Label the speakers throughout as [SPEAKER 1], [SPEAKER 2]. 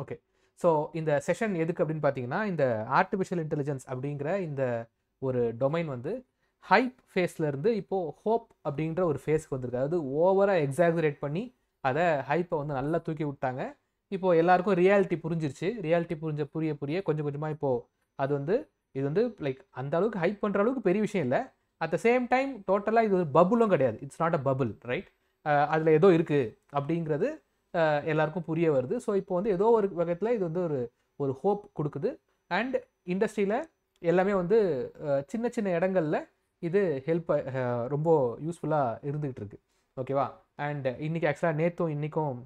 [SPEAKER 1] Okay. So இந்த session எதுக்கு அப்படின்னு பார்த்தீங்கன்னா, இந்த ஆர்டிஃபிஷியல் இன்டெலிஜென்ஸ் அப்படிங்கிற இந்த ஒரு டொமைன் வந்து ஹைப் ஃபேஸ்லேருந்து இப்போது ஹோப் அப்படின்ற ஒரு ஃபேஸ்க்கு வந்திருக்கு. அதாவது ஓவராக எக்ஸாக்ஸரேட் பண்ணி அதை ஹைப்பை வந்து நல்லா தூக்கி விட்டாங்க. இப்போது எல்லாருக்கும் ரியாலிட்டி புரிஞ்சிருச்சு. ரியாலிட்டி புரிய புரிய கொஞ்சம் கொஞ்சமாக இப்போது அது வந்து இது வந்து லைக் அந்த அளவுக்கு ஹைப் பண்ணுற அளவுக்கு பெரிய விஷயம் இல்லை. அட் த சேம் டைம் டோட்டலாக இது ஒரு பபுலும் கிடையாது. It's not a bubble, right? அதில் ஏதோ இருக்குது அப்படிங்கிறது எல்லாருக்கும் புரிய வருது. ஸோ இப்போ வந்து ஏதோ ஒரு வகையில் இது வந்து ஒரு ஹோப் கொடுக்குது. அண்ட் இண்டஸ்ட்ரியில் எல்லாமே வந்து சின்ன சின்ன இடங்களில் இது ரொம்ப யூஸ்ஃபுல்லாக இருந்துகிட்டு இருக்கு. ஓகேவா? அண்ட் இன்றைக்கி ஆக்சுவலாக நேற்றும் இன்றைக்கும்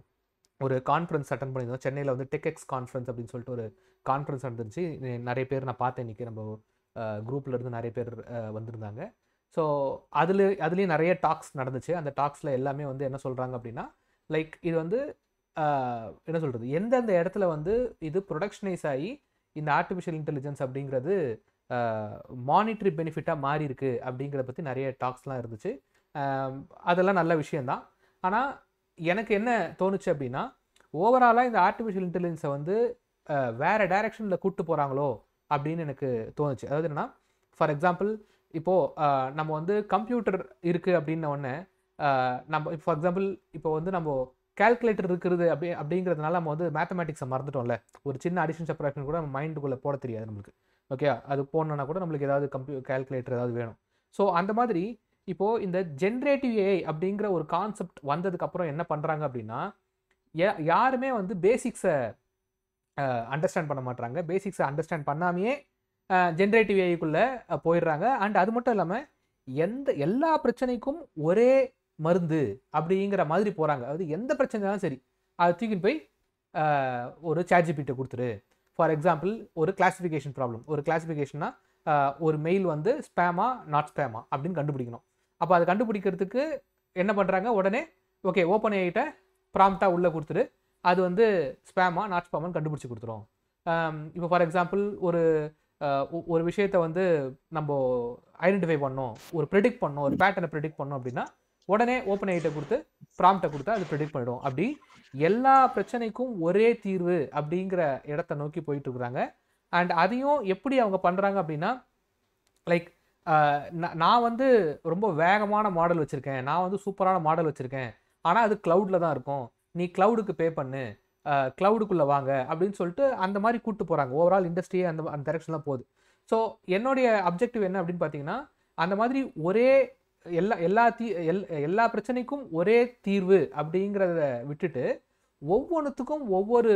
[SPEAKER 1] ஒரு கான்ஃபரன்ஸ் அட்டன் பண்ணியிருந்தோம். சென்னையில் வந்து டெக்எக்ஸ் கான்ஃபரன்ஸ் அப்படின்னு சொல்லிட்டு ஒரு கான்ஃபரன்ஸ் நடந்துருச்சு. நிறைய பேர் நான் பார்த்தேன் இன்றைக்கி நம்ம குரூப்பில் இருந்து நிறைய பேர் வந்திருந்தாங்க. ஸோ அதுலேயும் நிறைய டாக்ஸ் நடந்துச்சு. அந்த டாக்ஸில் எல்லாமே வந்து என்ன சொல்கிறாங்க அப்படின்னா, லைக் இது வந்து என்ன சொல்கிறது, எந்தெந்த இடத்துல வந்து இது ப்ரொடக்ஷனைஸ் ஆகி இந்த ஆர்டிஃபிஷியல் இன்டெலிஜென்ஸ் அப்படிங்கிறது மானிட்டரி பெனிஃபிட்டாக மாறி இருக்குது அப்படிங்கிறத பற்றி நிறைய டாக்ஸ்லாம் இருந்துச்சு. அதெல்லாம் நல்ல விஷயந்தான். ஆனால் எனக்கு என்ன தோணுச்சு அப்படின்னா, ஓவராலாக இந்த ஆர்டிஃபிஷியல் இன்டெலிஜென்ஸை வந்து வேறு டைரெக்ஷனில் கூப்பிட்டு போகிறாங்களோ அப்படின்னு எனக்கு தோணுச்சு. அதாவது என்னென்னா, ஃபார் எக்ஸாம்பிள் இப்போது நம்ம வந்து கம்ப்யூட்டர் இருக்குது அப்படின்ன உடனே நம்ம ஃபார் எக்ஸாம்பிள் இப்போ வந்து நம்ம கால்குலேட்டர் இருக்கிறது அப்படிங்கிறதுனால நம்ம வந்து மேத்தமேட்டிக்ஸை மறந்துட்டோம்ல. ஒரு சின்ன அடிஷன் சப்ராக்ஷன் கூட நம்ம மைண்டுக்குள்ளே போட தெரியாது நம்மளுக்கு. ஓகே, அது போடணுன்னா கூட நம்மளுக்கு ஏதாவது கால்குலேட்டர் ஏதாவது வேணும். ஸோ அந்த மாதிரி இப்போது இந்த ஜென்ரேட்டிவ் ஏஐ அப்படிங்கிற ஒரு கான்செப்ட் வந்ததுக்கப்புறம் என்ன பண்ணுறாங்க அப்படின்னா, யாருமே வந்து பேசிக்ஸை அண்டர்ஸ்டாண்ட் பண்ண மாட்டாங்க. பேசிக்ஸை அண்டர்ஸ்டாண்ட் பண்ணாமையே ஜென்ரேட்டிவ் ஏஐக்குள்ளே போயிடுறாங்க. அண்ட் அது மட்டும் இல்லாமல் எல்லா பிரச்சனைக்கும் ஒரே மருந்து அப்படிங்கிற மாதிரி போகிறாங்க. அதாவது எந்த பிரச்சனைனாலும் சரி அதை தூக்கின்னு போய் ஒரு சாட்ஜிபிட்ட கொடுத்துரு. ஃபார் எக்ஸாம்பிள் ஒரு கிளாஸிஃபிகேஷன் ப்ராப்ளம், ஒரு கிளாஸிஃபிகேஷன்னா ஒரு மெயில் வந்து ஸ்பேமா நாட் ஸ்பேமா அப்படின்னு கண்டுபிடிக்கணும். அப்போ அதை கண்டுபிடிக்கிறதுக்கு என்ன பண்ணுறாங்க, உடனே ஓகே ஓப்பன் ஏஐட்ட ப்ராம்ப்டாக உள்ளே கொடுத்துரு, அது வந்து ஸ்பேமா நாட் ஸ்பேமான்னு கண்டுபிடிச்சி கொடுத்துரும். இப்போ ஃபார் எக்ஸாம்பிள் ஒரு விஷயத்தை வந்து நம்ம ஐடென்டிஃபை பண்ணோம், ஒரு ப்ரெடிக்ட் பண்ணோம், ஒரு பேட்டர்னை ப்ரெடிக்ட் பண்ணோம் அப்படின்னா உடனே ஓப்பன் ஏஐட்ட கொடுத்து ப்ராம்ப்டை கொடுத்தா அது ப்ரெடிக்ட் பண்ணிடும். அப்படி எல்லா பிரச்சனைக்கும் ஒரே தீர்வு அப்படிங்கிற இடத்த நோக்கி போயிட்டு இருக்கிறாங்க. அண்ட் அதையும் எப்படி அவங்க பண்ணுறாங்க அப்படின்னா, லைக் நான் வந்து ரொம்ப வேகமான மாடல் வச்சுருக்கேன், நான் வந்து சூப்பரான மாடல் வச்சுருக்கேன், ஆனால் அது க்ளவுடில் தான் இருக்கும், நீ க்ளவுடுக்கு பே பண்ணு, க்ளவுடுக்குள்ளே வாங்க அப்படின்னு சொல்லிட்டு அந்த மாதிரி கூப்பிட்டு போகிறாங்க. ஓவரால் இண்டஸ்ட்ரியே அந்த டைரெக்ஷன்லாம் போகுது. ஸோ என்னுடைய அப்ஜெக்டிவ் என்ன அப்படின்னு பார்த்தீங்கன்னா, அந்த மாதிரி ஒரே எல்லா பிரச்சனைக்கும் ஒரே தீர்வு அப்படிங்கிறத விட்டுட்டு ஒவ்வொன்றுத்துக்கும் ஒவ்வொரு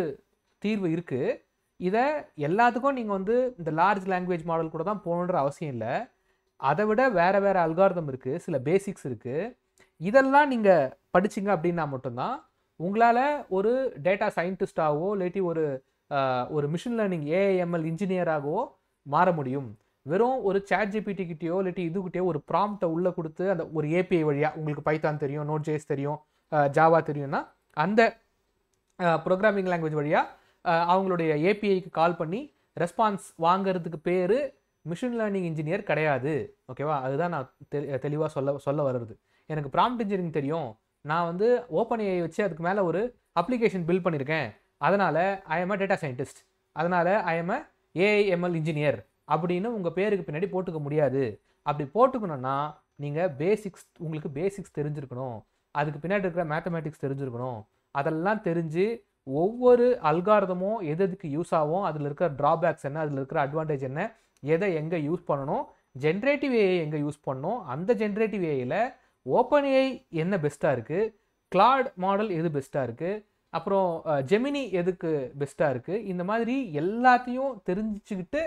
[SPEAKER 1] தீர்வு இருக்குது. இதை எல்லாத்துக்கும் நீங்கள் வந்து இந்த லார்ஜ் லாங்குவேஜ் மாடல் கூட தான் போகணுன்ற அவசியம் இல்லை. அதை விட வேறு வேறு அல்காரிதம் இருக்குது, சில பேசிக்ஸ் இருக்குது. இதெல்லாம் நீங்கள் படிச்சிங்க அப்படின்னா மட்டும்தான் உங்களால் ஒரு டேட்டா சயின்டிஸ்டாகவோ இல்லாட்டி ஒரு மிஷின் லேர்னிங் ஏஐஎம்எல் இன்ஜினியராகவோ மாற முடியும். வெறும் ஒரு சாட் ஜிபிடி கிட்டேயோ இல்லாட்டி இதுகிட்டயோ ஒரு ப்ராம்ப்டை உள்ளே கொடுத்து அந்த ஒரு ஏபிஐ வழியாக, உங்களுக்கு பைத்தான் தெரியும், நோட் ஜேஎஸ் தெரியும், ஜாவா தெரியும்னா அந்த ப்ரோக்ராமிங் லாங்குவேஜ் வழியாக அவங்களுடைய ஏபிஐக்கு கால் பண்ணி ரெஸ்பான்ஸ் வாங்கிறதுக்கு பேர் மிஷின் லேர்னிங் இன்ஜினியர் கிடையாது. ஓகேவா? அதுதான் நான் தெளிவாக சொல்ல வர்றது. எனக்கு ப்ராம்ப்ட் இன்ஜினியரிங் தெரியும், நான் வந்து ஓப்பன் ஏஐ வச்சு அதுக்கு மேலே ஒரு அப்ளிகேஷன் பில்ட் பண்ணியிருக்கேன், அதனால் I am a data scientist, அதனால் I am a AIML engineer அப்படின்னு உங்கள் பேருக்கு பின்னாடி போட்டுக்க முடியாது. அப்படி போட்டுக்கணுன்னா நீங்கள் உங்களுக்கு பேசிக்ஸ் தெரிஞ்சிருக்கணும், அதுக்கு பின்னாடி இருக்கிற மேத்தமேட்டிக்ஸ் தெரிஞ்சிருக்கணும். அதெல்லாம் தெரிஞ்சு ஒவ்வொரு அல்காரிதமும் எதுக்கு யூஸ் ஆகும், அதில் இருக்கிற ட்ராபேக்ஸ் என்ன, அதில் இருக்கிற அட்வான்டேஜ் என்ன, எதை எங்கே யூஸ் பண்ணணும், ஜென்ரேட்டிவ் ஏஐ எங்கே யூஸ் பண்ணணும், அந்த ஜென்ரேட்டிவ் ஏஐயில் ஓப்பன் ஏஐ என்ன பெஸ்ட்டாக இருக்குது, கிளாட் மாடல் எது பெஸ்ட்டாக இருக்குது, அப்புறம் ஜெமினி எதுக்கு பெஸ்ட்டாக இருக்குது, இந்த மாதிரி எல்லாத்தையும் தெரிஞ்சுக்கிட்டு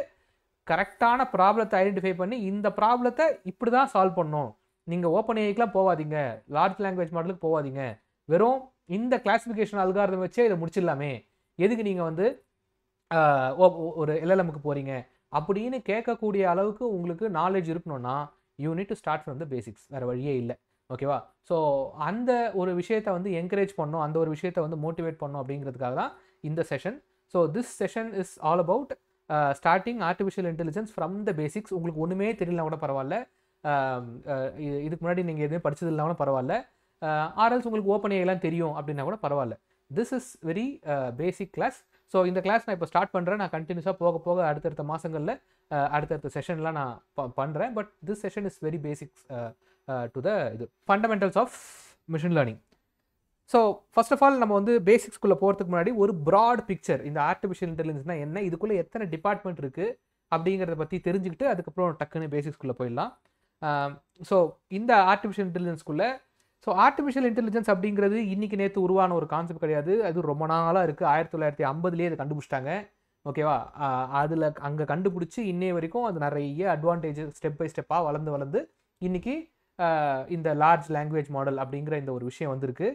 [SPEAKER 1] கரெக்டான ப்ராப்ளத்தை ஐடென்டிஃபை பண்ணி இந்த ப்ராப்ளத்தை இப்படி தான் சால்வ் பண்ணணும். நீங்கள் ஓப்பன் ஏஐக்கெலாம் போகாதீங்க, லார்ஜ் லாங்குவேஜ் மாடலுக்கு போகாதீங்க, வெறும் இந்த கிளாஸிஃபிகேஷன் அல்காரிதம் வச்சே இதை முடிச்சிடலாமே, எதுக்கு நீங்கள் வந்து ஒரு எல்எல்எம்க்கு போகிறீங்க அப்படின்னு கேட்கக்கூடிய அளவுக்கு உங்களுக்கு நாலேஜ் இருக்கணும்னா you need to start from the basics. வேறு வழியே இல்லை. ஓகேவா? ஸோ அந்த ஒரு விஷயத்தை வந்து என்கரேஜ் பண்ணணும், அந்த ஒரு விஷயத்தை வந்து மோட்டிவேட் பண்ணணும் அப்படிங்கிறதுக்காக தான் இந்த session. So this session is all about starting artificial intelligence from the basics. உங்களுக்கு ஒன்றுமே தெரியலனா கூட பரவாயில்ல, இதுக்கு முன்னாடி நீங்கள் எதுவுமே படிச்சது இல்லைனா கூட பரவாயில்ல, ஆர்எல்ஸ் உங்களுக்கு ஓப்பன் ஏஐலாம் தெரியும் அப்படின்னா கூட பரவாயில்ல. This is very basic class. So இந்த கிளாஸ் நான் இப்போ ஸ்டார்ட் பண்ணுறேன். நான் கண்டினியூஸாக போக போக அடுத்தடுத்த மாதங்களில் அடுத்தடுத்த செஷன்லாம் நான் பண்ணுறேன். But this session is very basics to the இது fundamentals of machine learning. So first of all நம்ம வந்து பேசிக்ஸ்குள்ளே போகிறதுக்கு முன்னாடி ஒரு ப்ராட் பிக்சர், இந்த ஆர்டிஃபிஷியல் இன்டெலிஜென்ஸ்னால் என்ன, இதுக்குள்ளே எத்தனை டிபார்ட்மெண்ட் இருக்குது அப்படிங்கிறத பற்றி தெரிஞ்சுக்கிட்டு அதுக்கப்புறம் டக்குன்னு பேசிக்ஸ்குள்ளே போயிடலாம். ஸோ இந்த ஆர்டிஃபிஷியல் இன்டெலிஜென்ஸ்குள்ளே, ஸோ ஆர்டிஃபிஷியல் இன்டெலிஜென்ஸ் அப்படிங்கிறது இன்றைக்கி நேற்று உருவான ஒரு கான்செப்ட் கிடையாது. அது ரொம்ப நாளாக இருக்குது. 1950லேயே அதை கண்டுபிடிச்சிட்டாங்க. ஓகேவா? அதில் அங்கே கண்டுபிடிச்சி இன்னைய வரைக்கும் அது நிறைய அட்வான்டேஜ் ஸ்டெப் பை ஸ்டெப்பாக வளர்ந்து இன்றைக்கி இந்த லார்ஜ் லாங்குவேஜ் மாடல் அப்படிங்கிற இந்த ஒரு விஷயம் வந்திருக்கு.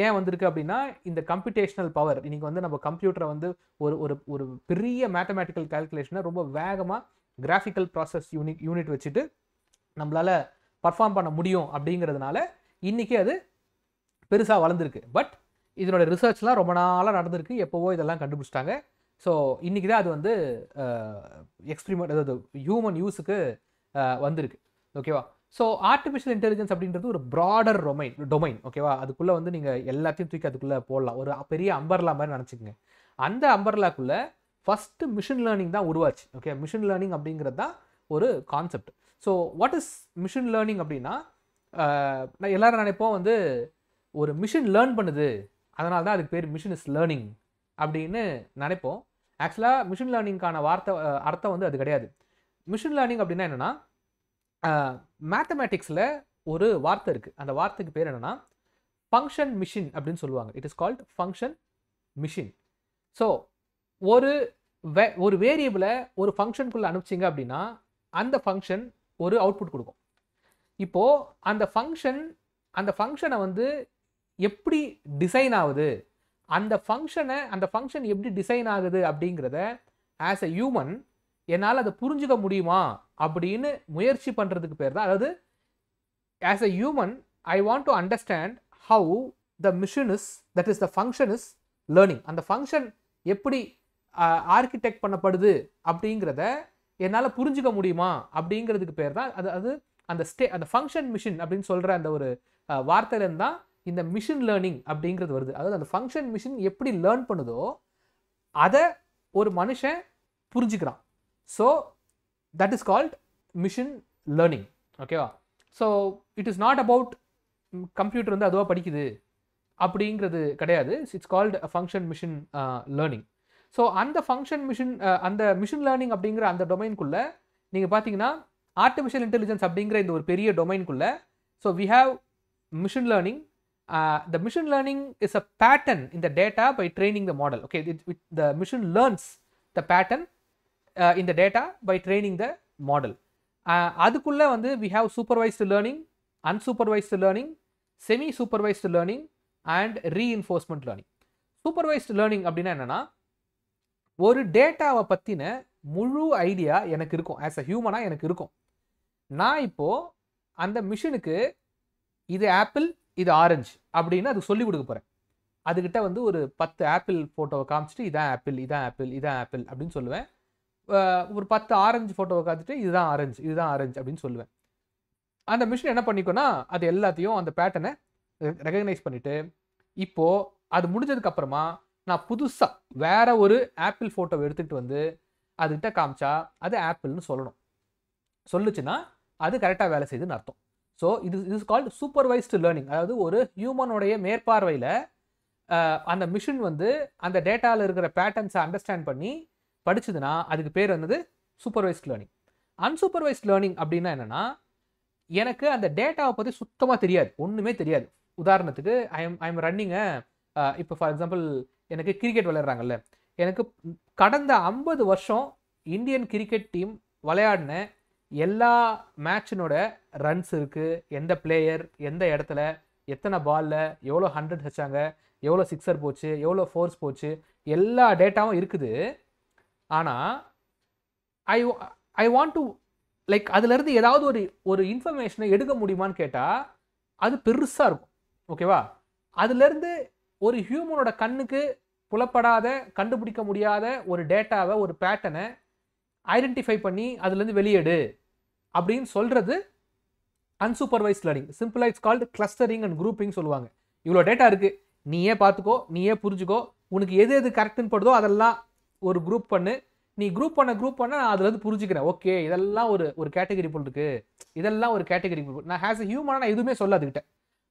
[SPEAKER 1] ஏன் வந்திருக்கு அப்படின்னா, இந்த கம்ப்யூட்டேஷனல் பவர், இன்றைக்கி வந்து நம்ம கம்ப்யூட்டரை வந்து ஒரு பெரிய மேத்தமேட்டிக்கல் கால்குலேஷனை ரொம்ப வேகமாக கிராஃபிக்கல் ப்ராசஸ் யூனிட் வச்சுட்டு நம்மளால் பர்ஃபார்ம் பண்ண முடியும் அப்படிங்கிறதுனால இன்றைக்கி அது பெருசாக வளர்ந்துருக்கு. பட் இதனோட ரிசர்ச்லாம் ரொம்ப நாளாக நடந்திருக்கு. எப்போவோ இதெல்லாம் கண்டுபிடிச்சிட்டாங்க. ஸோ இன்றைக்கி தான் அது வந்து எக்ஸ்பிரிமெண்ட், அதாவது ஹியூமன் யூஸுக்கு வந்திருக்கு. ஓகேவா? ஸோ ஆர்டிஃபிஷியல் இன்டெலிஜென்ஸ் அப்படின்றது ஒரு ப்ராடர் டொமைன். ஓகேவா? அதுக்குள்ளே வந்து நீங்கள் எல்லாத்தையும் தூக்கி அதுக்குள்ளே போடலாம். ஒரு பெரிய அம்பர்லா மாதிரி நினச்சிக்கோங்க. அந்த அம்பர்லாக்குள்ளே ஃபஸ்ட்டு மிஷின் லேர்னிங் தான் உருவாச்சு. ஓகே, மிஷின் லேர்னிங் அப்படிங்கிறது தான் ஒரு concept. So what is machine learning அப்படின்னா, நான் எல்லாரும் நினைப்போம் வந்து ஒரு மிஷின் லேர்ன் பண்ணுது, அதனால தான் அதுக்கு பேர் மிஷின் இஸ் லேர்னிங் அப்படின்னு நினைப்போம். ஆக்சுவலாக மிஷின் லேர்னிங்கான அர்த்தம் வந்து அது கிடையாது. மிஷின் லேர்னிங் அப்படின்னா என்னென்னா, மேத்தமேட்டிக்ஸில் ஒரு வார்த்தை இருக்குது. அந்த வார்த்தைக்கு பேர் என்னென்னா ஃபங்க்ஷன் மிஷின் அப்படின்னு சொல்லுவாங்க. It is called function machine. So ஒரு வேரியபிளை ஒரு ஃபங்க்ஷனுக்குள்ளே அனுப்பிச்சிங்க அப்படின்னா அந்த ஃபங்க்ஷன் ஒரு அவுட்புட் கொடுக்கும். இப்போது அந்த ஃபங்க்ஷனை வந்து எப்படி டிசைன் ஆகுது, அந்த ஃபங்க்ஷன் எப்படி டிசைன் ஆகுது அப்படிங்கிறத ஆஸ் அ ஹியூமன் என்னால் அதை புரிஞ்சுக்க முடியுமா அப்படின்னு முயற்சி பண்ணுறதுக்கு பேர் தான், அதாவது as a human I want to understand how the machine is, that is the function is learning. அந்த ஃபங்க்ஷன் எப்படி ஆர்கிடெக்ட் பண்ணப்படுது அப்படிங்கிறத என்னால் புரிஞ்சுக்க முடியுமா அப்படிங்கிறதுக்கு பேர் தான் அது அந்த ஃபங்க்ஷன் மிஷின் அப்படின்னு சொல்கிற அந்த ஒரு வார்த்தையிலேருந்து தான் இந்த மிஷின் லேர்னிங் அப்படிங்கிறது வருது. அதாவது அந்த ஃபங்க்ஷன் மிஷின் எப்படி லேர்ன் பண்ணுதோ அதை ஒரு மனுஷன் புரிஞ்சுக்கிறான். So that is called machine learning. ஓகேவா? So it is not about computer வந்து அதுவாக படிக்குது அப்படிங்கிறது கிடையாது. It's called function machine learning. So அந்த ஃபங்க்ஷன் மிஷின், அந்த மிஷின் லேர்னிங் அப்படிங்கிற அந்த டொமைனுக்குள்ளே நீங்கள் பார்த்தீங்கன்னா ஆர்டிஃபிஷியல் இன்டெலிஜென்ஸ் அப்படிங்கிற இந்த ஒரு பெரிய டொமைனுக்குள்ளே, so we have machine learning. The machine learning is a pattern in the data by training the model. Okay, the machine learns the pattern in the data by training the model. அதுக்குள்ள வந்து we have supervised learning, unsupervised learning, semi supervised learning and reinforcement learning. Supervised learning அப்படின்னா என்னன்னா, ஒரு டேட்டாவை பற்றின முழு idea எனக்கு இருக்கும். ஆஸ் அ ஹியூமனாக எனக்கு இருக்கும். நான் இப்போது அந்த மிஷினுக்கு இது ஆப்பிள், இது ஆரஞ்சு அப்படின்னு அது சொல்லிக் கொடுக்க போகிறேன். அதுக்கிட்ட வந்து ஒரு 10 ஆப்பிள் ஃபோட்டோவை காமிச்சிட்டு இதான் ஆப்பிள், இதான் ஆப்பிள், இதான் ஆப்பிள் அப்படின்னு சொல்லுவேன். ஒரு 10 ஆரஞ்சு ஃபோட்டோவை காமிச்சிட்டு இதுதான் ஆரஞ்சு, இதுதான் ஆரஞ்சு அப்படின்னு சொல்லுவேன். அந்த மிஷின் என்ன பண்ணிக்கோன்னா அது எல்லாத்தையும் அந்த பேட்டர்னை ரெகக்னைஸ் பண்ணிவிட்டு, இப்போது அது முடிஞ்சதுக்கப்புறமா நான் புதுசாக வேற ஒரு ஆப்பிள் ஃபோட்டோவை எடுத்துகிட்டு வந்து அதுக்கிட்ட காமிச்சா அது ஆப்பிள்னு சொல்லணும். சொல்லுச்சுன்னா அது கரெக்டாக வேலை செய்யுதுன்னு அர்த்தம். ஸோ இது இஸ் கால்ட் சூப்பர்வைஸ்டு லேர்னிங். அதாவது ஒரு ஹியூமனுடைய மேற்பார்வையில் அந்த மிஷின் வந்து அந்த டேட்டாவில் இருக்கிற பேட்டர்ன்ஸை அண்டர்ஸ்டாண்ட் பண்ணி படிச்சுதுன்னா அதுக்கு பேர் வந்து சூப்பர்வைஸ்ட் லேர்னிங். அன்சூப்பர்வைஸ்ட் லேர்னிங் அப்படின்னா என்னென்னா, எனக்கு அந்த டேட்டாவை பற்றி சுத்தமாக தெரியாது, ஒன்றுமே தெரியாது. உதாரணத்துக்கு ஐ எம் ரன்னிங்க, இப்போ ஃபார் எக்ஸாம்பிள் எனக்கு கிரிக்கெட் விளையாடுறாங்கல்ல, எனக்கு கடந்த 50 வருஷம் இந்தியன் கிரிக்கெட் டீம் விளையாடின எல்லா மேட்சினோட ரன்ஸ் இருக்குது, எந்த பிளேயர் எந்த இடத்துல எத்தனை பாலில் எவ்வளோ 100 வச்சாங்க, எவ்வளோ சிக்ஸர் போச்சு, எவ்வளோ ஃபோர்ஸ் போச்சு, எல்லா டேட்டாவும் இருக்குது. ஆனால் ஐ வாண்ட் டு லைக் அதுலேருந்து ஏதாவது ஒரு இன்ஃபர்மேஷனை எடுக்க முடியுமான்னு கேட்டால் அது பெருசாக இருக்கும். ஓகேவா? அதுலேருந்து ஒரு ஹியூமனோட கண்ணுக்கு புலப்படாத, கண்டுபிடிக்க முடியாத ஒரு டேட்டாவை, ஒரு பேட்டர்னை ஐடென்டிஃபை பண்ணி அதுலேருந்து வெளியேடு அப்படின்னு சொல்கிறது அன்சூப்பர்வைஸ்ட் லேர்னிங். சிம்பிளாக it's called clustering and grouping சொல்லுவாங்க. இவ்வளோ டேட்டா இருக்குது, நீயே பார்த்துக்கோ, நீயே புரிஞ்சுக்கோ, உனக்கு எது எது கரெக்டுன்னு படுதோ அதெல்லாம் ஒரு குரூப் பண்ணு. நீ குரூப் பண்ண நான் அதுலேருந்து புரிஞ்சுக்கிறேன். ஓகே, இதெல்லாம் ஒரு கேட்டகரி போல் இருக்கு, இதெல்லாம் ஒரு கேட்டகரி போல். நான் ஹேஸ் அ ஹியூமனாக நான் எதுவுமே சொல்ல அதுக்கிட்ட.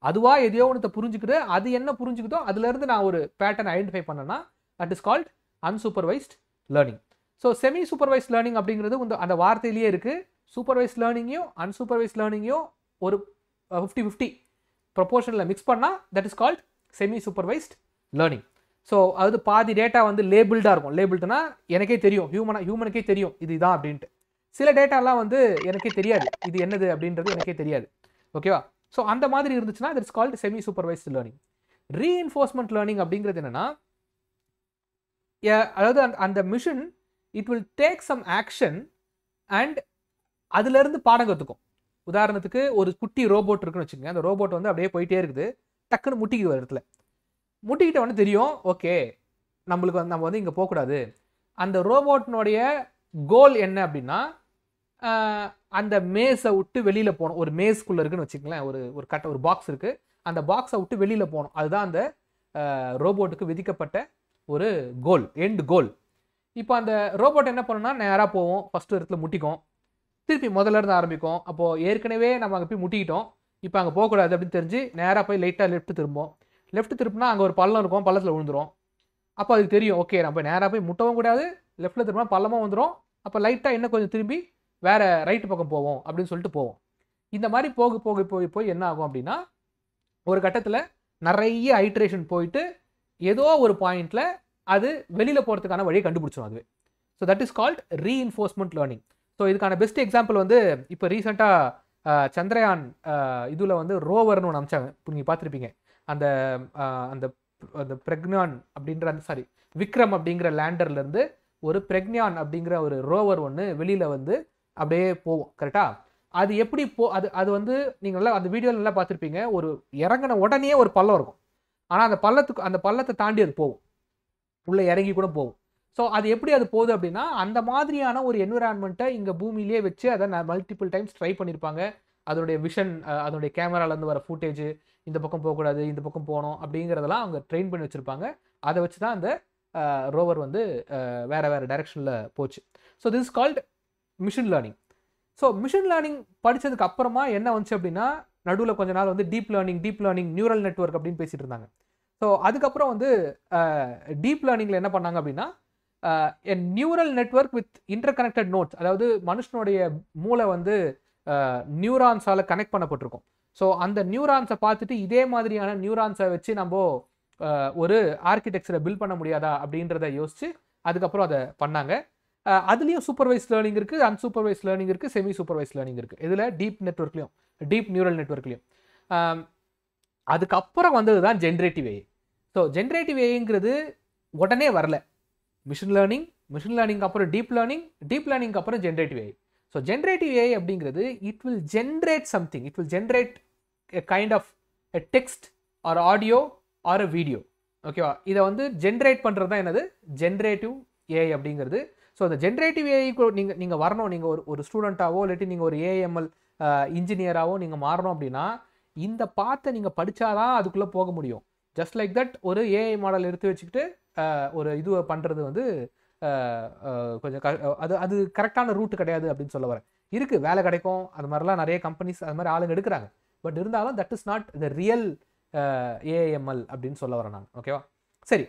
[SPEAKER 1] அதுவாக எதையோ ஒன்று புரிஞ்சுக்கிட்டு அது என்ன புரிஞ்சுக்கிட்டோ அதுலேருந்து நான் ஒரு பேட்டர்ன் ஐடென்டிஃபை பண்ணேன்னா that is called unsupervised learning. So semi supervised learning அப்படிங்கிறது அந்த வார்த்தையிலேயே இருக்குது. சூப்பர்வைஸ்ட் லேர்னிங்கையும் அன்சூப்பர்வைஸ்ட் லேர்னிங்கையும் ஒரு 50-50 ப்ரொபோர்ஷனில் மிக்ஸ் பண்ணால் that is called semi supervised learning. So அது பாதி டேட்டா வந்து லேபிள்டாக இருக்கும். லேபிள்டுனா எனக்கே தெரியும், ஹியூமனுக்கே தெரியும் இதுதான் அப்படின்ட்டு. சில டேட்டாலாம் வந்து எனக்கே தெரியாது இது என்னது அப்படின்றது எனக்கே தெரியாது. ஓகேவா? ஸோ அந்த மாதிரி இருந்துச்சுன்னா that is called semi supervised learning. Reinforcement learning அப்படிங்கிறது என்னன்னா, அதாவது அந்த machine it will take some action and அதுலேருந்து பாடம் கற்றுக்கும். உதாரணத்துக்கு ஒரு குட்டி ரோபோட் இருக்குன்னு வச்சுக்கோங்க. அந்த ரோபோட் வந்து அப்படியே போயிட்டே இருக்குது, டக்குன்னு முட்டிக்குது ஒரு இடத்துல. முட்டிக்கிட்ட வந்து தெரியும், ஓகே நம்மளுக்கு வந்து நம்ம வந்து இங்கே போகக்கூடாது. அந்த ரோபோட்டினுடைய கோல் என்ன அப்படின்னா, அந்த மேஸை விட்டு வெளியில் போகணும். ஒரு மேஸ்க்குள்ளே இருக்குன்னு வச்சுக்கங்களேன், ஒரு பாக்ஸ் இருக்குது, அந்த பாக்ஸை விட்டு வெளியில் போகணும். அதுதான் அந்த ரோபோட்டுக்கு விதிக்கப்பட்ட ஒரு கோல், எண்ட் கோல். இப்போ அந்த ரோபோட் என்ன பண்ணணும்னா நேராக போவோம், ஃபஸ்ட்டு இடத்துல முட்டிக்கும், திருப்பி முதல்ல இருந்து ஆரம்பிக்கும். அப்போது ஏற்கனவே நம்ம அங்கே போய் முட்டிக்கிட்டோம், இப்போ அங்கே போகக்கூடாது அப்படின்னு தெரிஞ்சு நேராக போய் லைட்டாக லெஃப்ட் திரும்போம். லெஃப்ட் திருப்பினா அங்கே ஒரு பள்ளம் இருக்கும், பள்ளத்தில் விழுந்துரும். அப்போ அதுக்கு தெரியும், ஓகே நம்ம நேராக போய் முட்டவும் கூடாது, லெஃப்ட்டில் திரும்பினா பள்ளமும் வந்துடும். அப்போ லைட்டாக இன்னும் கொஞ்சம் திரும்பி வேறு ரைட்டு பக்கம் போவோம் அப்படின்னு சொல்லிட்டு போவோம். இந்த மாதிரி போய் என்ன ஆகும் அப்படின்னா, ஒரு கட்டத்தில் நிறைய ஐட்ரேஷன் போயிட்டு ஏதோ ஒரு பாயிண்டில் அது வெளியில் போகிறதுக்கான வழியை கண்டுபிடிச்சிடும் அதுவே. So that is called reinforcement learning. So இதுக்கான பெஸ்ட் எக்ஸாம்பிள் வந்து இப்போ ரீசெண்டாக சந்திரயான் இதில் வந்து ரோவர்னு ஒன்று அனுப்பிச்சாங்க. இப்போ நீங்கள் பார்த்துருப்பீங்க. அந்த அந்த அந்த பிரக்ஞான் அப்படின்ற விக்ரம் அப்படிங்கிற லேண்டர்லேருந்து ஒரு பிரக்ஞான் அப்படிங்கிற ஒரு ரோவர் ஒன்று வெளியில் வந்து அப்படியே போவோம். கரெக்டாக? அது எப்படி அது வந்து நீங்கள் நல்லா அந்த வீடியோவில் நல்லா பார்த்துருப்பீங்க. ஒரு இறங்கின உடனே ஒரு பள்ளம் இருக்கும், ஆனால் அந்த பள்ளத்தை தாண்டி அது போகும், உள்ளே இறங்கி கூட போகும். ஸோ அது எப்படி அது போகுது அப்படின்னா, அந்த மாதிரியான ஒரு என்விரான்மெண்ட்டை இங்கே பூமியிலே வச்சு அதை மல்டிபிள் டைம்ஸ் ட்ரை பண்ணியிருப்பாங்க. அதனுடைய விஷன், அதனுடைய கேமராலேருந்து வர ஃபுட்டேஜ், இந்த பக்கம் போகக்கூடாது, இந்த பக்கம் போகணும் அப்படிங்கிறதெல்லாம் அவங்க ட்ரெயின் பண்ணி வச்சுருப்பாங்க. அதை வச்சு தான் அந்த ரோவர் வந்து வேறு டைரெக்ஷனில் போச்சு. So this is called machine learning. So machine learning படித்ததுக்கு அப்புறமா என்ன வந்துச்சு அப்படின்னா, நடுவில் கொஞ்ச நாள் வந்து டீப் லேர்னிங் நியூரல் நெட்வொர்க் அப்படின்னு பேசிகிட்டு இருந்தாங்க. ஸோ அதுக்கப்புறம் வந்து டீப் லேர்னிங்கில் என்ன பண்ணாங்க அப்படின்னா, neural network with interconnected notes, அதாவது மனுஷனுடைய மூளை வந்து நியூரான்ஸால் கனெக்ட் பண்ணப்பட்டிருக்கும். ஸோ அந்த நியூரான்ஸை பார்த்துட்டு இதே மாதிரியான நியூரான்ஸை வச்சு நம்ம ஒரு ஆர்கிடெக்சரை பில்ட் பண்ண முடியாதா அப்படின்றத யோசிச்சு அதுக்கப்புறம் அதை பண்ணாங்க. அதுலேயும் சூப்பர்வைஸ் லேர்னிங் இருக்குது, அன்சூப்பர்வைஸ் லேர்னிங் இருக்குது, செமி சூப்பர்வைஸ் லேர்னிங் இருக்குது. இதில் டீப் நியூரல் நெட்வொர்க்லையும் அதுக்கப்புறம் வந்தது தான் ஜென்ரேட்டிவ் ஏஐ. ஸோ ஜென்ரேட்டிவ் ஏஐங்கிறது உடனே வரல. மிஷின் லேர்னிங் அப்புறம் டீப் லேர்னிங் அப்புறம் generative AI. So generative AI அப்படிங்கிறது it will generate something, it will generate a kind of a text or audio or a video. ஓகேவா? இதை வந்து ஜென்ரேட் பண்ணுறது தான் என்னது ஜென்ரேட்டிவ் ஏஐ அப்படிங்கிறது. ஸோ அந்த ஜென்ரேட்டிவ் ஏஐக்கு நீங்கள் வரணும், நீங்கள் ஒரு ஸ்டூடெண்ட்டாவோ இல்லாட்டி நீங்கள் ஒரு ஏஎம்எல் இன்ஜினியராகவோ நீங்கள் மாறணும் அப்படின்னா இந்த பாத்தை நீங்கள் படித்தாதான் அதுக்குள்ளே போக முடியும். ஜஸ்ட் லைக் தட் ஒரு ஏஐ மாடல் எடுத்து வச்சுக்கிட்டு ஒரு இதுவை பண்ணுறது வந்து கொஞ்சம் அது கரெக்டான ரூட்டு கிடையாது அப்படின்னு சொல்ல வரேன். இருக்குது, வேலை கிடைக்கும், அது மாதிரிலாம் நிறைய கம்பெனிஸ் அது மாதிரி ஆளுங்க எடுக்கிறாங்க. பட் இருந்தாலும் that is not the real AML அப்படின்னு சொல்ல வரேன் நான். ஓகேவா? சரி,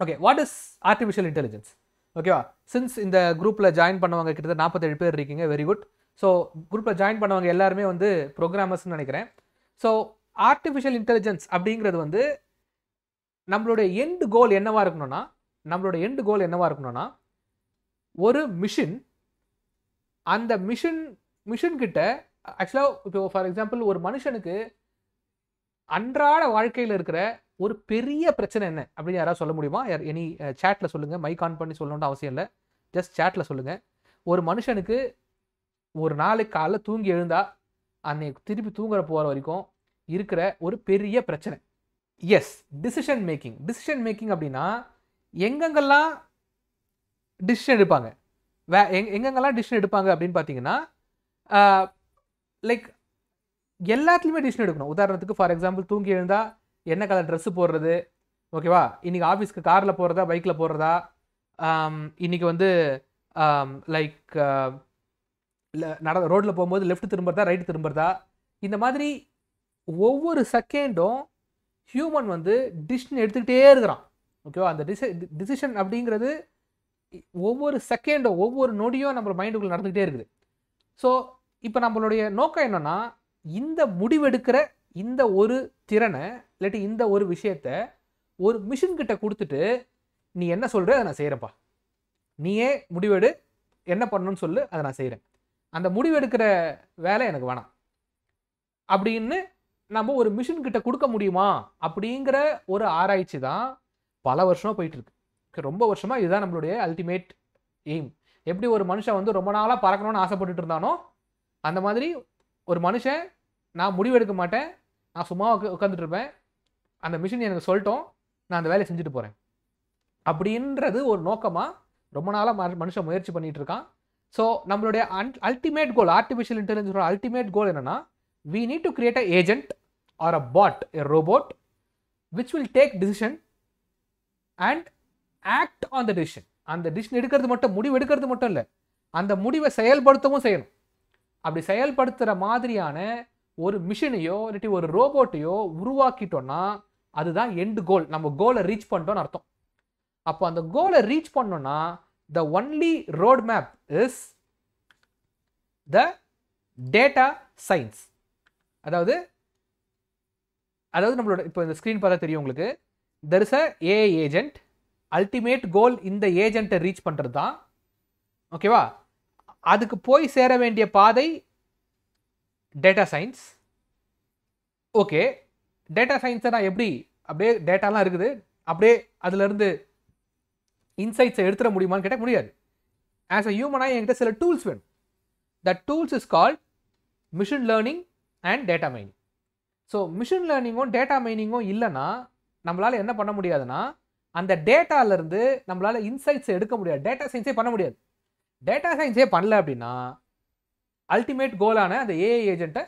[SPEAKER 1] okay. What is artificial intelligence? ஓகேவா? சின்ஸ் இந்த குரூப்பில் ஜாயின் பண்ணவங்க கிட்டத்தட்ட 47 பேர் இருக்கீங்க, வெரி குட். ஸோ குரூப்பில் ஜாயின் பண்ணவங்க எல்லாருமே வந்து ப்ரோக்ராமர்ஸ்னு நினைக்கிறேன். ஸோ ஆர்டிஃபிஷியல் இன்டெலிஜென்ஸ் அப்படிங்கிறது வந்து நம்மளுடைய எண்டு கோல் என்னவா இருக்கணும்னா, ஒரு மிஷின், அந்த மிஷின் கிட்ட ஆக்சுவலாக இப்போ ஃபார் எக்ஸாம்பிள் ஒரு மனுஷனுக்கு அன்றாட வாழ்க்கையில் இருக்கிற ஒரு பெரிய பிரச்சனை என்ன அப்படின்னு யாராவது சொல்ல முடியுமா? எனி சேட்டில் சொல்லுங்கள், மைக் ஆன் பண்ணி சொல்லணும்னு அவசியம் இல்லை, ஜஸ்ட் சேட்டில் சொல்லுங்கள். ஒரு மனுஷனுக்கு ஒரு நாளைக்கு காலைல தூங்கி எழுந்தா அன்னைக்கு திருப்பி தூங்குற போகிற வரைக்கும் இருக்கிற ஒரு பெரிய பிரச்சனை. எஸ், டிசிஷன் மேக்கிங் அப்படின்னா எங்கெங்கெல்லாம் டிசிஷன் எடுப்பாங்க அப்படின்னு பார்த்தீங்கன்னா, லைக் எல்லாத்துலேயுமே டிசிஷன் எடுக்கணும். உதாரணத்துக்கு ஃபார் எக்ஸாம்பிள் தூங்கி எழுந்தால் என்ன கலர் ட்ரெஸ்ஸு போடுறது, ஓகேவா, இன்றைக்கி ஆஃபீஸ்க்கு காரில் போகிறதா பைக்கில் போடுறதா, இன்றைக்கி வந்து லைக் ரோட்டில் போகும்போது லெஃப்ட் திரும்புறதா ரைட்டு திரும்புறதா, இந்த மாதிரி ஒவ்வொரு செகண்டும் ஹியூமன் வந்து டிசிஷன் எடுத்துக்கிட்டே இருக்கிறான். ஓகேவா, அந்த டிசிஷன் அப்படிங்கிறது ஒவ்வொரு செகண்டும் ஒவ்வொரு நொடியும் நம்ம மைண்டுக்குள்ளே நடந்துக்கிட்டே இருக்குது. ஸோ இப்போ நம்மளுடைய நோக்கம் என்னென்னா, இந்த முடிவெடுக்கிற இந்த ஒரு திறனை இல்லாட்டி இந்த ஒரு விஷயத்த ஒரு மிஷின் கிட்ட கொடுத்துட்டு, நீ என்ன சொல்கிற அதை நான் செய்கிறேன்ப்பா, நீயே முடிவெடு, என்ன பண்ணணும்னு சொல்லு, அதை நான் செய்கிறேன், அந்த முடிவெடுக்கிற வேலை எனக்கு வேணாம் அப்படின்னு நம்ம ஒரு மிஷின் கிட்ட கொடுக்க முடியுமா அப்படிங்கிற ஒரு ஆராய்ச்சி தான் பல வருஷமாக போயிட்டுருக்கு. ரொம்ப வருஷமாக இதுதான் நம்மளுடைய அல்டிமேட் எய்ம். எப்படி ஒரு மனுஷன் வந்து ரொம்ப நாளாக பறக்கணும்னு ஆசைப்பட்டுட்டு இருந்தானோ, அந்த மாதிரி ஒரு மனுஷன் நான் முடிவெடுக்க மாட்டேன், நான் சும்மா உட்காந்துட்டு இருப்பேன், அந்த மிஷின் எனக்கு சொல்லிட்டோம், நான் அந்த வேலையை செஞ்சுட்டு போகிறேன் அப்படின்றது ஒரு நோக்கமாக ரொம்ப நாளாக மனுஷன் முயற்சி பண்ணிகிட்டு இருக்கான். ஸோ நம்மளுடைய அல்டிமேட் கோல், ஆர்டிஃபிஷியல் இன்டெலிஜென்ஸோட அல்டிமேட் கோல் என்னென்னா, we need to create a agent or a bot, a robot which will take decision and act on the decision. அந்த டிசிஷன் எடுக்கிறது மட்டும், முடிவு எடுக்கிறது மட்டும் இல்லை, அந்த முடிவை செயல்படுத்தவும் செய்யணும். அப்படி செயல்படுத்துகிற மாதிரியான ஒரு மிஷினையோ இல்லாட்டி ஒரு ரோபோட்டையோ உருவாக்கிட்டோன்னா அதுதான் எண்டு கோல். நம்ம கோலை ரீச் பண்ணிட்டோன்னு அர்த்தம். அப்போ அந்த கோலை ரீச் பண்ணோன்னா the only road map is the data science. அதாவது நம்மளோட இப்போ இந்த ஸ்க்ரீன் பார்த்தா தெரியும் உங்களுக்கு, there is a AI agent, ultimate goal இந்த ஏஜென்ட்டை ரீச் பண்ணுறது தான். ஓகேவா, அதுக்கு போய் சேர வேண்டிய பாதை டேட்டா சயின்ஸ். ஓகே, டேட்டா சயின்ஸை நான் எப்படி, அப்படியே டேட்டாலாம் இருக்குது, அப்படியே அதுலேருந்து இன்சைட்ஸை எடுத்துட முடியுமான்னு கேட்டால் முடியாது. ஆஸ் அ ஹியூமனாக என்கிட்ட சில டூல்ஸ் வேணும். That tools is called machine learning and data mining. So machine லேர்னிங்கும் டேட்டா மைனிங்கும் இல்லைன்னா நம்மளால் என்ன பண்ண முடியாதுன்னா, அந்த டேட்டாலேருந்து நம்மளால் இன்சைட்ஸை எடுக்க முடியாது, டேட்டா சயின்ஸே பண்ண முடியாது. டேட்டா சயின்ஸே பண்ணல அப்படின்னா அல்டிமேட் கோலான அந்த ஏஐ ஏஜென்ட்டை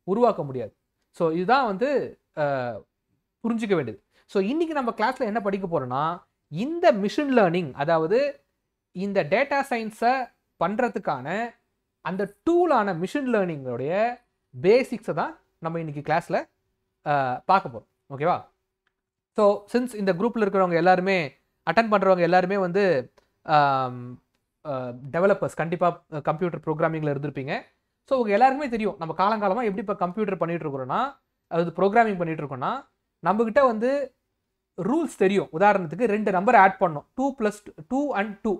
[SPEAKER 1] உருவாக்க முடியாது. ஸோ இதுதான் வந்து புரிஞ்சிக்க வேண்டியது. ஸோ இன்றைக்கி நம்ம கிளாஸில் என்ன படிக்க போகிறோன்னா, இந்த மிஷின் லேர்னிங், அதாவது இந்த டேட்டா சயின்ஸை பண்ணுறதுக்கான அந்த டூலான மிஷின் லேர்னிங்கோடைய பேசிக்ஸை தான் நம்ம இன்றைக்கி கிளாஸில் பார்க்க போகிறோம். ஓகேவா, ஸோ சின்ஸ் இந்த குரூப்பில் இருக்கிறவங்க எல்லாருமே, அட்டன் பண்ணுறவங்க எல்லாருமே வந்து டெவலப்பர்ஸ், கண்டிப்பாக கம்ப்யூட்டர் ப்ரோக்ராமிங்கில் இருந்திருப்பீங்க. ஸோ உங்கள் எல்லாருக்குமே தெரியும் நம்ம காலங்காலமாக எப்படி இப்போ கம்ப்யூட்டர் பண்ணிகிட்ருக்குறோன்னா, அதாவது ப்ரோக்ராமிங் பண்ணிகிட்ருக்கோன்னா, நம்மக்கிட்ட வந்து ரூல்ஸ் தெரியும். உதாரணத்துக்கு 2 நம்பர் ஆட் பண்ணோம், 2 + 2 and 2,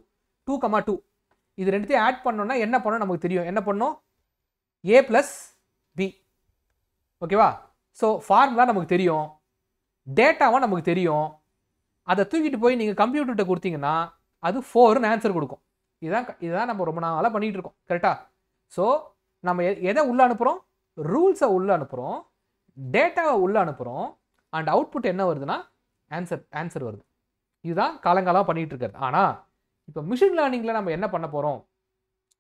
[SPEAKER 1] 2,2, இது ரெண்டுத்தையும் ஆட் பண்ணோன்னா என்ன பண்ணோம் நமக்கு தெரியும். என்ன பண்ணோம், A + B. ஓகேவா, ஸோ ஃபார்முலா நமக்கு தெரியும், டேட்டாவும் நமக்கு தெரியும். அதை தூக்கிட்டு போய் நீங்கள் கம்ப்யூட்டர்கிட்ட கொடுத்தீங்கன்னா அது 4ன்னு ஆன்சர் கொடுக்கும். இதுதான் நம்ம ரொம்ப நாளாக பண்ணிகிட்டு இருக்கோம். கரெக்டாக? ஸோ நம்ம எதை உள்ளே அனுப்புகிறோம், ரூல்ஸை உள்ளே அனுப்புகிறோம், டேட்டாவை உள்ளே அனுப்புகிறோம், அண்ட் அவுட்புட் என்ன வருதுன்னா ஆன்சர் வருது. இதுதான் காலங்காலமாக பண்ணிகிட்டு இருக்கிறது. ஆனால் இப்போ மிஷின் லேர்னிங்கில் நம்ம என்ன பண்ண போகிறோம்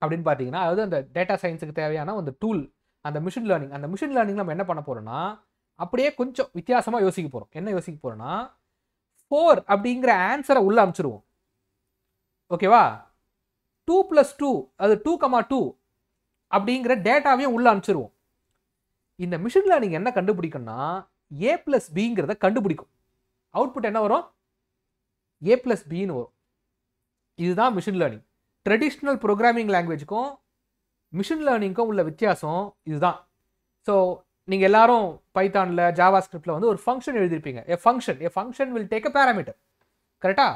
[SPEAKER 1] அப்படின்னு பார்த்தீங்கன்னா, அதாவது அந்த டேட்டா சயின்ஸுக்கு தேவையான அந்த டூல், அந்த மிஷின் லேர்னிங் நம்ம என்ன பண்ண போகிறோம்னா, அப்படியே கொஞ்சம் வித்தியாசமாக யோசிக்க போகிறோம். என்ன யோசிக்க போகிறோம்னா, 4 அப்படிங்கிற ஆன்சரை உள்ளே அனுப்பிச்சிருவோம். ஓகேவா, 2 + 2, அது 2,2 அப்படிங்கிற டேட்டாவையும் உள்ளே அனுப்பிச்சிருவோம். இந்த மிஷின் லேர்னிங் என்ன கண்டுபிடிக்கும்னா, A + Bங்கிறத கண்டுபிடிக்கும். அவுட்புட் என்ன வரும், A + Bன்னு வரும். இதுதான் மிஷின் லேர்னிங். ட்ரெடிஷ்னல் ப்ரோக்ராமிங் லாங்குவேஜுக்கும் மிஷின் லேர்னிங்க்கும் உள்ள வித்தியாசம் இதுதான். ஸோ நீங்கள் எல்லாரும் பைத்தானில், ஜாவா ஸ்கிரிப்டில் வந்து ஒரு ஃபங்க்ஷன் எழுதியிருப்பீங்க. A function will take a parameter. கரெக்டாக?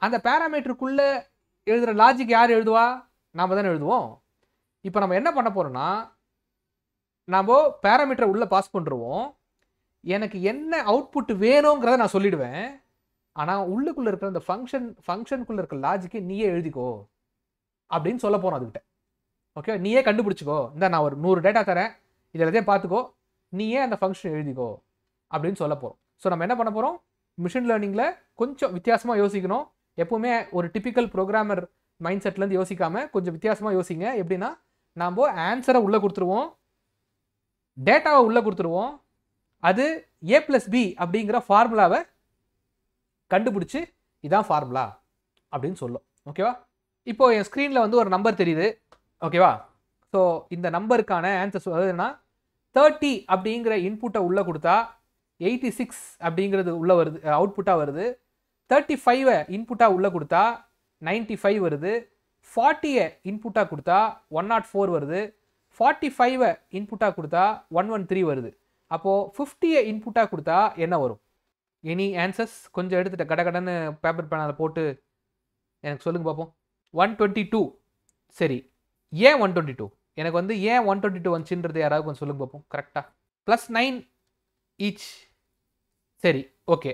[SPEAKER 1] அந்த பேராமீட்டருக்குள்ளே எழுதுகிற லாஜிக் யார் எழுதுவா, நாம் தானே எழுதுவோம். இப்போ நம்ம என்ன பண்ண போகிறோம்னா, நம்ம பேராமீட்டரை உள்ளே பாஸ் பண்ணுறோம், எனக்கு என்ன அவுட்புட் வேணுங்கிறத நான் சொல்லிவிடுவேன். ஆனால் உள்ளுக்குள்ளே இருக்கிற அந்த ஃபங்க்ஷனுக்குள்ளே இருக்கிற லாஜிக்கை நீயே எழுதிக்கோ அப்படின்னு சொல்ல போகிறோம் அதுக்கிட்ட. ஓகே, நீயே கண்டுபிடிச்சிக்கோ, இந்த நான் ஒரு 100 டேட்டா தரேன், இதெல்லாத்தையும் பார்த்துக்கோ, நீயே அந்த ஃபங்க்ஷன் எழுதிக்கோ அப்படின்னு சொல்ல போகிறோம். ஸோ நம்ம என்ன பண்ண போகிறோம், மிஷின் லேர்னிங்கில் கொஞ்சம் வித்தியாசமாக யோசிக்கணும். எப்போவுமே ஒரு டிப்பிக்கல் ப்ரோக்ராமர் மைண்ட் செட்லேருந்து யோசிக்காமல் கொஞ்சம் வித்தியாசமாக யோசிங்க. எப்படின்னா, நாம் ஆன்சரை உள்ளே கொடுத்துருவோம், டேட்டாவை உள்ளே கொடுத்துருவோம், அது a + b அப்படிங்கிற ஃபார்முலாவை கண்டுபிடிச்சு இதான் ஃபார்முலா அப்படின்னு சொல்லும். ஓகேவா? இப்போ என் ஸ்க்ரீனில் வந்து ஒரு நம்பர் தெரியுது. ஓகேவா? ஸோ இந்த நம்பருக்கான ஆன்சர் அதாவதுன்னா 30 அப்படிங்கிற இன்புட்டை உள்ளே கொடுத்தா 86 அப்படிங்கிறது உள்ளே வருது, அவுட்புட்டாக வருது. 35 இன்புட்டாக உள்ளே கொடுத்தா 95 வருது. 40 இன்புட்டாக கொடுத்தா 104 வருது. 45 இன்புட்டாக கொடுத்தா 113 வருது. அப்போது 50 இன்புட்டாக கொடுத்தா என்ன வரும்? Any answers? கொஞ்சம் எடுத்துகிட்ட கடகடன்னு பேப்பர் பேனால் போட்டு எனக்கு சொல்லுங்கள் பார்ப்போம். 122. சரி, ஏன் 122? எனக்கு வந்து ஏன் 122 வந்துச்சுன்றது யாராவது கொஞ்சம் சொல்லுங்க பார்ப்போம். கரெக்டாக +9 ஈச். சரி, ஓகே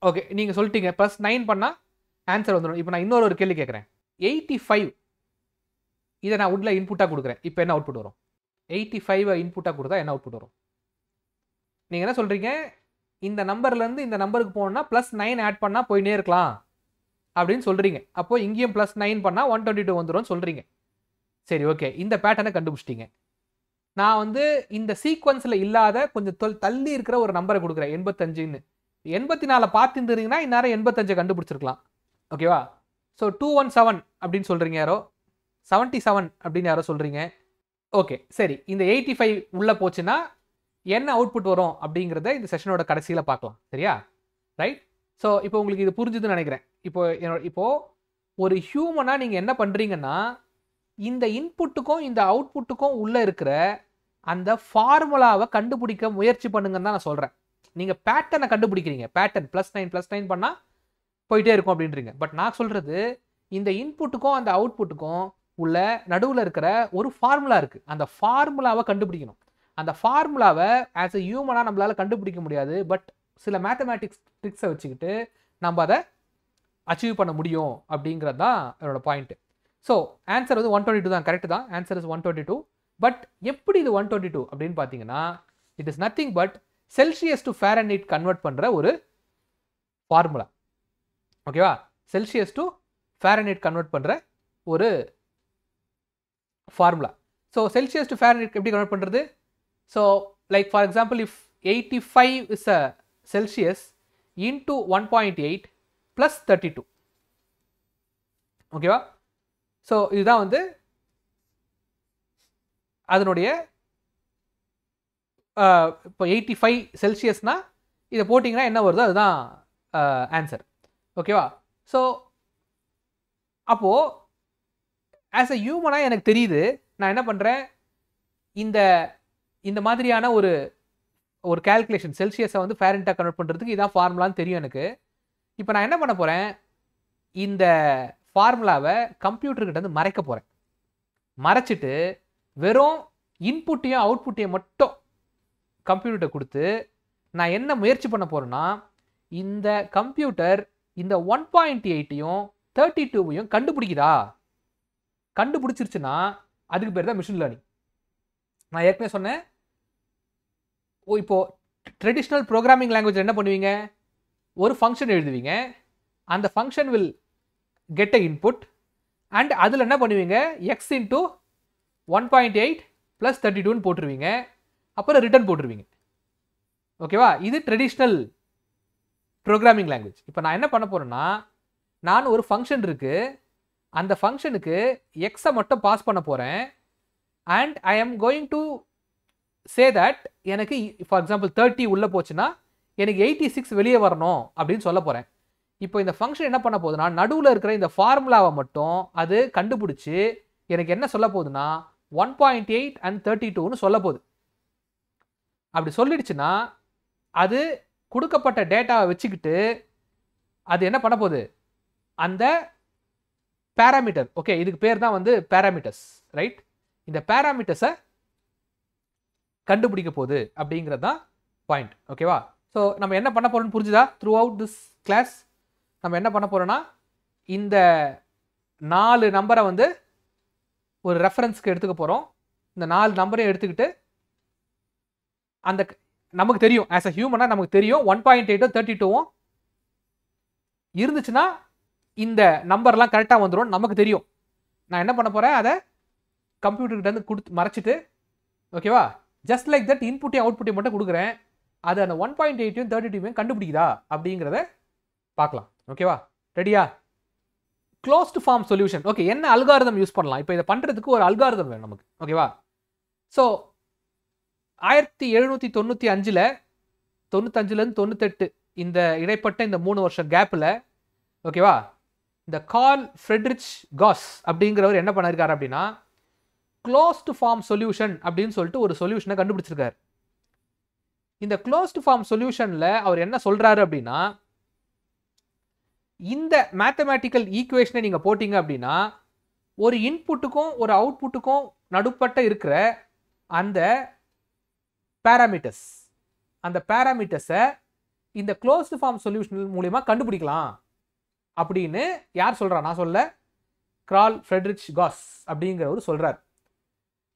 [SPEAKER 1] ஓகே, நீங்கள் சொல்லிட்டீங்க +9 பண்ணால் ஆன்சர் வந்துடும். இப்போ நான் இன்னொரு கேள்வி கேட்குறேன். 85 இதை நான் உள்ள இன்புட்டாக கொடுக்குறேன். இப்போ என்ன அவுட்புட் வரும்? 85 இன்புட்டாக கொடுத்தா என்ன அவுட்புட் வரும்? நீங்கள் என்ன சொல்கிறீங்க? இந்த நம்பர்லேருந்து இந்த நம்பருக்கு போகணுன்னா +9 ஆட் பண்ணால் போயினே இருக்கலாம் அப்படின்னு சொல்கிறீங்க. அப்போ இங்கேயும் +9 பண்ணால் 122 வந்துடும் சொல்கிறீங்க. சரி, ஓகே, இந்த பேட்டர்னை கண்டுபிடிச்சிட்டிங்க. நான் வந்து இந்த சீக்வன்ஸில் இல்லாத கொஞ்சம் தள்ளி இருக்கிற ஒரு நம்பரை கொடுக்குறேன், 85ன்னு. 84 பார்த்துருந்தீங்கன்னா இந்நேரம் 85 கண்டுபிடிச்சிருக்கலாம். ஓகேவா? ஸோ 217 அப்படின்னு சொல்கிறீங்க யாரோ, 77 அப்படின்னு யாரோ சொல்கிறீங்க. ஓகே, சரி, இந்த 85 உள்ளே போச்சுன்னா என்ன அவுட்புட் வரும் அப்படிங்கிறத இந்த செஷனோட கடைசியில் பார்க்கலாம். சரியா? ரைட். ஸோ இப்போ உங்களுக்கு இது புரிஞ்சுதுன்னு நினைக்கிறேன். இப்போது ஒரு ஹியூமனாக நீங்கள் என்ன பண்ணுறீங்கன்னா, இந்த இன்புட்டுக்கும் இந்த அவுட்புட்டுக்கும் உள்ளே இருக்கிற அந்த ஃபார்முலாவை கண்டுபிடிக்க முயற்சி பண்ணுங்கன்னு தான் நான் சொல்கிறேன். நீங்கள் பேட்டர்னை கண்டுபிடிக்கிறீங்க. பேட்டர்ன் +9 பண்ணால் போயிட்டே இருக்கும் அப்படின்றீங்க. பட் நான் சொல்கிறது, இந்த இன்புட்டுக்கும் அந்த அவுட்புட்டுக்கும் உள்ள நடுவில் இருக்கிற ஒரு ஃபார்முலா இருக்குது. அந்த ஃபார்முலாவை கண்டுபிடிக்கணும். அந்த ஃபார்முலாவை ஆஸ் எ ஹியூமனாக நம்மளால் கண்டுபிடிக்க முடியாது. பட் சில மேத்தமேட்டிக்ஸ் ட்ரிக்ஸை வச்சுக்கிட்டு நம்ம அதை அச்சீவ் பண்ண முடியும் அப்படிங்கிறது தான் என்னோட பாயிண்ட்டு. ஸோ ஆன்சர் வந்து 122 தான், கரெக்டு தான். Answer is 122. பட் எப்படி இது 122 அப்படின்னு பார்த்தீங்கன்னா, it is nothing but Celsius to Fahrenheit convert பண்ணுற ஒரு ஃபார்முலா. ஓகேவா? செல்சியஸ் டு ஃபாரன்ஹீட் கன்வெர்ட் பண்ணுற ஒரு formula. So Celsius to Fahrenheit எப்படி கன்வெர்ட் பண்ணுறது? So like for example, if 85 is a Celsius into 1.8 + 32. ஓகேவா? ஸோ இதுதான் வந்து அதனுடைய இப்போ 85 செல்சியஸ்னா இதை போட்டிங்கன்னா என்ன வருதோ அதுதான் ஆன்சர். ஓகேவா? ஸோ அப்போது ஆஸ் அ ஹியூமனாக எனக்கு தெரியுது, நான் என்ன பண்ணுறேன், இந்த மாதிரியான ஒரு கால்குலேஷன் செல்சியஸை வந்து ஃபாரன்ஹீட்டாக கன்வெர்ட் பண்ணுறதுக்கு இதான் ஃபார்முலான்னு தெரியும் எனக்கு. இப்போ நான் என்ன பண்ண போகிறேன், இந்த ஃபார்முலாவை கம்ப்யூட்டர்கிட்ட வந்து மறைக்க போகிறேன். மறைச்சிட்டு வெறும் இன்புட்டையும் அவுட்புட்டையும் மட்டும் கம்ப்யூட்டர்கிட்ட கொடுத்து நான் என்ன முயற்சி பண்ண போகிறேன்னா, இந்த கம்ப்யூட்டர் இந்த 1.8ஐயும் 32ஐயும் கண்டுபிடிக்குதா? கண்டுபிடிச்சிருச்சுன்னா அதுக்கு பேர் தான் மிஷின் லேர்னிங். நான் ஏற்கனவே சொன்னேன், இப்போது ட்ரெடிஷ்னல் ப்ரோக்ராமிங் லாங்குவேஜ் என்ன பண்ணுவீங்க, ஒரு ஃபங்க்ஷன் எழுதுவீங்க, அந்த function will get a input and அதில் என்ன பண்ணுவீங்க, x இன்ட்டு 1.8 + 32ன்னு போட்டுருவீங்க, அப்புறம் ரிட்டர்ன் போட்டுருவீங்க. ஓகேவா? இது ட்ரெடிஷ்னல் ப்ரோக்ராமிங் லாங்குவேஜ். இப்போ நான் என்ன பண்ண போகிறேன்னா, நான் ஒரு ஃபங்க்ஷன் இருக்குது, அந்த ஃபங்க்ஷனுக்கு எக்ஸை மட்டும் பாஸ் பண்ண போகிறேன் and I am going to say that எனக்கு ஃபார் எக்ஸாம்பிள் 30 உள்ளே போச்சுன்னா எனக்கு 86 வெளியே வரணும் அப்படின்னு சொல்ல போகிறேன். இப்போ இந்த ஃபங்க்ஷன் என்ன பண்ண போகுதுன்னா, நடுவில் இருக்கிற இந்த ஃபார்முலாவை மட்டும் அது கண்டுபிடிச்சி எனக்கு என்ன சொல்ல போகுதுன்னா 1.8 and 32ன்னு சொல்ல போகுது. அப்படி சொல்லிடுச்சுன்னா அது கொடுக்கப்பட்ட டேட்டாவை வச்சுக்கிட்டு அது என்ன பண்ண போகுது, அந்த பேராமீட்டர், ஓகே இதுக்கு பேர் தான் வந்து பேராமீட்டர்ஸ், ரைட், இந்த பேராமீட்டர்ஸை கண்டுபிடிக்க போகுது அப்படிங்கிறது தான் பாயிண்ட். ஓகேவா? ஸோ நம்ம என்ன பண்ண போகிறோம்னு புரிஞ்சுதா? த்ரூ அவுட் திஸ் கிளாஸ் நம்ம என்ன பண்ண போகிறோன்னா, இந்த 4 நம்பரை வந்து ஒரு ரெஃபரன்ஸ்க்கு எடுத்துக்க போகிறோம். இந்த 4 நம்பரையும் எடுத்துக்கிட்டு அந்த நமக்கு தெரியும், ஆஸ் அ ஹியூமனாக நமக்கு தெரியும் 1.8 32 இருந்துச்சுன்னா இந்த நம்பர்லாம் கரெக்டாக வந்துடும் நமக்கு தெரியும். நான் என்ன பண்ண போகிறேன், அதை கம்ப்யூட்டர்கிட்ட வந்து கொடுத்து மறைச்சிட்டு, ஓகேவா, ஜஸ்ட் லைக் தட் இன்புட்டையும் அவுட்புட்டையும் மட்டும் கொடுக்குறேன். அது அந்த 1.8 32 கண்டுபிடிக்குதா அப்படிங்கிறத பார்க்கலாம். ஓகேவா? ரெடியா? Closed form solution. ஓகே, என்ன அல்காரிதம் யூஸ் பண்ணலாம்? இப்போ இதை பண்ணுறதுக்கு ஒரு அல்காரிதம் வேணும் நமக்கு. ஓகேவா? ஸோ 1795ல் 95லேருந்து 98 இந்த இடைப்பட்ட இந்த 3 வருஷம் கேப்பில், ஓகேவா, இந்த கார்ல் ஃப்ரெட்ரிச் காஸ் அப்படிங்கிறவர் என்ன பண்ணிருக்காரு அப்படின்னா, க்ளோஸ்டு ஃபார்ம் சொல்யூஷன் அப்படின்னு சொல்லிட்டு ஒரு சொல்யூஷனை கண்டுபிடிச்சிருக்காரு. இந்த க்ளோஸ்டு ஃபார்ம் சொல்யூஷனில் அவர் என்ன சொல்றாரு அப்படின்னா, இந்த மேத்தமேட்டிக்கல் ஈக்குவேஷனை நீங்கள் போட்டிங்க அப்படின்னா, ஒரு இன்புட்டுக்கும் ஒரு அவுட்புட்டுக்கும் நடுப்பட்ட இருக்கிற அந்த பேராமீட்டர்ஸ், அந்த பேராமீட்டர்ஸை இந்த க்ளோஸ்டு ஃபார்ம் சொல்யூஷன் மூலிமா கண்டுபிடிக்கலாம் அப்படின்னு யார் சொல்கிறா? நான் சொல்ல, கார்ல் ஃப்ரெட்ரிச் காஸ் அப்படிங்கிறவர் சொல்கிறார்.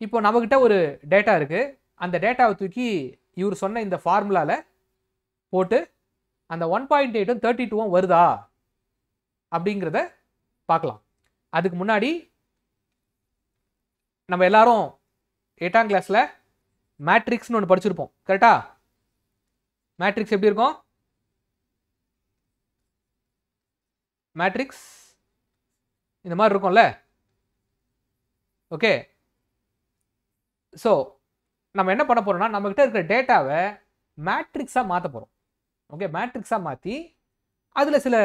[SPEAKER 1] இப்போ நம்மக்கிட்ட ஒரு டேட்டா இருக்குது. அந்த டேட்டாவை தூக்கி இவர் சொன்ன இந்த ஃபார்முலாவில் போட்டு அந்த 1.8 32 வருதா அப்படிங்கிறத பார்க்கலாம். அதுக்கு முன்னாடி நம்ம எல்லாரும் 8ஆம் கிளாஸில் மேட்ரிக்ஸ்னு ஒன்று படிச்சிருப்போம். கரெக்டா? மேட்ரிக்ஸ் எப்படி இருக்கும்? மேட்ரிக்ஸ் இந்த மாதிரி இருக்கும்ல. ஓகே, ஸோ நம்ம என்ன பண்ண போறோம்னா, நம்மகிட்ட இருக்கிற டேட்டாவை மேட்ரிக்ஸாக மாற்ற போகிறோம். ஓகே, மேட்ரிக்ஸாக மாற்றி அதில் சில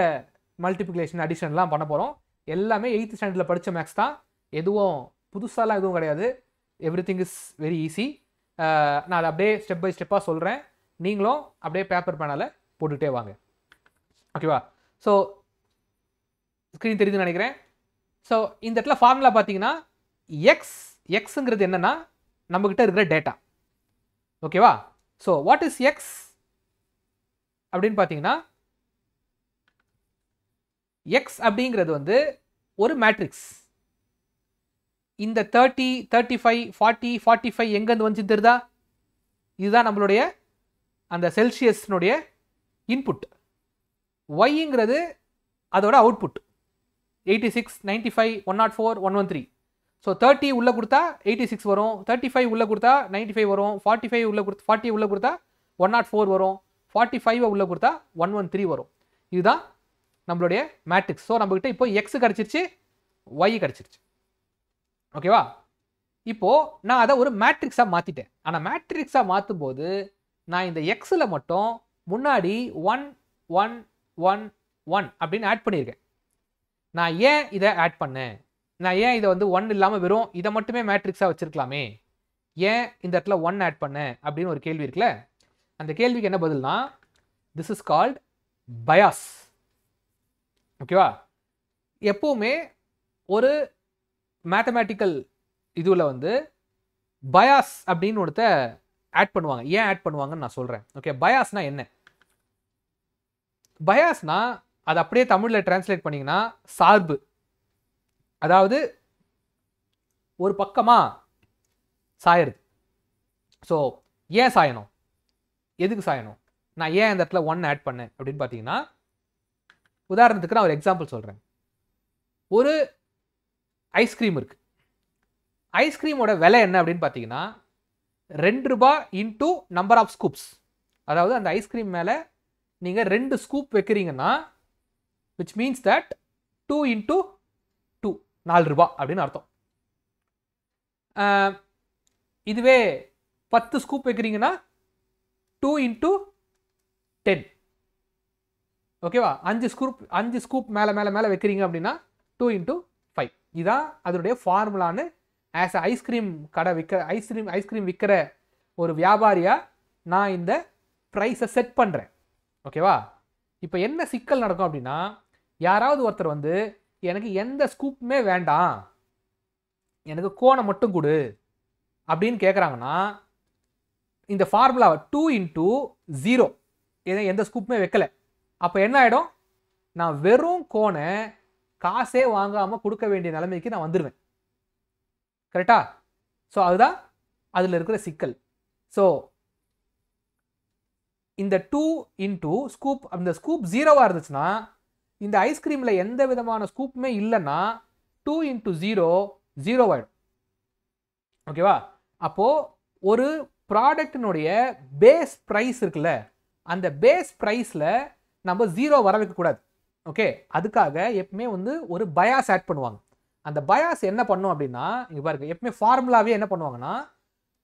[SPEAKER 1] மல்டிப்ளிகேஷன் அடிஷன்லாம் பண்ண போகிறோம். எல்லாமே 8th ஸ்டாண்டர்டில் படித்த மேக்ஸ் தான். எதுவும் புதுசாலாம் எதுவும் கிடையாது. Every thing is very easy. நான் அதை அப்படியே ஸ்டெப் பை ஸ்டெப்பாக சொல்கிறேன். நீங்களும் அப்படியே பேப்பர் பேனால் போட்டுகிட்டே வாங்க. ஓகேவா? ஸோ ஸ்க்ரீன் தெரியுதுன்னு நினைக்கிறேன். ஸோ இந்த இடத்துல ஃபார்முலா பார்த்தீங்கன்னா, எக்ஸுங்கிறது என்னென்னா நம்மக்கிட்ட இருக்கிற டேட்டா. ஓகேவா? ஸோ வாட் இஸ் எக்ஸ் அப்படின்னு பார்த்தீங்கன்னா, எக்ஸ் அப்படிங்கிறது வந்து ஒரு மேட்ரிக்ஸ். இந்த 30, 35, 40, 45 எங்கேருந்து வந்து தெரியுதா? இதுதான் நம்மளுடைய அந்த செல்சியஸ்னுடைய இன்புட். ஒய்ங்கிறது அதோட அவுட்புட். 86, 95, 104, 113. ஸோ 30 உள்ளே கொடுத்தா 86 வரும், 35 உள்ளே கொடுத்தா 95 வரும், 45 உள்ளே கொடுத்தா 40 உள்ளே கொடுத்தா 104 வரும், 45 உள்ளே கொடுத்தா 113 வரும். இதுதான் நம்மளுடைய மேட்ரிக்ஸ். ஸோ நம்மகிட்ட இப்போ எக்ஸ் கிடச்சிருச்சு, ஒய் கிடச்சிருச்சு. ஓகேவா? இப்போது நான் அதை ஒரு மேட்ரிக்ஸாக மாற்றிட்டேன். ஆனால் மேட்ரிக்ஸாக மாற்றும் போது நான் இந்த எக்ஸில் மட்டும் முன்னாடி 1 1 1 1 அப்படின்னு ஆட் பண்ணியிருக்கேன். நான் ஏன் இதை ஆட் பண்ணேன்? நான் ஏன் இதை வந்து 1 இல்லாமல் வெறும் இதை மட்டுமே மேட்ரிக்ஸாக வச்சுருக்கலாமே, ஏன் இந்த இடத்துல 1 ஆட் பண்ணேன் அப்படின்னு ஒரு கேள்வி இருக்குல்ல. அந்த கேள்விக்கு என்ன பதில்னா, திஸ் இஸ் கால்ட் பயாஸ். ஓகேவா? எப்போவுமே ஒரு மேத்தமேட்டிக்கல் இதுவில் வந்து பயாஸ் அப்படின்னு ஒருத்த ஆட் பண்ணுவாங்க. ஏன் ஆட் பண்ணுவாங்கன்னு நான் சொல்கிறேன். ஓகே, பயாஸ்னா என்ன? பயாஸ்னா அது அப்படியே தமிழில் டிரான்ஸ்லேட் பண்ணிங்கன்னா சார்பு. அதாவது ஒரு பக்கமாக சாயறது. ஸோ ஏன் சாயணும், எதுக்கு சாயணும், நான் ஏன் இந்த இடத்துல 1 ஆட் பண்ணேன் அப்படின்னு பார்த்தீங்கன்னா, உதாரணத்துக்கு நான் ஒரு எக்ஸாம்பிள் சொல்கிறேன். ஒரு ஐஸ்கிரீம் இருக்குது. ஐஸ்கிரீமோட விலை என்ன அப்படின்னு பார்த்தீங்கன்னா, 2 ரூபாய் இன்டூ நம்பர் ஆஃப் ஸ்கூப்ஸ். அதாவது அந்த ஐஸ்கிரீம் மேலே நீங்கள் 2 ஸ்கூப் வைக்கிறீங்கன்னா, விச் மீன்ஸ் தட் 2 இன்டூ 2 4 ரூபாய் அப்படின்னு அர்த்தம். இதுவே 10 ஸ்கூப் வைக்கிறீங்கன்னா 2 இன்டூ 10. ஓகேவா? 5 ஸ்கூப் மேலே மேலே மேலே வைக்கிறீங்க அப்படின்னா 2 இன்டூ 5. இதுதான் அதனுடைய ஃபார்முலான்னு ஆஸ் ஐஸ்கிரீம் கடை ஐஸ்கிரீம் விற்கிற ஒரு வியாபாரியாக நான் இந்த ப்ரைஸை செட் பண்ணுறேன். ஓகேவா? இப்போ என்ன சிக்கல் நடக்கும் அப்படின்னா, யாராவது ஒருத்தர் வந்து எனக்கு எந்த ஸ்கூப்புமே வேண்டாம், எனக்கு கோனை மட்டும் கொடு அப்படின்னு கேட்குறாங்கன்னா, இந்த ஃபார்முலாவை 2 இன்டூ 0 எந்த ஸ்கூப்புமே வைக்கலை. அப்போ என்ன ஆகிடும், நான் வெறும் கோனை காசே வாங்காமல் கொடுக்க வேண்டிய நிலைமைக்கு நான் வந்துடுவேன். கரெக்டா? ஸோ அதுதான் அதில் இருக்கிற சிக்கல். ஸோ இந்த 2 இன்டூ ஸ்கூப், அந்த ஸ்கூப் 0வாக இருந்துச்சுன்னா, இந்த ஐஸ்கிரீமில் எந்த விதமான ஸ்கூப்புமே இல்லைன்னா 2 இன்டூ 0 0 ஆகிடும். ஓகேவா? அப்போது ஒரு ப்ராடக்டினுடைய பேஸ் ப்ரைஸ் இருக்குல்ல, அந்த பேஸ் ப்ரைஸில் நம்ம 0 வர வைக்கக்கூடாது. ஓகே, அதுக்காக எப்பவுமே வந்து ஒரு பயாஸ் ஆட் பண்ணுவாங்க. அந்த பயாஸ் என்ன பண்ணும் அப்படின்னா, இங்கே பாருங்க, எப்பவுமே ஃபார்முலாவே என்ன பண்ணுவாங்கன்னா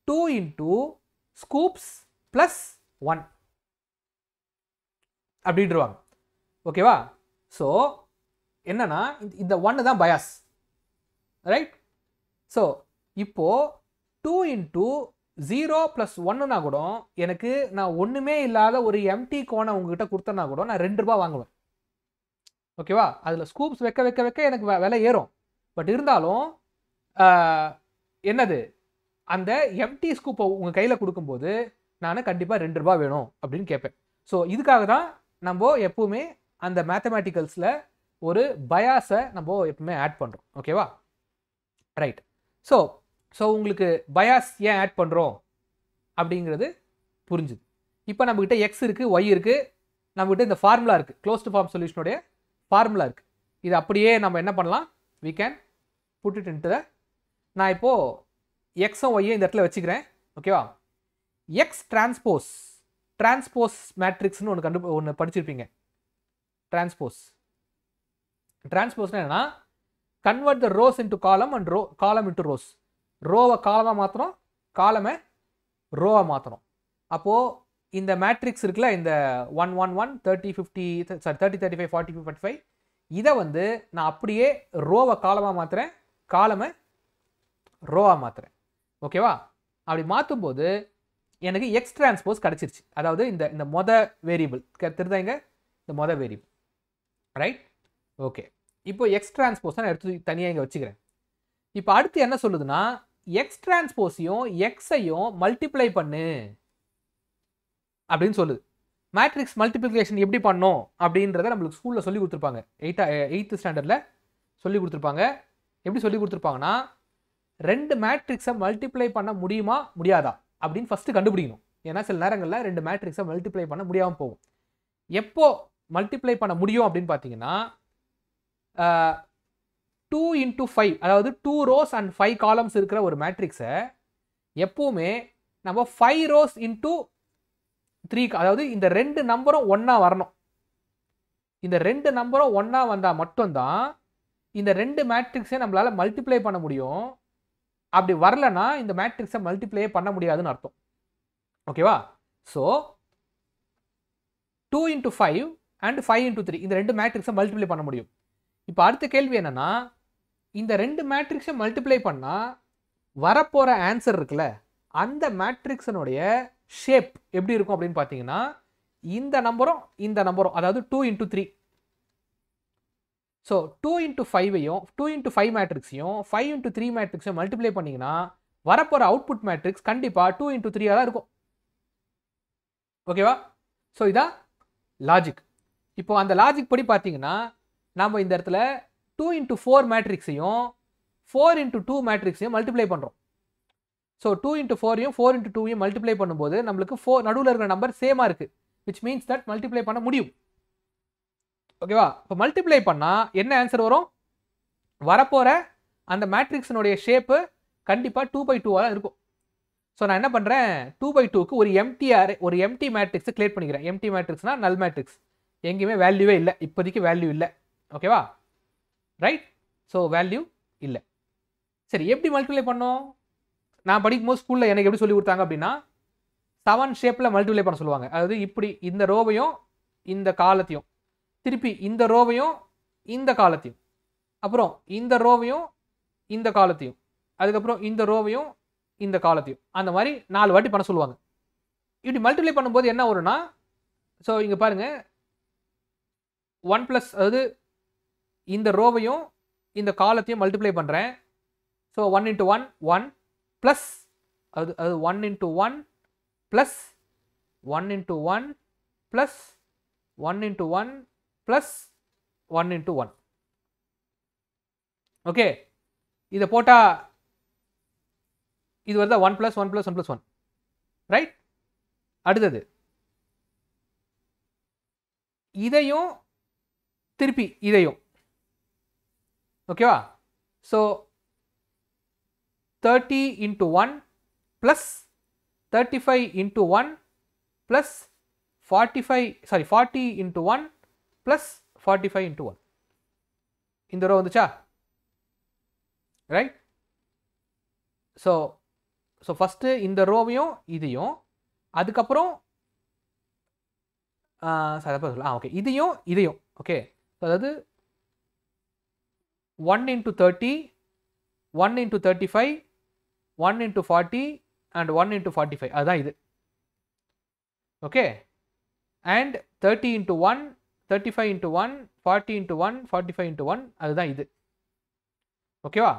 [SPEAKER 1] 2 இன்டூ ஸ்கூப்ஸ் ப்ளஸ் 1 அப்படின்ட்டுருவாங்க. ஓகேவா? ஸோ என்னன்னா இந்த 1 தான் பயாஸ், ரைட்? ஸோ இப்போ 2 இன்டூ 0 ப்ளஸ் 1னா கூட எனக்கு நான் ஒன்றுமே இல்லாத ஒரு எம்டி கோனை உங்ககிட்ட கொடுத்தனா கூட நான் 2 ரூபா வாங்குவேன். ஓகேவா? அதில் ஸ்கூப்ஸ் வைக்க வைக்க வைக்க எனக்கு விலை ஏறும். பட் இருந்தாலும் என்னது, அந்த எம்டி ஸ்கூப்பை உங்கள் கையில் கொடுக்கும்போது நான் கண்டிப்பாக 2 ரூபா வேணும் அப்படின்னு கேட்பேன். ஸோ இதுக்காக தான் நம்ம எப்பவுமே அந்த மேத்தமேட்டிக்கல்ஸில் ஒரு பயாஸை நம்ம எப்பவுமே ஆட் பண்ணுறோம். ஓகேவா? ரைட். ஸோ உங்களுக்கு பயாஸ் ஏன் ஆட் பண்ணுறோம் அப்படிங்கிறது புரிஞ்சுது. இப்போ நம்மகிட்ட எக்ஸ் இருக்குது, ஒய் இருக்குது, நம்மகிட்ட இந்த ஃபார்முலா இருக்குது, க்ளோஸ்டு ஃபார்ம் சொல்யூஷனுடைய ஃபார்முலா இருக்குது. இது அப்படியே நம்ம என்ன பண்ணலாம், we can put it into the, நான் இப்போது எக்ஸும் ஒய்யும் இந்த இடத்துல வச்சுக்கிறேன். ஓகேவா? எக்ஸ் டிரான்ஸ்போஸ் மேட்ரிக்ஸ்னு ஒன்று படிச்சிருப்பீங்க. டிரான்ஸ்போஸ்னா என்னன்னா, கன்வெர்ட் த ரோஸ் இன்டு காலம் அண்ட் காலம் இன்டு ரோஸ். ரோவை காலமாக மாற்றணும், காலமை ரோவை மாற்றணும். அப்போது இந்த மேட்ரிக்ஸ் இருக்குல்ல, இந்த 1 1 1 30 50 30 35 40 45, இதை வந்து நான் அப்படியே ரோவை காலமாக மாற்றுறேன், காலமை ரோவாக மாற்றுறேன். ஓகேவா? அப்படி மாற்றும்போது எனக்கு எக்ஸ் டிரான்ஸ்போஸ் கிடச்சிருச்சு. அதாவது இந்த மொத வேரியபிள் தெரிந்தாங்க, இந்த மொத வேரியபிள், ரைட்? ஓகே, இப்போ எக்ஸ் டிரான்ஸ்போஸ் நான் எடுத்து தனியாக இங்கே வச்சுக்கிறேன். இப்போ அடுத்து என்ன சொல்லுதுன்னா, எக்ஸ் டிரான்ஸ்போஸையும் எக்ஸையும் மல்டிப்ளை பண்ணு அப்படின்னு சொல்லுது. மேட்ரிக்ஸ் மல்டிப்ளிகேஷன் எப்படி பண்ணோம் அப்படின்றத நம்மளுக்கு ஸ்கூலில் சொல்லி கொடுத்துருப்பாங்க. 8th ஸ்டாண்டர்டில் சொல்லி கொடுத்துருப்பாங்க. எப்படி சொல்லி கொடுத்துருப்பாங்கன்னா, 2 மேட்ரிக்ஸை மல்டிப்ளை பண்ண முடியுமா முடியாதா அப்படின்னு ஃபஸ்ட்டு கண்டுபிடிக்கணும். ஏன்னா சில நேரங்களில் 2 மேட்ரிக்ஸை மல்டிப்ளை பண்ண முடியாமல் போகும். எப்போ மல்டிப்ளை பண்ண முடியும் அப்படின்னு பார்த்தீங்கன்னா, 2 இன்டூ 5, அதாவது 2 ரோஸ் அண்ட் 5 காலம்ஸ் இருக்கிற ஒரு மேட்ரிக்ஸை எப்போவுமே நம்ம 5 ரோஸ் இன்டூ 3, அதாவது இந்த 2 நம்பரும் ஒன்றா வரணும். இந்த 2 நம்பரும் ஒன்றா வந்தால் மட்டும்தான் இந்த 2 மேட்ரிக்ஸை நம்மளால் மல்டிப்ளை பண்ண முடியும். அப்படி வரலன்னா இந்த மேட்ரிக்ஸை மல்டிப்ளை பண்ண முடியாதுன்னு அர்த்தம். ஓகேவா? ஸோ 2 இன்டூ 5 அண்ட் 5 இன்டூ 3, இந்த 2 மேட்ரிக்ஸை மல்டிப்ளை பண்ண முடியும். இப்போ அடுத்த கேள்வி என்னன்னா, இந்த 2 மேட்ரிக்ஸை மல்டிப்ளை பண்ணால் வரப்போகிற ஆன்சர் இருக்குல்ல, அந்த மேட்ரிக்ஸனுடைய ஷேப் எப்படி இருக்கும் அப்படின்னு பார்த்தீங்கன்னா, இந்த நம்பரும் அதாவது 2 இன்டூ 3. ஸோ 2 இன்டூ 5ஐயும் 2 இன்டூ 5 மேட்ரிக்ஸையும் 5 இன்டூ 3 மேட்ரிக்ஸையும் மல்டிப்ளை பண்ணிங்கன்னா வரப்போகிற அவுட்புட் மேட்ரிக்ஸ் கண்டிப்பாக 2 இன்டூ 3 தான் இருக்கும். ஓகேவா? ஸோ இதான் லாஜிக். இப்போ அந்த லாஜிக் படி பார்த்தீங்கன்னா, நாம் இந்த இடத்துல 2 இன்டூ 4 மேட்ரிக்ஸையும் 4 இன்டூ 2 மேட்ரிக்ஸையும் மல்டிப்ளை பண்ணுறோம். ஸோ 2 இன்டூ 4ஐயும் 4 இன்டூ 2ஐயும் மல்டிப்ளை பண்ணும்போது நம்மளுக்கு 4 நடுவில் இருக்கிற நம்பர் சேமாக இருக்குது, விச் மீன்ஸ் தட் மல்டிப்ளை பண்ண முடியும். ஓகேவா? இப்போ மல்டிப்ளை பண்ணால் என்ன ஆன்சர் வரும்? வரப்போகிற அந்த மேட்ரிக்ஸினுடைய ஷேப்பு கண்டிப்பாக 2/2 தான் இருக்கும். ஸோ நான் என்ன பண்ணுறேன், 2/2க்கு ஒரு எம்டி மேட்ரிக்ஸை கிரியேட் பண்ணிக்கிறேன். எம்டி மேட்ரிக்ஸ்னால் நல் மேட்ரிக்ஸ், எங்கேயுமே வேல்யூவே இல்லை, இப்போதைக்கு வேல்யூ இல்லை. ஓகேவா? ரைட்? ஸோ வேல்யூ இல்லை. சரி, எப்படி மல்டிப்ளை பண்ணோம்? நான் படிக்கும்போது ஸ்கூலில் எனக்கு எப்படி சொல்லி கொடுத்தாங்க அப்படின்னா, 7 ஷேப்பில் மல்டிப்ளை பண்ண சொல்லுவாங்க. அதாவது இப்படி இந்த ரோவையும் இந்த காலத்தையும், திருப்பி இந்த ரோவையும் இந்த காலத்தையும், அப்புறம் இந்த ரோவையும் இந்த காலத்தையும், அதுக்கப்புறம் இந்த ரோவையும் இந்த காலத்தையும், அந்த மாதிரி 4 வாட்டி பண்ண சொல்லுவாங்க. இப்படி மல்டிப்ளை பண்ணும்போது என்ன வரும்னா, ஸோ இங்கே பாருங்கள், 1 +, அதாவது இந்த ரோவையும் இந்த காலத்தையும் மல்டிப்ளை பண்ணுறேன். ஸோ 1 × 1 1 ப்ளஸ், அது 1 × 1 ப்ளஸ் 1 × 1 ப்ளஸ் 1 × 1 ப்ளஸ் 1 × 1. ஓகே, இதை போட்டால் இது வருதா 1 + 1 + 1 + 1, ரைட்? அடுத்தது இதையும் திருப்பி இதையும், ஓகேவா? So 30 × 1 plus 35 into 1 plus 40 into 1 plus 45 into 1. இந்த ரோ வந்துச்சா, ரைட்? ஸோ ஃபஸ்ட்டு இந்த ரோவையும் இதையும், அதுக்கப்புறம் ஓகே இதையும் ஓகே. அதாவது 1 into 30, 1 into 35, 1 into 40 and 1 into 45, அதுதான் இது. Okay, and 30 into 1, 35 into 1, 40 into 1, 45 into 1, அதுதான் இது. ஓகேவா?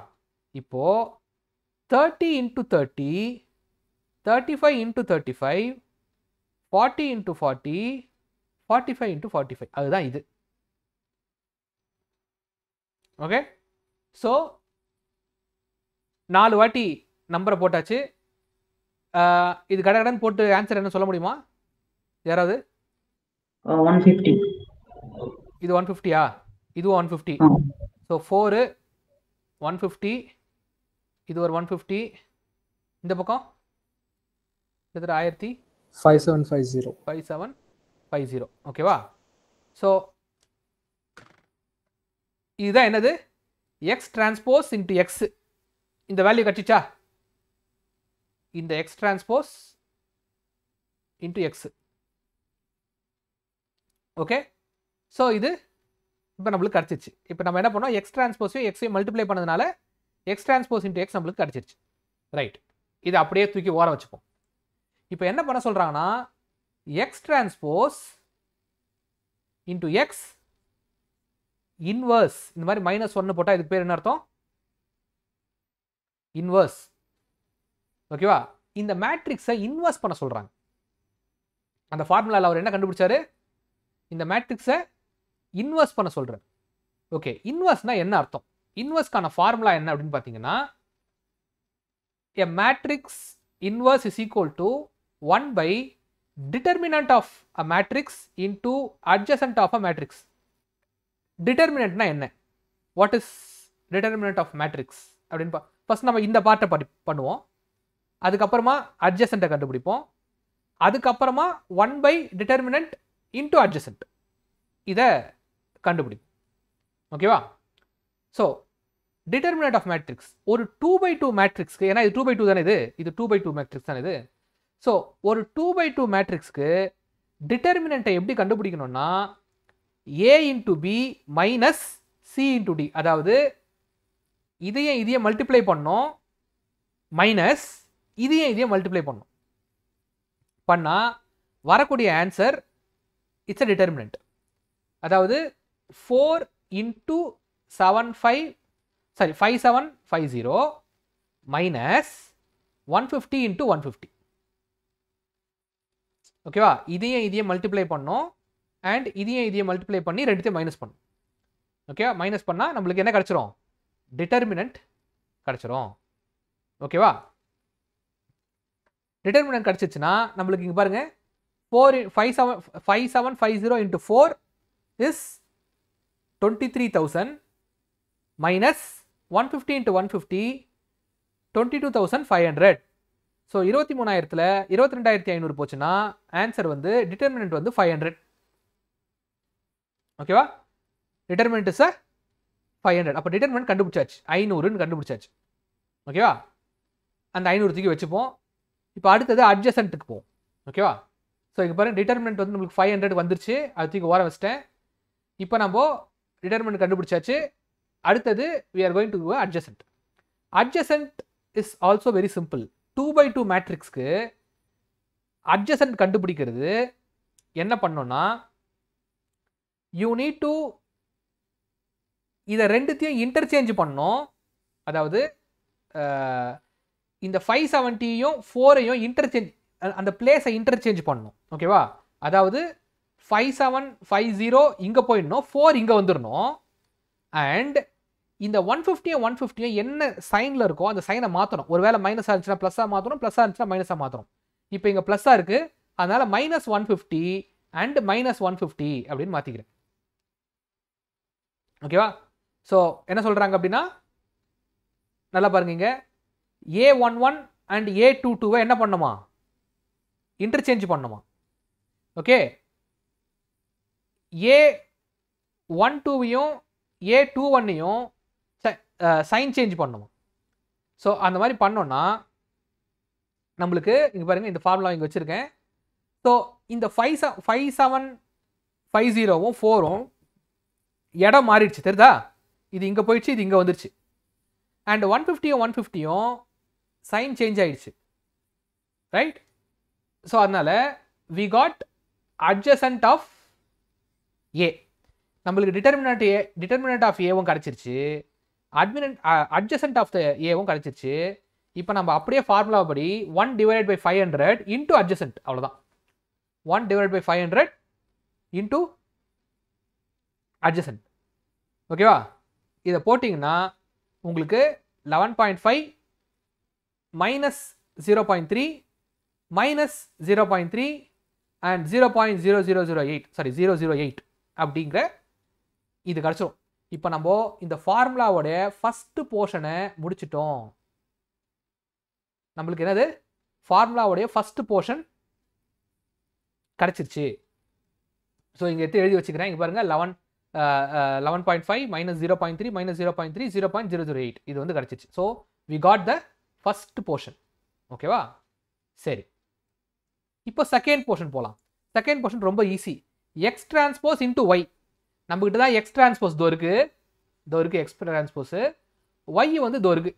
[SPEAKER 1] இப்போ 30 into 30, 35 into 35, 40 into 40, 45 into 45, அதுதான் இது. ஓகே, ஸோ 4 வாட்டி நம்பரை போட்டாச்சு. இது கடகடன் போட்டு ஆன்சர் என்ன சொல்ல முடியுமா யாராவது?
[SPEAKER 2] 150.
[SPEAKER 1] இது 150யா? இதுவும் 150. ஸோ 4 150, இது ஒரு 150, இந்த பக்கம் கிட்டத்தட்ட 5750. ஓகேவா? ஸோ இதுதான் என்னது, எக்ஸ் டிரான்ஸ்போஸ் இன்ட்டு எக்ஸ். இந்த வேல்யூ கட்டிச்சா, இந்த X transpose into X. Okay, so இது இப்போ நம்மளுக்கு கிடச்சிருச்சு. இப்போ நம்ம என்ன பண்ணோம், எக்ஸ் டிரான்ஸ்போஸையும் எக்ஸையும் மல்டிப்ளை பண்ணதுனால எக்ஸ் டிரான்ஸ்போஸ் இன்ட்டு எக்ஸ் நம்மளுக்கு கிடச்சிருச்சு. ரைட், இதை அப்படியே தூக்கி ஓரம் வச்சுப்போம். இப்போ என்ன பண்ண சொல்கிறாங்கன்னா, X transpose into X inverse, இந்த மாதிரி -1 போட்டால் இதுக்கு பேர் என்ன அர்த்தம், இன்வர்ஸ். ஓகேவா? இந்த மேட்ரிக்ஸை இன்வர்ஸ் பண்ண சொல்கிறாங்க. அந்த ஃபார்முலாவில் அவர் என்ன கண்டுபிடிச்சாரு, இந்த மேட்ரிக்ஸை இன்வர்ஸ் பண்ண சொல்கிறார். ஓகே, இன்வர்ஸ்னா என்ன அர்த்தம், இன்வர்ஸ்க்கான ஃபார்முலா என்ன அப்படின்னு பார்த்தீங்கன்னா, a matrix inverse is equal to 1 by determinant of a matrix into adjacent of a matrix. டிட்டர்மினன்ட்னா என்ன, what is determinant of matrix அப்படின்னு ஃபர்ஸ்ட் நம்ம இந்த பார்ட்டை பண்ணுவோம். அதுக்கப்புறமா அட்ஜசண்ட்டை கண்டுபிடிப்போம். அதுக்கப்புறமா 1 by டிட்டர்மினன்ட் இன்டு அட்ஜசண்ட் இதை கண்டுபிடிப்போம். ஓகேவா? ஸோ டிட்டர்மினன்ட் ஆஃப் மேட்ரிக்ஸ் ஒரு 2x2 மேட்ரிக்ஸ்க்கு, ஏன்னா இது 2x2 தானே, இது 2x2 மேட்ரிக்ஸ் தானே இது. ஸோ ஒரு 2x2 மேட்ரிக்ஸ்க்கு டிட்டர்மினன்ட்டை எப்படி கண்டுபிடிக்கணும்னா, a into b minus c into d, அதாவது இதையும் மல்டிப்ளை பண்ணோம், மைனஸ் இதையும் மல்டிப்ளை பண்ணோம், பண்ணா வரக்கூடிய ஆன்சர் இட்ஸ் அ டிட்டர்மினன்ட். அதாவது 4 into 5750 மைனஸ் 150 into 150. ஓகேவா? இதையும் மல்டிப்ளை பண்ணோம் அண்ட் இதையும் மல்டிப்ளை பண்ணி ரெண்டுத்தையும் மைனஸ் பண்ணும். ஓகேவா? மைனஸ் பண்ணால் நம்மளுக்கு என்ன கிடச்சிரும், டிட்டர்மினன்ட் கிடச்சிரும். ஓகேவா? டிட்டர்மினன்ட் கிடச்சிச்சுன்னா நம்மளுக்கு இங்கே பாருங்க, 5750 into 4 is 23,000 minus 150 into 150 22,500. So 23,000ல் 22,500 போச்சுன்னா ஆன்சர் வந்து டிட்டர்மினன்ட் வந்து 500. ஓகேவா? Determinant is 500. அப்போ டிட்டர்மினன்ட் கண்டுபிடிச்சாச்சு, 500ன்னு கண்டுபிடிச்சாச்சு. ஓகேவா? அந்த 500 தூக்கி வச்சுப்போம். இப்போ அடுத்தது அட்ஜசண்ட்டுக்கு போவோம். ஓகேவா? ஸோ இங்கே பாருங்க, டிட்டர்மினன்ட் வந்து நம்மளுக்கு 500 வந்துருச்சு, அது தூக்கி ஓர வச்சிட்டேன். இப்போ நம்ம டிட்டர்மினன்ட் கண்டுபிடிச்சாச்சு. அடுத்தது we are going to do adjacent. Adjacent is also very simple. 2x2 மேட்ரிக்ஸ்க்கு adjacent கண்டுபிடிக்கிறது என்ன பண்ணோம்னா, you need to இதை ரெண்டுத்தையும் இன்டர்சேஞ்ச் பண்ணோம். அதாவது இந்த 570யும் 4ஐயும் இன்டர்சேஞ்ச், அந்த பிளேஸை இன்டர்சேஞ்ச் பண்ணணும். ஓகேவா? அதாவது 5750 இங்கே போயிடணும், 4 இங்கே வந்துடணும். அண்ட் இந்த 150 என்ன சைனில் இருக்கோ அந்த சைனை மாற்றணும். ஒருவேளை மைனஸாக இருந்துச்சுன்னா ப்ளஸ்ஸாக மாற்றணும், ப்ளஸ்ஸாக இருந்துச்சுன்னா மைனஸாக மாற்றணும். இப்போ இங்கே ப்ளஸ்ஸாக இருக்குது, அதனால் -150 அண்ட் -150 அப்படின்னு மாற்றிக்கிறேன். ஓகேவா? ஸோ என்ன சொல்கிறாங்க அப்படின்னா, நல்லா பாருங்க, இங்கே A11 அண்ட் A22 என்ன பண்ணுமா, இன்டர்சேஞ்ச் பண்ணணுமா. ஓகே, A12வையும் A21ஐயும் சைன் சேஞ்ச் பண்ணணுமா. ஸோ அந்த மாதிரி பண்ணோன்னா நம்மளுக்கு இங்கே பாருங்கள், இந்த ஃபார்முலா இங்கே வச்சுருக்கேன். ஸோ இந்த 5750வும் 4ம் இடம் மாறிடுச்சு தெரியுதா. இது இங்கே போயிடுச்சு, இது இங்கே வந்துருச்சு. அண்ட் 150யும் 150யும் சைன் சேஞ்ச் ஆயிடுச்சு, ரைட். ஸோ அதனால் வி காட் அட்ஜசன்ட் ஆஃப் ஏ. நம்மளுக்கு டிட்டர்மினன்ட் ஆஃப் ஏவும் கிடச்சிருச்சு, அட்ஜசன்ட் ஆஃப் த ஏவும் கிடச்சிருச்சு. இப்போ நம்ம அப்படியே ஃபார்முலா படி 1/500 இன்டூ அட்ஜசன்ட், அவ்வளோதான். 1/500 இன்டூ அட்ஜசன்ட். ஓகேவா. இதை போட்டிங்கன்னா உங்களுக்கு 11.5 மைனஸ் 0.3 மைனஸ் 0.3 அண்ட் 0.0008 சாரி 008 அப்படிங்கிற இது கிடச்சிரும். இப்போ நம்ம இந்த ஃபார்முலாவோட ஃபஸ்ட்டு போர்ஷனை முடிச்சிட்டோம். நம்மளுக்கு என்னது, ஃபார்முலாவுடைய ஃபஸ்ட்டு போர்ஷன் கிடச்சிருச்சு. ஸோ இங்கே எடுத்து எழுதி வச்சுக்கிறேன். இங்கே பாருங்கள், 11.5 மைனஸ் 0.3 மைனஸ் 0.3 0.008 இது வந்து கிடச்சிருச்சு. So we got the first portion. ஓகேவா. சரி, இப்போ செகண்ட் போர்ஷன் போகலாம். செகண்ட் போர்ஷன் ரொம்ப easy. X transpose into Y. நம்மகிட்ட தான் எக்ஸ் டிரான்ஸ்போஸ் தோ இருக்கு எக்ஸ் டிரான்ஸ்போஸு, ஒய் வந்து தோ இருக்கு.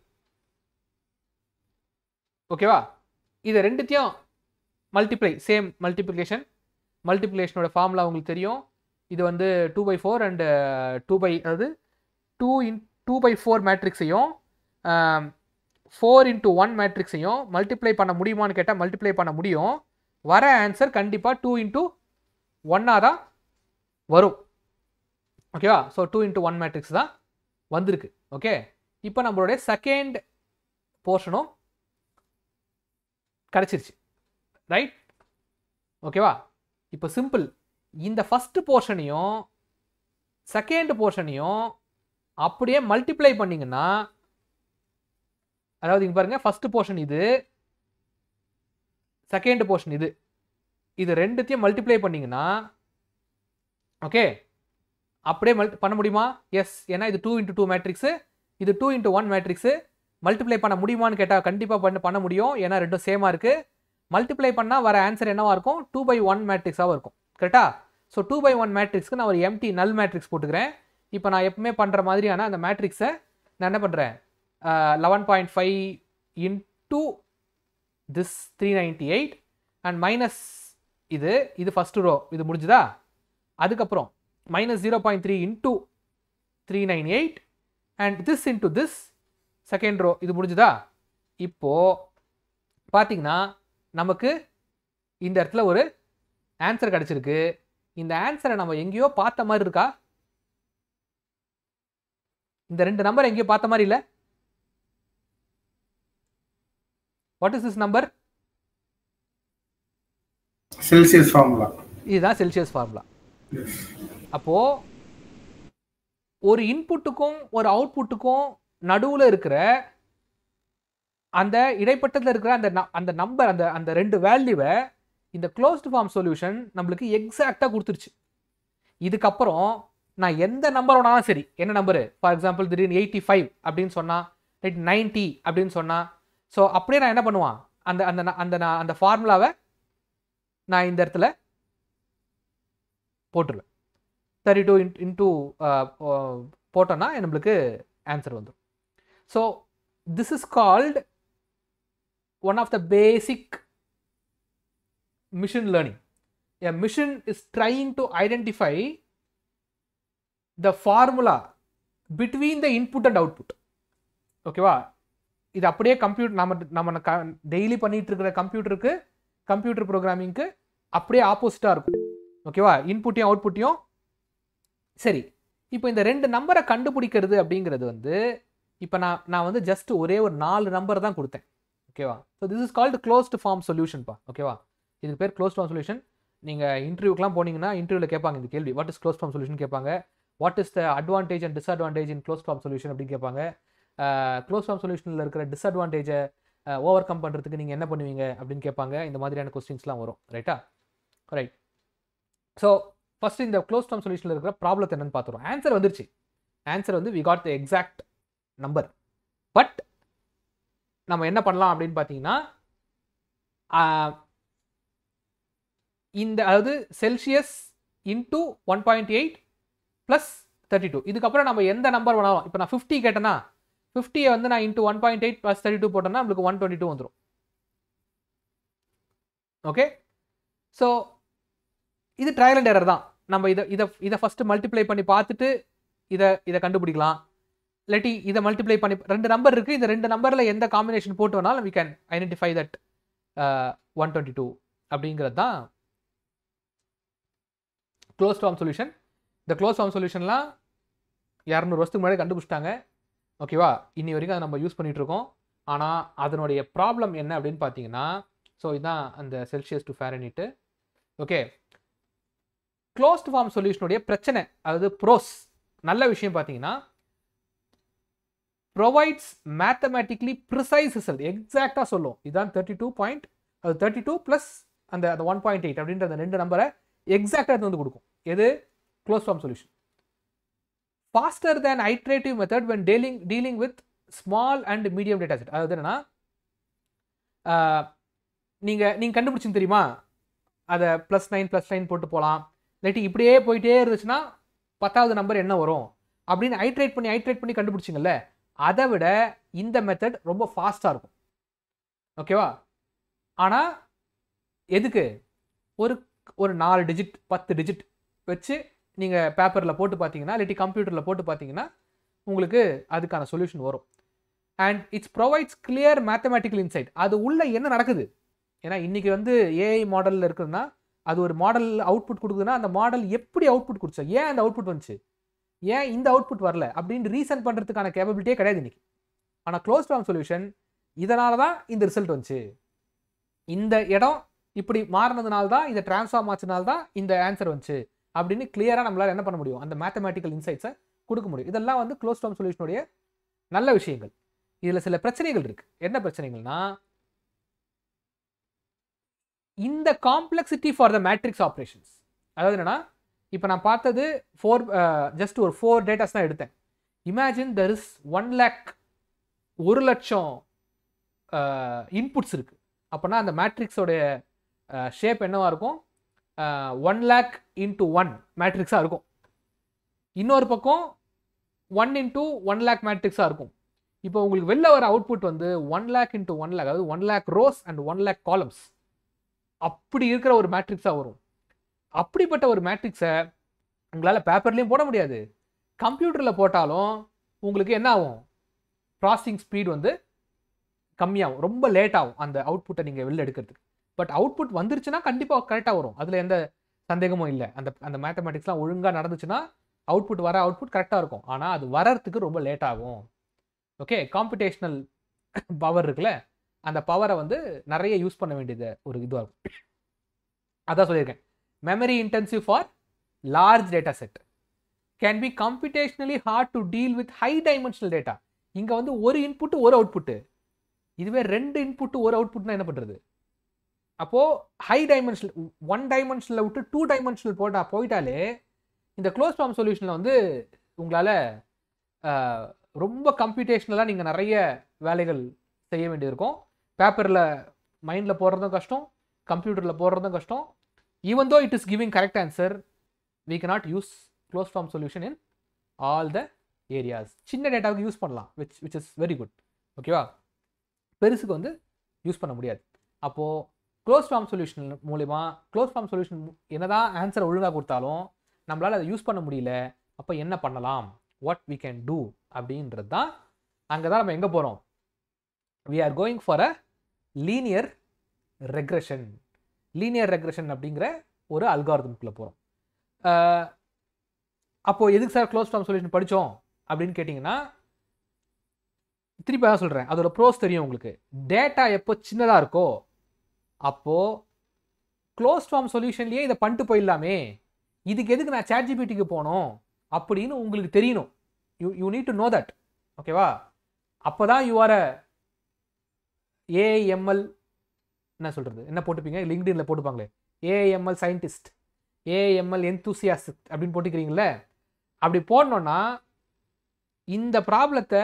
[SPEAKER 1] ஓகேவா. இது ரெண்டுத்தையும் மல்டிப்ளை, சேம் மல்டிப்ளிகேஷனோட ஃபார்முலா உங்களுக்கு தெரியும். இது வந்து 2/4 அண்ட் 2/4 மேட்ரிக்ஸையும் 4x1 மேட்ரிக்ஸையும் மல்டிப்ளை பண்ண முடியுமான்னு கேட்டால் மல்டிப்ளை பண்ண முடியும். வர ஆன்சர் கண்டிப்பாக 2x1 தான் வரும். ஓகேவா. ஸோ 2x1 மேட்ரிக்ஸ் தான் வந்திருக்கு. ஓகே, இப்போ நம்மளுடைய செகண்ட் போர்ஷனும் கிடச்சிருச்சு, ரைட். ஓகேவா. இப்போ சிம்பிள், இந்த ஃபஸ்ட்டு போர்ஷனையும் செகண்ட் போர்ஷனையும் அப்படியே மல்டிப்ளை பண்ணிங்கன்னா, அதாவது இங்கே பாருங்கள், ஃபஸ்ட்டு போர்ஷன் இது, செகண்ட் போர்ஷன் இது ரெண்டுத்தையும் மல்டிப்ளை பண்ணிங்கன்னா, ஓகே, அப்படியே பண்ண முடியுமா? எஸ். ஏன்னா இது 2x2 மேட்ரிக்ஸு, இது 2x1 மேட்ரிக்ஸு. மல்டிப்ளை பண்ண முடியுமான்னு கேட்டால் கண்டிப்பாக பண்ண முடியும், ஏன்னா ரெண்டும் சேமாக இருக்குது. மல்டிப்ளை பண்ணால் வர ஆன்சர் என்னவாக இருக்கும்? 2/1 மேட்ரிக்ஸாகவும் இருக்கும், கரெக்டாக. ஸோ 2/1 மேட்ரிக்ஸ்க்கு நான் ஒரு எம்டி நல் மேட்ரிக்ஸ் போட்டுக்கிறேன். இப்போ நான் எப்பவுமே பண்ணுற மாதிரியான அந்த மேட்ரிக்ஸை நான் என்ன பண்ணுறேன், 11.5 இன்டூ திஸ் 398 அண்ட் மைனஸ் இது ஃபஸ்ட்டு ரோ, இது முடிஞ்சுதா. அதுக்கப்புறம் minus 0.3 into 398 and this into this second row, இது முடிஞ்சுதா. இப்போது பார்த்தீங்கன்னா நமக்கு இந்த இடத்துல ஒரு ஆன்சர் கிடச்சிருக்கு. இந்த ஆன்சரை நம்ம எங்கேயோ பார்த்த மாதிரி இருக்கா? இந்த ரெண்டு நம்பர் எங்கேயோ பார்த்த மாதிரி இல்லை? What is this number?
[SPEAKER 3] Celsius formula.
[SPEAKER 1] இதுதான் செல்சியஸ் ஃபார்முலா. அப்போ ஒரு இன்புட்டுக்கும் ஒரு அவுட்புட்டுக்கும் நடுவில் இருக்கிற அந்த இடைப்பட்டத்தில் இருக்கிற அந்த நம்பர், அந்த ரெண்டு வேல்யூவை இந்த க்ளோஸ்டு ஃபார்ம் சொல்யூஷன் நம்மளுக்கு எக்ஸாக்டாக கொடுத்துருச்சு. இதுக்கப்புறம் நான் எந்த நம்பரோனாலும் சரி, என்ன நம்பரு, ஃபார் எக்ஸாம்பிள் திடீர்னு 85 அப்படின்னு சொன்னால், 90 அப்படின்னு சொன்னால், ஸோ அப்படியே நான் என்ன பண்ணுவான், அந்த அந்த அந்த அந்த ஃபார்முலாவை நான் இந்த இடத்துல போட்டுருவேன். 32 இன்டூ போட்டோன்னா நம்மளுக்கு ஆன்சர் வந்துடும். So this is called one of the basic machine learning. A machine is trying to identify the formula between the input and output. ஓகேவா. இது அப்படியே நம்ம டெய்லி பண்ணிட்டு இருக்கிற கம்ப்யூட்டர் ப்ரோக்ராமிங்க்கு அப்படியே ஆப்போசிட்டாக இருக்கும். ஓகேவா. இன்புட்டையும் அவுட்புட்டையும். சரி, இப்போ இந்த ரெண்டு நம்பரை கண்டுபிடிக்கிறது அப்படிங்கிறது வந்து, இப்போ நான் வந்து ஜஸ்ட் ஒரே ஒரு 4 நம்பர் தான் கொடுத்தேன். ஓகேவா. So this is called closed form சொல்யூஷன்ப்பா. ஓகேவா. இதுக்கு பேர் க்ளோஸ்ட் ஃபார்ம் சொல்யூஷன். நீங்கள் இன்டர்வியூக்கெலாம் போனீங்கன்னா இன்டர்வியூவில் கேட்பாங்க இந்த கேள்வி, what is closed form solution கேட்பாங்க. What is the advantage and disadvantage in closed form solution அப்படின்னு கேட்பாங்க. க்ளோஸ்ட் ஃபார்ம் சொல்யூஷனில் இருக்கிற டிஸ்அட்வான்டேஜை ஓவர் கம் பண்ணுறதுக்கு நீங்கள் என்ன பண்ணுவீங்க அப்படின்னு கேட்பாங்க. இந்த மாதிரியான கொஸ்டின்ஸ்லாம் வரும். ரைட்டா? ரைட். ஸோ ஃபர்ஸ்ட் இந்த க்ளோஸ் ஃபார்ம் சொல்யூஷனில் இருக்கிற ப்ராப்ளத்தை என்னன்னு பார்த்துருவோம். ஆன்சர் வந்துருச்சு. ஆன்சர் வந்து we got the exact number. But நம்ம என்ன பண்ணலாம் அப்படின்னு பார்த்தீங்கன்னா, இந்த அதாவது செல்சியஸ் இன்டூ 1.8 ப்ளஸ் 32. இதுக்கப்புறம் நம்ம எந்த நம்பர் வேணாலும், இப்போ நான் 50 கேட்டேன்னா 50 வந்து நான் இன்டூ 1.8 ப்ளஸ் 32 போட்டேன்னா நம்மளுக்கு 122 வந்துடும். ஓகே, ஸோ இது ட்ரையல் அண்ட் எரர் தான். நம்ம இதை ஃபஸ்ட்டு மல்டிப்ளை பண்ணி பார்த்துட்டு இதை கண்டுபிடிக்கலாம். இல்லாட்டி இதை மல்டிப்ளை பண்ணி 2 நம்பர் இருக்குது, இந்த 2 நம்பரில் எந்த காம்பினேஷன் போட்டு வேணாலும் we can identify that 122 அப்படிங்கிறது தான் க்ளோஸ் ஃபார்ம் சொல்யூஷன். இந்த க்ளோஸ் ஃபார்ம் சொல்யூஷன்லாம் 200 வருஷத்துக்கு முன்னாடி கண்டுபிடிச்சிட்டாங்க. ஓகேவா? இன்னி வரைக்கும் அதை நம்ம யூஸ் பண்ணிட்டு இருக்கோம். ஆனால் அதனுடைய ப்ராப்ளம் என்ன அப்படின்னு பார்த்தீங்கன்னா, ஸோ இதுதான் அந்த Celsius to Fahrenheit. Okay, closed form சொல்யூஷனுடைய பிரச்சனை, அதாவது ப்ரோஸ், நல்ல விஷயம் பார்த்தீங்கன்னா, ப்ரொவைட்ஸ் மேத்தமேட்டிக்லி ப்ரிசைஸ் ரிசல்ட். எக்ஸாக்டாக சொல்லும். இதுதான் 32 ப்ளஸ் அந்த 1.8 அப்படின்ற அந்த 2 நம்பரை எக்ஸாக்டாக எடுத்து வந்து கொடுக்கும். எது? Close form solution. faster than iterative method when dealing with small and medium data set. அதாவது என்னன்னா, நீங்கள் கண்டுபிடிச்சின்னு தெரியுமா, அதை +9 போட்டு போகலாம். இல்லாட்டி இப்படியே போயிட்டே இருந்துச்சுன்னா 10வது நம்பர் என்ன வரும் அப்படின்னு ஐட்ரேட் பண்ணி கண்டுபிடிச்சிங்கல்ல, அதை விட இந்த மெத்தட் ரொம்ப ஃபாஸ்ட்டாக இருக்கும். ஓகேவா? ஆனால் எதுக்கு? ஒரு 4 டிஜிட் 10 டிஜிட் வச்சு நீங்கள் பேப்பரில் போட்டு பார்த்தீங்கன்னா, இல்லாட்டி கம்ப்யூட்டரில் போட்டு பார்த்தீங்கன்னா உங்களுக்கு அதுக்கான சொல்யூஷன் வரும். And it's provides clear mathematical inside. அது உள்ள என்ன நடக்குது? ஏன்னா இன்றைக்கி வந்து ஏஐ மாடலில் இருக்குதுன்னா, அது ஒரு மாடல் அவுட்புட் கொடுக்குதுன்னா, அந்த மாடல் எப்படி அவுட்புட் கொடுச்சா, ஏன் அந்த அவுட்புட் வந்துச்சு, ஏன் இந்த அவுட்புட் வரல அப்படின்னு ரீசன் பண்ணுறதுக்கான கேப்பபிலிட்டியே கிடையாது இன்றைக்கி. ஆனால் க்ளோஸ் ஃபார்ம் சொல்யூஷன் இதனால தான் இந்த ரிசல்ட் வந்துச்சு, இந்த இடம் இப்படி மாறினதுனால தான், இந்த டிரான்ஸ்ஃபார்ம் ஆச்சுனால தான் இந்த ஆன்சர் வந்துச்சு அப்படின்னு கிளியராக நம்மளால் என்ன பண்ண முடியும், அந்த மேத்தமேட்டிக்கல் இன்சைட்ஸை கொடுக்க முடியும். இதெல்லாம் வந்து க்ளோஸ் ஃபார்ம் சொல்யூஷனுடைய நல்ல விஷயங்கள். இதில் சில பிரச்சனைகள் இருக்குது. என்ன பிரச்சனைகள்னா, இந்த complexity for the matrix operations. அதாவது என்னன்னா, இப்போ நான் பார்த்தது ஜஸ்ட் ஒரு 4 டேட்டாஸ் தான் எடுத்தேன். இமேஜின் தெர் இஸ் 1,00,000 இன்புட்ஸ் இருக்குது. அப்போனா அந்த மேட்ரிக்ஸோடைய ஷேப் என்னவா இருக்கும்? 1,00,000 into 1 மேட்ரிக்ஸாக இருக்கும். இன்னொரு பக்கம் 1 into 1,00,000 மேட்ரிக்ஸாக இருக்கும். இப்போ உங்களுக்கு வெளில வர அவுட்புட் வந்து 1,00,000 into 1,00,000, அதாவது 1,00,000 ரோஸ் அண்ட் 1,00,000 காலம்ஸ் அப்படி இருக்கிற ஒரு மேட்ரிக்ஸாக வரும். அப்படிப்பட்ட ஒரு மேட்ரிக்ஸை உங்களால் பேப்பர்லேயும் போட முடியாது, கம்ப்யூட்டரில் போட்டாலும் உங்களுக்கு என்ன ஆகும்? ப்ராசஸிங் ஸ்பீட் வந்து கம்மியாகும், ரொம்ப லேட் ஆகும் அந்த அவுட்புட்டை நீங்கள் வெளில எடுக்கிறதுக்கு. பட் அவுட்புட் வந்துருச்சுன்னா கண்டிப்பாக கரெக்டாக வரும், அதில் எந்த சந்தேகமும் இல்லை. அந்த மேத்தமேட்டிக்ஸ்லாம் ஒழுங்காக நடந்துச்சுன்னா அவுட்புட் கரெக்டாக இருக்கும். ஆனால் அது வரத்துக்கு ரொம்ப லேட் ஆகும். ஓகே, காம்புடேஷனல் பவர் இருக்குல்ல, அந்த பவரை வந்து நிறைய யூஸ் பண்ண வேண்டியது ஒரு இதுவாக இருக்கும். அதான் சொல்லியிருக்கேன், memory intensive for large data set, can be computationally hard to deal with high dimensional data. இங்கே வந்து ஒரு இன்புட்டு ஒரு அவுட்புட்டு, இதுவே 2 இன்புட்டு ஒரு அவுட்புட்னா என்ன பண்ணுறது? அப்போது ஹை டைமென்ஷனல் 1 டைமென்ஷனில் விட்டு 2 டைமென்ஷனல் போயிட்டாலே இந்த க்ளோஸ் ஃபார்ம் சொல்யூஷனில் வந்து உங்களால் ரொம்ப கம்ப்யூட்டேஷனலாக நீங்கள் நிறைய வேலைகள் செய்ய வேண்டியிருக்கும். பேப்பரில் மைண்டில் போடுறதும் கஷ்டம், கம்ப்யூட்டரில் போடுறதும் கஷ்டம். Even though it is giving correct answer, we cannot use closed form solution in all the areas. சின்ன டேட்டாவுக்கு யூஸ் பண்ணலாம், which is very good. ஓகேவா? பெருசுக்கு வந்து யூஸ் பண்ண முடியாது. அப்போது க்ளோஸ் ஃபார்ம் சொல்யூஷன் மூலிமா, க்ளோஸ் ஃபார்ம் சொல்யூஷன் என்னதான் ஆன்சரை ஒழுங்காக கொடுத்தாலும் நம்மளால் அதை யூஸ் பண்ண முடியல. அப்போ என்ன பண்ணலாம், வாட் we can do அப்படின்றது தான். அங்கே தான் நம்ம எங்கே போகிறோம்? we are going for a linear regression. Linear regression அப்படிங்கிற ஒரு அல்காரிதம்குள்ளே போகிறோம். அப்போது எதுக்கு சார் க்ளோஸ் ஃபார்ம் சொல்யூஷன் படித்தோம் அப்படின்னு கேட்டிங்கன்னா, திருப்பி தான் சொல்கிறேன், அதோட ப்ரோஸ் தெரியும் உங்களுக்கு. டேட்டா எப்போ சின்னதாக இருக்கோ அப்போது க்ளோஸ் ஃபார்ம் சொல்யூஷன்லேயே இதை பண்ணிட்டு போயிடலாமே, இதுக்கு எதுக்கு நான் ChatGPTக்கு போகணும் அப்படின்னு உங்களுக்கு தெரியணும். You need to know that. ஓகேவா? அப்போ தான் ஏஎம்எல் என்ன சொல்கிறது, என்ன போட்டுப்பீங்க, லிங்க்டின்ல போட்டுப்பாங்களே, ஏஎம்எல் சயின்டிஸ்ட், ஏஎம்எல் என்தூசியாஸ்ட் அப்படின்னு போட்டுக்கிறீங்களே, அப்படி போடணுன்னா இந்த ப்ராப்ளத்தை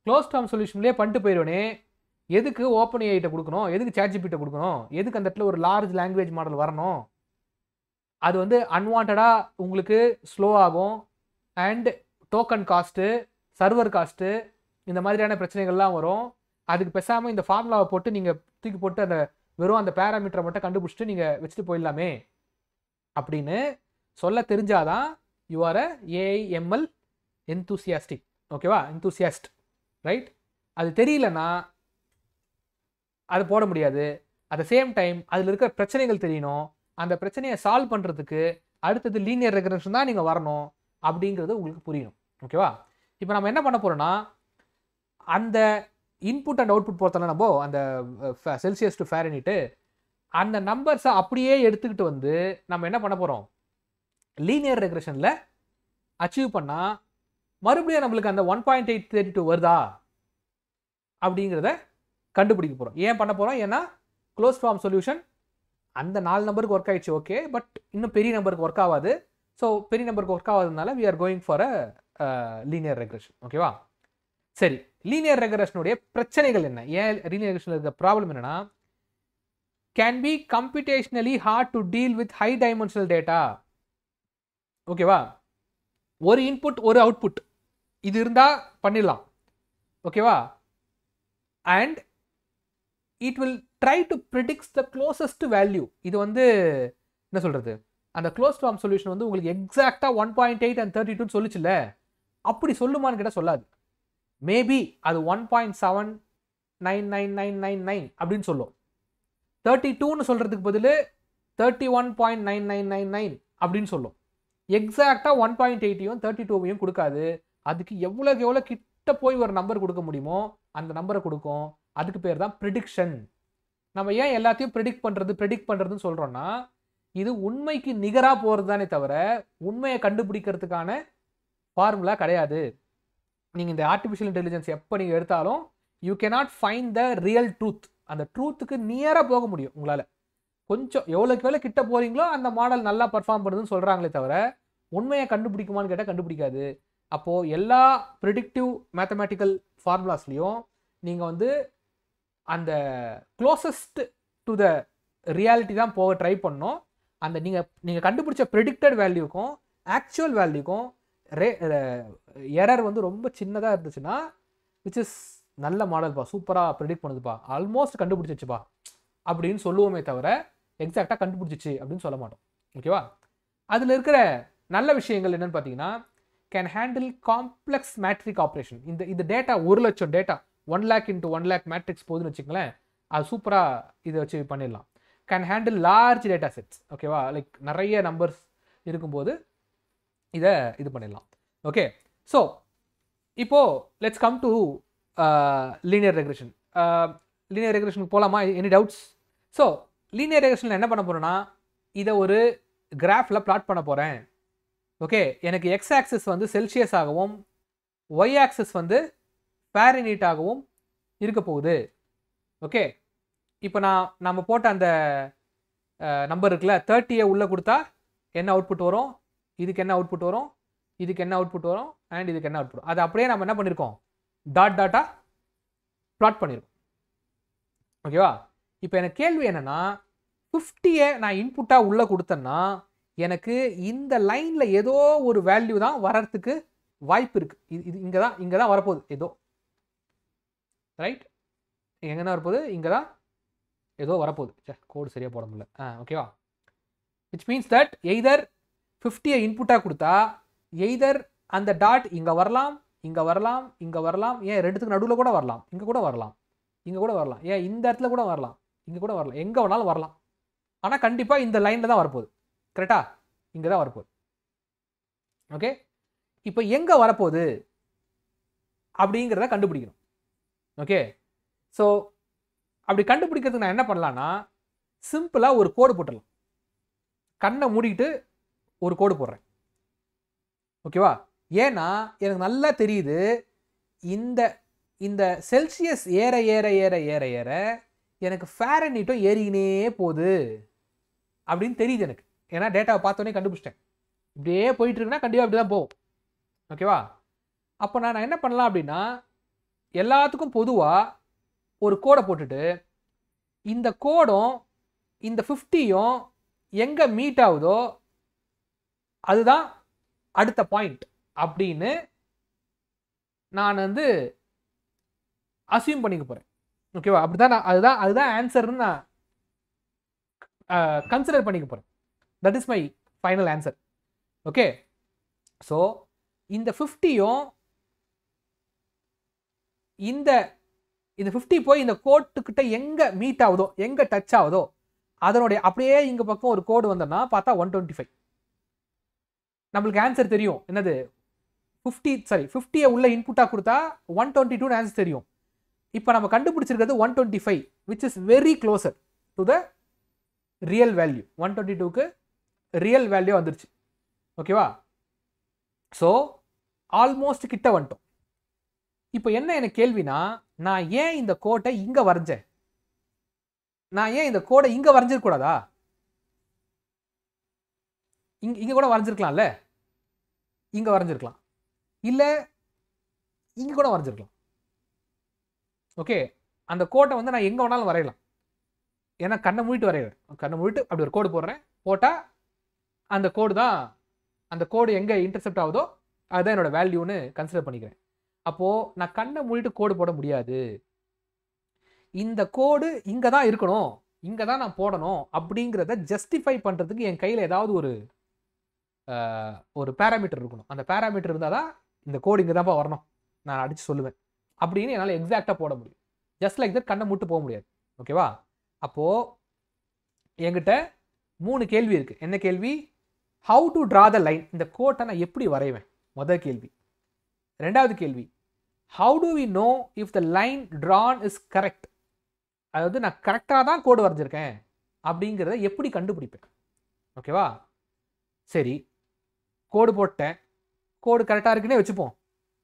[SPEAKER 1] க்ளோஸ் ஃபார்ம் சொல்யூஷன்லேயே பண்ணிட்டு போயிடுவேனே, எதுக்கு ஓப்பன் ஏஐட்ட கொடுக்கணும், எதுக்கு சாட்ஜிபிட்ட கொடுக்கணும், எதுக்கு அந்த இடத்துல ஒரு லார்ஜ் லாங்குவேஜ் மாடல் வரணும், அது வந்து அன்வான்டாக உங்களுக்கு ஸ்லோ ஆகும், and token cost, server cost, இந்த மாதிரியான பிரச்சனைகள்லாம் வரும். அதுக்கு பேசாமல் இந்த ஃபார்முலாவை போட்டு நீங்கள் தூக்கி போட்டு அந்த வெறும் அந்த பேராமீட்டரை மட்டும் கண்டுபிடிச்சிட்டு நீங்கள் வச்சுட்டு போயிடலாமே அப்படின்னு சொல்ல தெரிஞ்சாதான் you are a AIML enthusiastic. ஓகேவா, என்தூசியாஸ்ட், ரைட்? அது தெரியலன்னா அது போட முடியாது. அட் த சேம் டைம் அதில் இருக்கிற பிரச்சனைகள் தெரியணும். அந்த பிரச்சனையை சால்வ் பண்ணுறதுக்கு அடுத்தது லீனியர் ரெக்ரெஷன் தான் நீங்கள் வரணும் அப்படிங்கிறது உங்களுக்கு புரியணும். ஓகேவா, இப்போ நம்ம என்ன பண்ண போகிறோம்னா, அந்த இன்புட் அண்ட் அவுட்புட் பொறுத்தல நம்ம அந்த செல்சியஸ் டு ஃபாரன்ஹீட் அந்த நம்பர்ஸை அப்படியே எடுத்துக்கிட்டு வந்து நம்ம என்ன பண்ண போகிறோம், லீனியர் ரெக்ரெஷனில் அச்சீவ் பண்ணால் மறுபடியும் நம்மளுக்கு அந்த 1.832 வருதா அப்படிங்கிறத கண்டுபிடிக்க போகிறோம். ஏன் பண்ண போகிறோம், ஏன்னா க்ளோஸ் ஃபார்ம் சொல்யூஷன் அந்த 4 நம்பருக்கு ஒர்க் ஆயிடுச்சு, ஓகே, பட் இன்னும் பெரிய நம்பருக்கு ஒர்க் ஆகாது. ஸோ பெரிய நம்பருக்கு ஒர்க் ஆகாததுனால we are going for a linear regression. ஓகேவா, சரி, லீனியர் ரெக்ரெஷனுடைய பிரச்சனைகள் என்ன, ஏன் லீனியர் ரெக்ரெஷனில் இருக்க ப்ராப்ளம் என்னன்னா, can be computationally hard to deal with high dimensional data. ஓகேவா, ஒரு இன்புட் ஒரு அவுட்புட் இது இருந்தால் பண்ணிடலாம். ஓகேவா, and it will try to predict the closest value. இது வந்து என்ன சொல்கிறது, அந்த க்ளோஸ் ஃபார்ம் சொல்யூஷன் வந்து உங்களுக்கு எக்ஸாக்டாக 1.8 and 32 சொல்லிச்சுல்ல, அப்படி சொல்லுமான்னு கேட்டால் சொல்லாது. மேபி அது 1.799999 அப்படின்னு சொல்லும். 32ன்னு சொல்கிறதுக்கு பதில் 31.9999 அப்படின்னு சொல்லும். எக்ஸாக்டாக 1.8ஐயும் 32வையும் கொடுக்காது. அதுக்கு எவ்வளோக்கு எவ்வளோ கிட்ட போய் ஒரு நம்பர் கொடுக்க முடியுமோ அந்த நம்பரை கொடுக்கும். அதுக்கு பேர் தான் ப்ரிடிக்ஷன். நம்ம ஏன் எல்லாத்தையும் ப்ரிடிக்ட் பண்ணுறதுன்னு சொல்கிறோன்னா, இது உண்மைக்கு நிகராக போகிறது தானே தவிர உண்மையை கண்டுபிடிக்கிறதுக்கான ஃபார்முலா கிடையாது. நீங்கள் இந்த ஆர்டிஃபிஷியல் இன்டெலிஜென்ஸ் எப்போ நீங்கள் எடுத்தாலும் you cannot find the real truth. அந்த ட்ரூத்துக்கு நியராக போக முடியும் உங்களால். கொஞ்சம் எவ்வளோக்கு எவ்வளோ கிட்ட போகிறீங்களோ அந்த மாடல் நல்லா பர்ஃபார்ம் பண்ணுதுன்னு சொல்கிறாங்களே தவிர உண்மையை கண்டுபிடிக்குமான்னு கேட்டால் கண்டுபிடிக்காது. அப்போது எல்லா ப்ரிடிக்டிவ் மேத்தமேட்டிக்கல் ஃபார்முலாஸ்லேயும் நீங்கள் வந்து அந்த க்ளோசஸ்ட் டு த ரியாலிட்டி தான் போக ட்ரை பண்ணணும். அந்த நீங்கள் கண்டுபிடிச்ச ப்ரெடிக்டட் வேல்யூக்கும் ஆக்சுவல் வேல்யூக்கும் எரர் வந்து ரொம்ப சின்னதாக இருந்துச்சுன்னா விச் இஸ் நல்ல மாடல்ப்பா, சூப்பராக ப்ரெடிக்ட் பண்ணுதுப்பா, ஆல்மோஸ்ட் கண்டுபிடிச்சிச்சுப்பா அப்படின்னு சொல்லுவோமே தவிர எக்ஸாக்டாக கண்டுபிடிச்சிச்சு அப்படின்னு சொல்ல மாட்டோம். ஓகேவா, அதில் இருக்கிற நல்ல விஷயங்கள் என்னென்னு பார்த்தீங்கன்னா, can handle complex matrix operation. இந்த data 1,00,000 data 1 lakh into 1 lakh matrix போதுன்னு வச்சுங்களேன், அது சூப்பராக இதை வச்சு பண்ணிடலாம். Can handle large data sets. ஓகேவா, லைக் நிறைய நம்பர்ஸ் இருக்கும்போது இதை இது பண்ணிடலாம். ஓகே, ஸோ இப்போது let's come to linear regression. Linear ரெக்ரெஷனுக்கு போகலாமா? Any doubts? ஸோ லீனியர் ரெக்ரெஷனில் என்ன பண்ண போகிறேன்னா, இதை ஒரு கிராஃபில் பிளாட் பண்ண போகிறேன். ஓகே, எனக்கு எக்ஸ் ஆக்சிஸ் வந்து செல்சியஸ் ஆகவும் ஒய் ஆக்சிஸ் வந்து ஃபாரன்ஹீட் ஆகவும் இருக்க போகுது. ஓகே, இப்போ நம்ம போட்ட அந்த நம்பர் இருக்குல்ல, 30 உள்ளே கொடுத்தா என்ன அவுட்புட் வரும், இதுக்கு என்ன அவுட்புட் வரும், இதுக்கு என்ன அவுட்புட் வரும், அண்ட் இதுக்கு என்ன அவுட்புட், அது அப்படியே நம்ம என்ன பண்ணியிருக்கோம், டாட்டாக பிளாட் பண்ணியிருக்கோம். ஓகேவா, இப்போ எனக்கு கேள்வி என்னென்னா, 50 நான் இன்புட்டாக உள்ளே கொடுத்தேன்னா எனக்கு இந்த லைனில் ஏதோ ஒரு வேல்யூ தான் வர்றதுக்கு வாய்ப்பு இருக்குது. இது இங்கே தான் வரப்போகுது ஏதோ, ரைட்? எங்கன்னா வரப்போகுது, இங்கே தான் ஏதோ வரப்போகுது. கோடு சரியாக போட முடியல. ஓகேவா, விச் மீன்ஸ் தட் எய்தர் 50 இன்புட்டாக கொடுத்தா எய்தர் அந்த டாட் இங்கே வரலாம், இங்கே வரலாம், இங்கே வரலாம், ஏன் ரெண்டுத்துக்கு நடுவில் கூட வரலாம், இங்கே கூட வரலாம், இங்கே கூட வரலாம், ஏன் இந்த இடத்துல கூட வரலாம், இங்கே கூட வரலாம், எங்கே வேணாலும் வரலாம். ஆனால் கண்டிப்பாக இந்த லைனில் தான் வரப்போகுது. கரெக்டா, இங்கே தான் வரப்போகுது. ஓகே, இப்போ எங்கே வரப்போகுது அப்படிங்கிறத கண்டுபிடிக்கணும். ஓகே, ஸோ அப்படி கண்டுபிடிக்கிறதுக்கு நான் என்ன பண்ணலான்னா, சிம்பிளாக ஒரு கோடு போட்டுடலாம். கண்ணை மூடிக்கிட்டு ஒரு கோடு போடுறேன். ஓகேவா, ஏன்னா எனக்கு நல்லா தெரியுது இந்த இந்த செல்சியஸ் ஏற ஏற ஏற ஏற ஏற எனக்கு ஃபாரன்ஹீட்டும் ஏறிக்கினே போகுது அப்படின்னு தெரியுது எனக்கு. ஏன்னா டேட்டாவை பார்த்தோன்னே கண்டுபிடிச்சிட்டேன். இப்படியே போயிட்டு இருக்குன்னா கண்டிப்பாக அப்படி தான் போகும். ஓகேவா? அப்போ நான் என்ன பண்ணலாம் அப்படின்னா, எல்லாத்துக்கும் பொதுவாக ஒரு கோடை போட்டுட்டு இந்த கோடும் இந்த 50யும் எங்கே மீட் ஆகுதோ அதுதான் அடுத்த பாயிண்ட் அப்படின்னு நான் வந்து அசியூம் பண்ணிக்க போகிறேன். ஓகேவா? அப்படிதான் நான் அதுதான் ஆன்சர்னு நான் கன்சிடர் பண்ணிக்க போகிறேன். That is my final answer. Okay, so இந்த 50யும் இந்த 50 போய் இந்த கோட்டுக்கிட்ட எங்கே மீட் ஆகுதோ, எங்கே டச் ஆகுதோ அதனுடைய அப்படியே இங்கே பக்கம் ஒரு கோடு வந்தோம்னா பார்த்தா 125. நம்மளுக்கு ஆன்சர் தெரியும். என்னது 50யை உள்ள இன்புட்டாக கொடுத்தா 122 ஆன்சர் தெரியும். இப்போ நம்ம கண்டுபிடிச்சிருக்கிறது 125 which is very closer to the real value. 122க்கு ரியல் வேல்யூ வந்துருச்சு. ஓகேவா? ஸோ ஆல்மோஸ்ட் கிட்ட வந்துட்டோம். இப்போ என்ன எனக்கு கேள்வினா, நான் ஏன் இந்த கோட்டை இங்கே வரைஞ்சேன்? நான் ஏன் இந்த கோடை இங்கே வரைஞ்சிருக்கூடாதா? இங்கே கூட வரைஞ்சிருக்கலாம்ல, இங்கே வரைஞ்சிருக்கலாம், இல்லை இங்கே கூட வரைஞ்சிருக்கலாம். ஓகே, அந்த கோட்டை வந்து நான் எங்கே வேணாலும் வரையலாம். ஏன்னா கண்ணை மூடிட்டு வரைகிறேன். கண்ணை மூடிட்டு அப்படி ஒரு கோடு போடுறேன். போட்டால் அந்த கோடு தான், அந்த கோடு எங்கே இன்டர்செப்ட் ஆகுதோ அதுதான் என்னோட வேல்யூன்னு கன்சிடர் பண்ணிக்கிறேன். அப்போது நான் கண்ணை மூடிட்டு கோடு போட முடியாது. இந்த கோடு இங்கே தான் இருக்கணும், இங்கே தான் நான் போடணும் அப்படிங்கிறத ஜஸ்டிஃபை பண்ணுறதுக்கு என் கையில் ஏதாவது ஒரு பேராமீட்டர் இருக்கணும். அந்த பேராமீட்டர் இருந்தால் தான் இந்த கோடு இங்கே தான்ப்பா வரணும் நான் அடித்து சொல்லுவேன் அப்படின்னு என்னால் எக்ஸாக்டாக போட முடியும். ஜஸ்ட் லைக் தட் கண்ணை மூட்டு போக முடியாது. ஓகேவா? அப்போது என்கிட்ட 3 கேள்வி இருக்குது. என்ன கேள்வி? How to draw the line, இந்த கோட்டை நான் எப்படி வரைவேன், முதல் கேள்வி. ரெண்டாவது கேள்வி, how to we know if the line drawn is correct, அதாவது நான் கரெக்டாக தான் கோடு வரைஞ்சிருக்கேன் அப்படிங்கிறத எப்படி கண்டுபிடிப்பேன்? ஓகேவா? சரி, கோடு போட்டேன், கோடு கரெக்டாக இருக்குன்னே வச்சுப்போம்.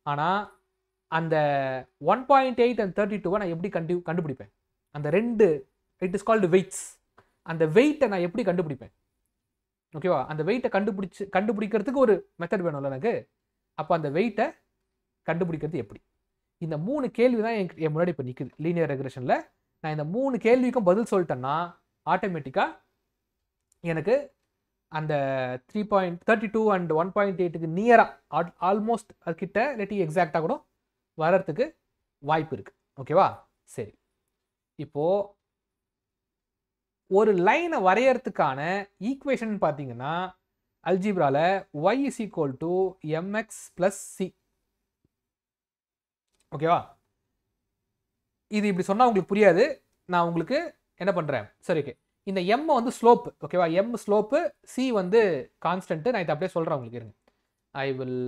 [SPEAKER 1] ஆனால் அந்த 1.8 and 32 நான் எப்படி கண்டுபிடிப்பேன்? அந்த 2 இட் இஸ் கால்டு வெயிட்ஸ். அந்த வெயிட்டை நான் எப்படி கண்டுபிடிப்பேன்? ஓகேவா? அந்த வெயிட்டை கண்டுபிடிக்கிறதுக்கு ஒரு மெத்தட் வேணும்ல எனக்கு. அப்போ அந்த வெயிட்டை கண்டுபிடிக்கிறது எப்படி? இந்த 3 கேள்வி தான் என் முன்னாடி இப்போ நிற்குது லீனியர் ரெக்ரெஷனில். நான் இந்த 3 கேள்விக்கும் பதில் சொல்லிட்டேன்னா ஆட்டோமேட்டிக்காக எனக்கு அந்த 3.32 and 1.8க்கு நியராக ஆல்மோஸ்ட் அதுக்கிட்ட இல்லாட்டி எக்ஸாக்டாக கூட வர்றதுக்கு வாய்ப்பு இருக்குது. ஓகேவா? சரி, இப்போது ஒரு லைனை வரையறதுக்கான ஈக்குவேஷன் பார்த்தீங்கன்னா அல்ஜிப்ரால y is equal to mx plus c. ஓகேவா? இது இப்படி சொன்னால் உங்களுக்கு புரியாது. நான் உங்களுக்கு என்ன பண்ணுறேன், சரி ஓகே, இந்த m வந்து ஸ்லோப்பு. ஓகேவா? m ஸ்லோப்பு, c வந்து கான்ஸ்டன்ட்டு. நான் இதை அப்படியே சொல்கிறேன் உங்களுக்கு. இருங்க, ஐ வில்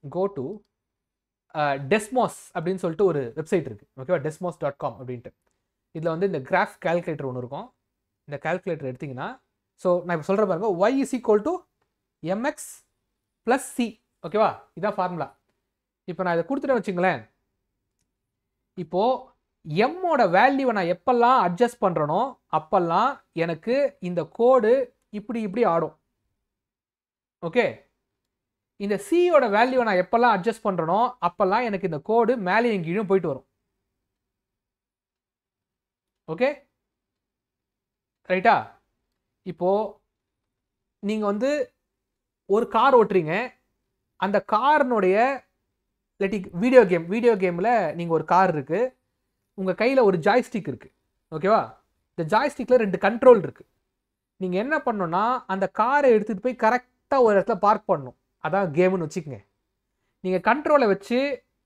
[SPEAKER 1] கோ டு டெஸ்மாஸ் அப்படின்னு சொல்லிட்டு ஒரு வெப்சைட் இருக்குது. ஓகேவா? desmos.com அப்படின்ட்டு. இதில் வந்து இந்த கிராஃப் கால்குலேட்டர் ஒன்று இருக்கும். இந்த கால்குலேட்டர் எடுத்திங்கன்னா, ஸோ நான் இப்போ சொல்கிற பாருங்க, y is equal to mx plus c. ஓகேவா? இதான் ஃபார்முலா. இப்போ நான் இதை கொடுத்துட்டேன்னு வச்சுங்களேன். இப்போது எம்மோட வேல்யூவை நான் எப்பெல்லாம் அட்ஜஸ்ட் பண்ணுறனோ அப்பெல்லாம் எனக்கு இந்த கோடு இப்படி ஆடும். ஓகே, இந்த சியோட வேல்யூவை நான் எப்பெல்லாம் அட்ஜஸ்ட் பண்ணுறனோ அப்பெல்லாம் எனக்கு இந்த கோடு மேலே எங்கேயும் போயிட்டு வரும். ஓகே, ரைட்டா? இப்போது நீங்கள் வந்து ஒரு கார் ஓட்டுறீங்க. அந்த காரினுடைய வீடியோ கேமில் நீங்கள் ஒரு கார் இருக்குது, உங்கள் கையில் ஒரு ஜாய்ஸ்டிக் இருக்குது. ஓகேவா? இந்த ஜாய்ஸ்டிக்கில் 2 கண்ட்ரோல் இருக்குது. நீங்கள் என்ன பண்ணணும்னா அந்த காரை எடுத்துகிட்டு போய் கரெக்டாக ஒரு இடத்துல பார்க் பண்ணணும். அதான் கேமுன்னு வச்சுக்கோங்க. நீங்கள் கண்ட்ரோலை வச்சு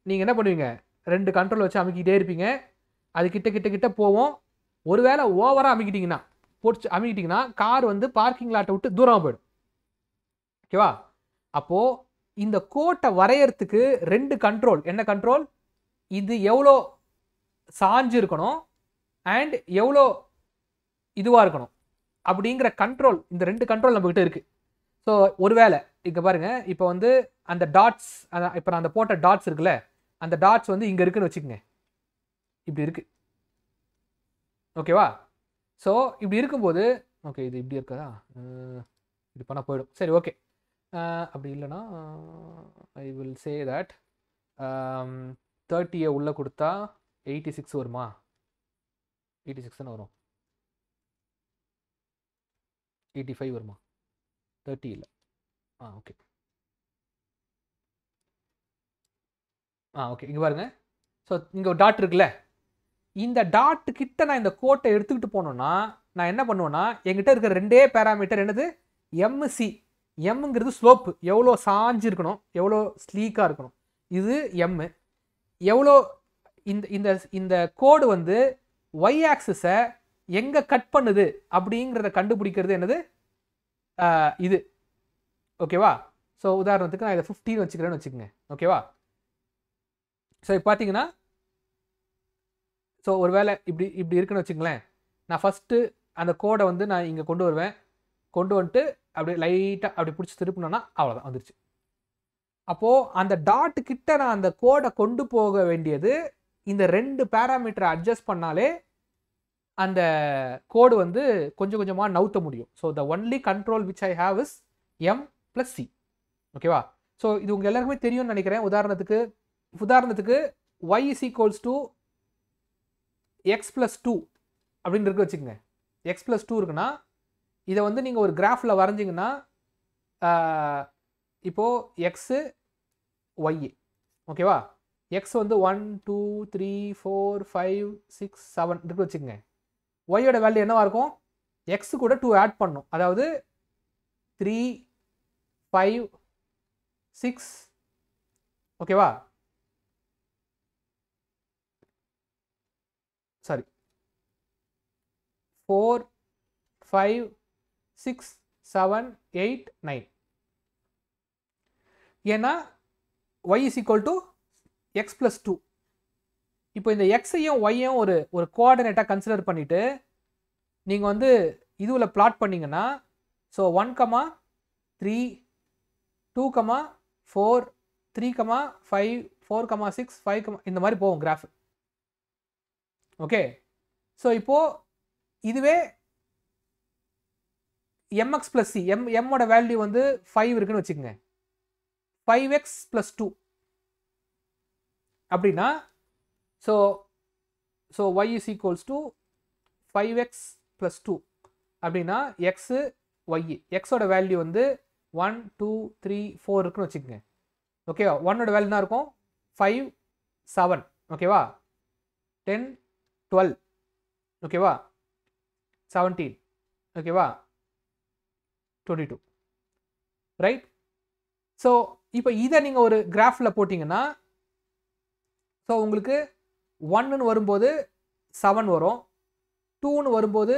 [SPEAKER 1] நீங்கள் என்ன பண்ணுவீங்க, 2 கண்ட்ரோலை வச்சு அமுக்கிட்டே இருப்பீங்க. அது கிட்ட போவோம். ஒருவேளை ஓவராக அமுக்கிட்டிங்கன்னா கார் வந்து பார்க்கிங் லாட்டை விட்டு தூரமாக போயிடும். ஓகேவா? அப்போது இந்த கோட்டை வரையறதுக்கு 2 கண்ட்ரோல். என்ன கண்ட்ரோல்? இது எவ்வளோ சாஞ்சு இருக்கணும் அண்ட் எவ்வளோ இதுவாக இருக்கணும் அப்படிங்கிற கண்ட்ரோல். இந்த 2 கண்ட்ரோல் நம்மக்கிட்ட இருக்குது. ஸோ ஒருவேளை இங்கே பாருங்கள், இப்போ வந்து அந்த டாட்ஸ், இப்போ நான் அந்த போட்ட டாட்ஸ் இருக்குல்ல, அந்த டாட்ஸ் வந்து இங்கே இருக்குன்னு வச்சுக்கோங்க, இப்படி இருக்குது. ஓகேவா? ஸோ இப்படி இருக்கும்போது ஓகே இது இப்படி இருக்கதா, இது பண்ணால் போயிடும். சரி ஓகே. அப்படி இல்லைன்னா ஐ வில் சே தட் 30 உள்ளே கொடுத்தா 86 வருமா? 86 தானே வரும். 85 வருமா? 30 இல்லை. ஓகே. ஓகே, இங்கே பாருங்க. ஸோ இங்கே ஒரு டாட் இருக்குல்ல, இந்த டாட்டு கிட்ட நான் இந்த கோட்டை எடுத்துக்கிட்டு போனோன்னா நான் என்ன பண்ணுவேன்னா, என்கிட்ட இருக்கிற ரெண்டே பேராமீட்டர் என்னது? எம்சி. எம்ங்கிறது ஸ்லோப்பு, எவ்வளோ சாஞ்சு இருக்கணும், எவ்வளோ ஸ்லீக்காக இருக்கணும், இது எம்மு. எவ்வளோ இந்த இந்த இந்த கோடு வந்து ஒய் ஆக்சிஸை எங்கே கட் பண்ணுது அப்படிங்கிறத கண்டுபிடிக்கிறது என்னது? இது. ஓகேவா? ஸோ உதாரணத்துக்கு நான் இதை 15 வச்சுக்கிறேன்னு வச்சுக்கோங்க. ஓகேவா? ஸோ இப்போ பார்த்தீங்கன்னா, ஸோ ஒரு வேளை இப்படி இப்படி இருக்குன்னு வச்சுங்களேன், நான் ஃபஸ்ட்டு அந்த கோடை வந்து நான் இங்கே கொண்டு வருவேன். கொண்டு வந்துட்டு அப்படியே லைட்டாக அப்படி பிடிச்சி திருப்பினோன்னா அவ்வளோதான், வந்துருச்சு. அப்போது அந்த டாட்டு கிட்ட நான் அந்த கோடை கொண்டு போக வேண்டியது இந்த 2 பேராமீட்டரை அட்ஜஸ்ட் பண்ணாலே அந்த கோடு வந்து கொஞ்சம் கொஞ்சமாக நவுத்த முடியும். So the only control which I have is M plus C. ஓகேவா? ஸோ இது உங்கள் எல்லாருக்குமே தெரியும்னு நினைக்கிறேன். உதாரணத்துக்கு y is equals to x plus 2 அப்படின்னு இருக்கு வச்சுக்கோங்க. x plus 2 இருக்குன்னா இதை வந்து நீங்கள் ஒரு கிராஃபில் வரைஞ்சிங்கன்னா இப்போது எக்ஸு ஒய். ஓகேவா? எக்ஸ் வந்து 1 2 3 4 5 6 7 இருக்கு வச்சுக்கோங்க. ஒய்யோட வேல்யூ என்னவா இருக்கும்? எக்ஸு கூட 2 ஆட் பண்ணும். அதாவது 3 5 6. ஓகேவா? சாரி 4 5 6 7 8 9. ஏன்னா y is equal to x plus 2. இப்போ இந்த எக்ஸையும் ஒய்யும் ஒரு கோஆர்டினேட்டாக கன்சிடர் பண்ணிவிட்டு நீங்கள் வந்து இதுவில் பிளாட் பண்ணிங்கன்னா, ஸோ 1,3 2,4 3,5 4,6 5, இந்த மாதிரி போகும் கிராஃப். ஓகே. ஸோ இப்போது இதுவே mx plus c, எம்மோட வேல்யூ வந்து 5 இருக்குன்னு வச்சுக்கோங்க. 5x plus 2 அப்படின்னா so y is equals to 5x plus 2 அப்படின்னா எக்ஸு ஒய். எக்ஸோட வேல்யூ வந்து 1 2 3 4 இருக்குன்னு வச்சுக்கோங்க. ஓகேவா? 1ஓட வேல்யூ என்ன இருக்கும்? 5 7. ஓகேவா? 10 12. ஓகேவா? 17. ஓகேவா? 22. ரைட்? ஸோ இப்போ இதை நீங்கள் ஒரு கிராஃபில் போட்டிங்கன்னா, ஸோ உங்களுக்கு 1ன்னு வரும்போது 7 வரும், 2ன்னு வரும்போது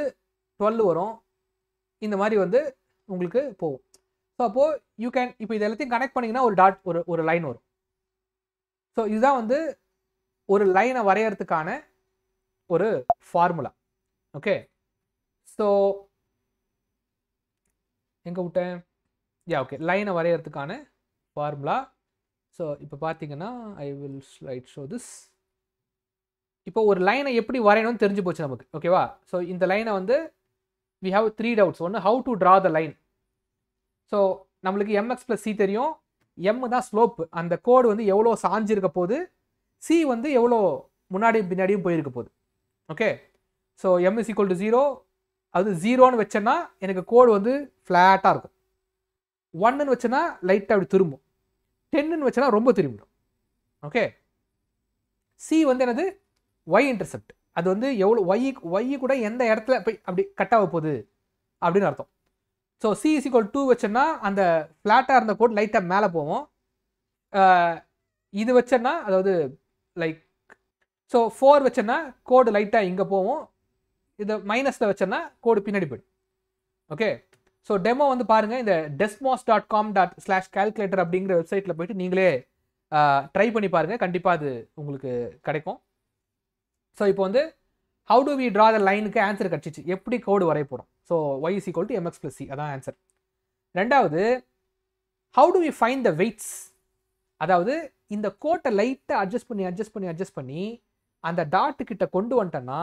[SPEAKER 1] 12 வரும். இந்த மாதிரி வந்து உங்களுக்கு போகும். ஸோ அப்போது யூ கேன் இப்போ இது எல்லாத்தையும் கனெக்ட் பண்ணிங்கன்னா ஒரு டாட் ஒரு லைன் வரும். ஸோ இதுதான் வந்து ஒரு லைனை வரையறதுக்கான ஒரு ஃபார்முலா. ஓகே. ஸோ எங்கே விட்டேன்? ஓகே, லைனை வரையறதுக்கான ஃபார்முலா. ஸோ இப்போ பார்த்தீங்கன்னா I will write show this. இப்போ ஒரு லைனை எப்படி வரையணும்னு தெரிஞ்சு போச்சு நமக்கு. ஓகேவா? ஸோ இந்த லைனை வந்து we have 3 doubts. ஒன்று, how to draw the line. So நம்மளுக்கு mx plus c தெரியும். m தான் ஸ்லோப், அந்த கோடு வந்து எவ்வளோ சாஞ்சிருக்க போகுது, c வந்து எவ்வளோ முன்னாடியும் பின்னாடியும் போயிருக்க போகுது. Okay. So m is equal to 0. அது 0ன்னு வச்சேன்னா எனக்கு கோடு வந்து ஃப்ளாட்டாக இருக்கும். 1ன்னு வச்சேன்னா லைட்டாக அப்படி திரும்பும். 10ன்னு வச்சேன்னா ரொம்ப திரும்பிடும். ஓகே. சி வந்து என்னது? Y intercept. அது வந்து எவ்வளோ ஒய் கூட எந்த இடத்துல போய் அப்படி கட் ஆக போகுது அப்படின்னு அர்த்தம். ஸோ சி இஸ் ஈக்குவல் 2 வச்சேன்னா அந்த ஃப்ளாட்டாக இருந்த கோட் லைட்டாக மேலே போவோம். இது வச்சேன்னா அதாவது லைக் ஸோ 4 வச்சேன்னா கோடு லைட்டாக இங்கே போவோம். இதை மைனஸில் வச்சேன்னா கோடு பின்னாடி போய்டும். ஓகே. ஸோ டெமோ வந்து பாருங்கள், இந்த desmos.com/calculator அப்படிங்கிற வெப்சைட்டில் போய்ட்டு நீங்களே ட்ரை பண்ணி பாருங்கள், கண்டிப்பாக அது உங்களுக்கு கிடைக்கும். ஸோ இப்போ வந்து how do we draw the லைனுக்கு ஆன்சர் கிடச்சிச்சு, எப்படி கோடு வரைய போகிறோம். So y is equal to mx plus c, அதான் ஆன்சர். ரெண்டாவது, how do we find the weights, அதாவது இந்த கோட்டை லைட்டாக அட்ஜஸ்ட் பண்ணி அந்த டாட்டு கிட்ட கொண்டு வந்துட்டேன்னா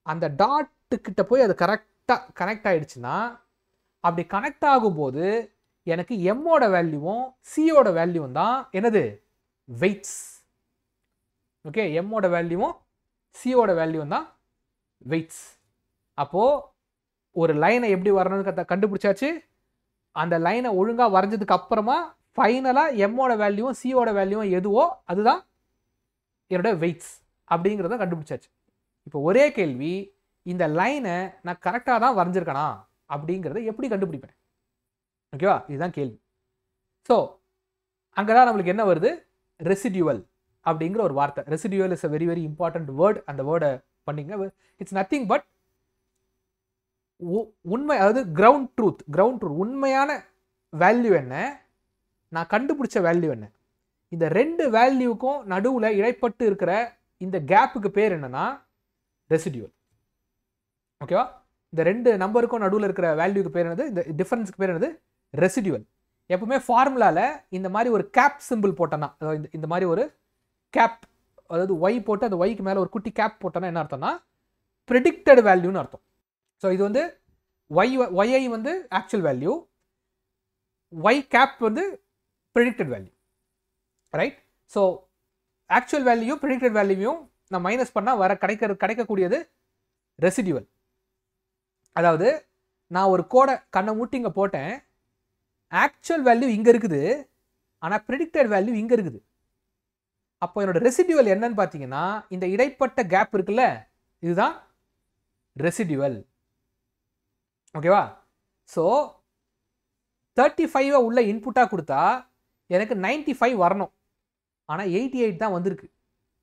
[SPEAKER 1] அந்த டாட்டு கிட்ட போய் அது கரெக்டாக கனெக்ட் ஆகிடுச்சுன்னா அப்படி கனெக்ட் ஆகும்போது எனக்கு எம்மோட வேல்யூவும் சியோட வேல்யூவும் தான் என்னது வெயிட்ஸ். ஓகே, எம்மோட வேல்யூவும் சியோட வேல்யூவும் தான் வெயிட்ஸ். அப்போது ஒரு லைனை எப்படி வரணும்னு கண்டுபிடிச்சாச்சு. அந்த லைனை ஒழுங்காக வரைஞ்சதுக்கு அப்புறமா ஃபைனலாக எம்மோட வேல்யூவும் சியோட வேல்யூவும் எதுவோ அதுதான் என்னோட வெயிட்ஸ் அப்படிங்கிறத கண்டுபிடிச்சாச்சு. இப்போ ஒரே கேள்வி, இந்த லைனை நான் கரெக்டாக தான் வரைஞ்சிருக்கேனா அப்படிங்கிறத எப்படி கண்டுபிடிப்பேன்? ஓகேவா, இதுதான் கேள்வி. ஸோ அங்கே தான் நம்மளுக்கு என்ன வருது, ரெசிடியூவல் அப்படிங்கிற ஒரு வார்த்தை. Residual is a very very important word. அந்த வேர்டை பண்ணிங்க. இட்ஸ் நத்திங் பட் உண்மை, அதாவது கிரவுண்ட் ட்ரூத் உண்மையான வேல்யூ என்ன, நான் கண்டுபிடிச்ச வேல்யூ என்ன, இந்த ரெண்டு வேல்யூக்கும் நடுவில் இடைப்பட்டு இருக்கிற இந்த கேப்புக்கு பேர் என்னன்னா ரெசிடியூவல். ஓகேவா, இந்த ரெண்டு நம்பருக்கும் நடுவில் இருக்கிற வேல்யூக்கு பேர் என்னது, இந்த டிஃபரன்ஸுக்கு பேர் என்னது ரெசிடியூவல். எப்பவுமே ஃபார்முலாவில் இந்த மாதிரி ஒரு கேப் சிம்பிள் போட்டோன்னா, இந்த மாதிரி ஒரு கேப், அதாவது ஒய் போட்டு அந்த ஒய்க்கு மேலே ஒரு குட்டி கேப் போட்டோன்னா என்ன அர்த்தம்னா ப்ரெடிக்டட் வேல்யூன்னு அர்த்தம். ஸோ இது வந்து ஒய்ஐ வந்து ஆக்சுவல் வேல்யூ, ஒய் கேப் வந்து predicted value, right? So actual வேல்யூயும் ப்ரெடிக்டட் வேல்யூவையும் நான் மைனஸ் பண்ணால் கிடைக்கக்கூடியது ரெசிடியூவல். அதாவது நான் ஒரு கோடை கண்ணை மூட்டி இங்கே போட்டேன், ஆக்சுவல் வேல்யூ இங்கே இருக்குது, ஆனால் ப்ரெடிக்டட் வேல்யூ இங்கே இருக்குது. அப்போ என்னோட ரெசிடியூவல் என்னன்னு பார்த்தீங்கன்னா இந்த இடைப்பட்ட கேப் இருக்குல்ல, இதுதான் ரெசிடியூவல். ஓகேவா? ஸோ 35 உள்ள இன்புட்டாக கொடுத்தா எனக்கு 95 வரணும், ஆனால் 88 தான் வந்திருக்கு.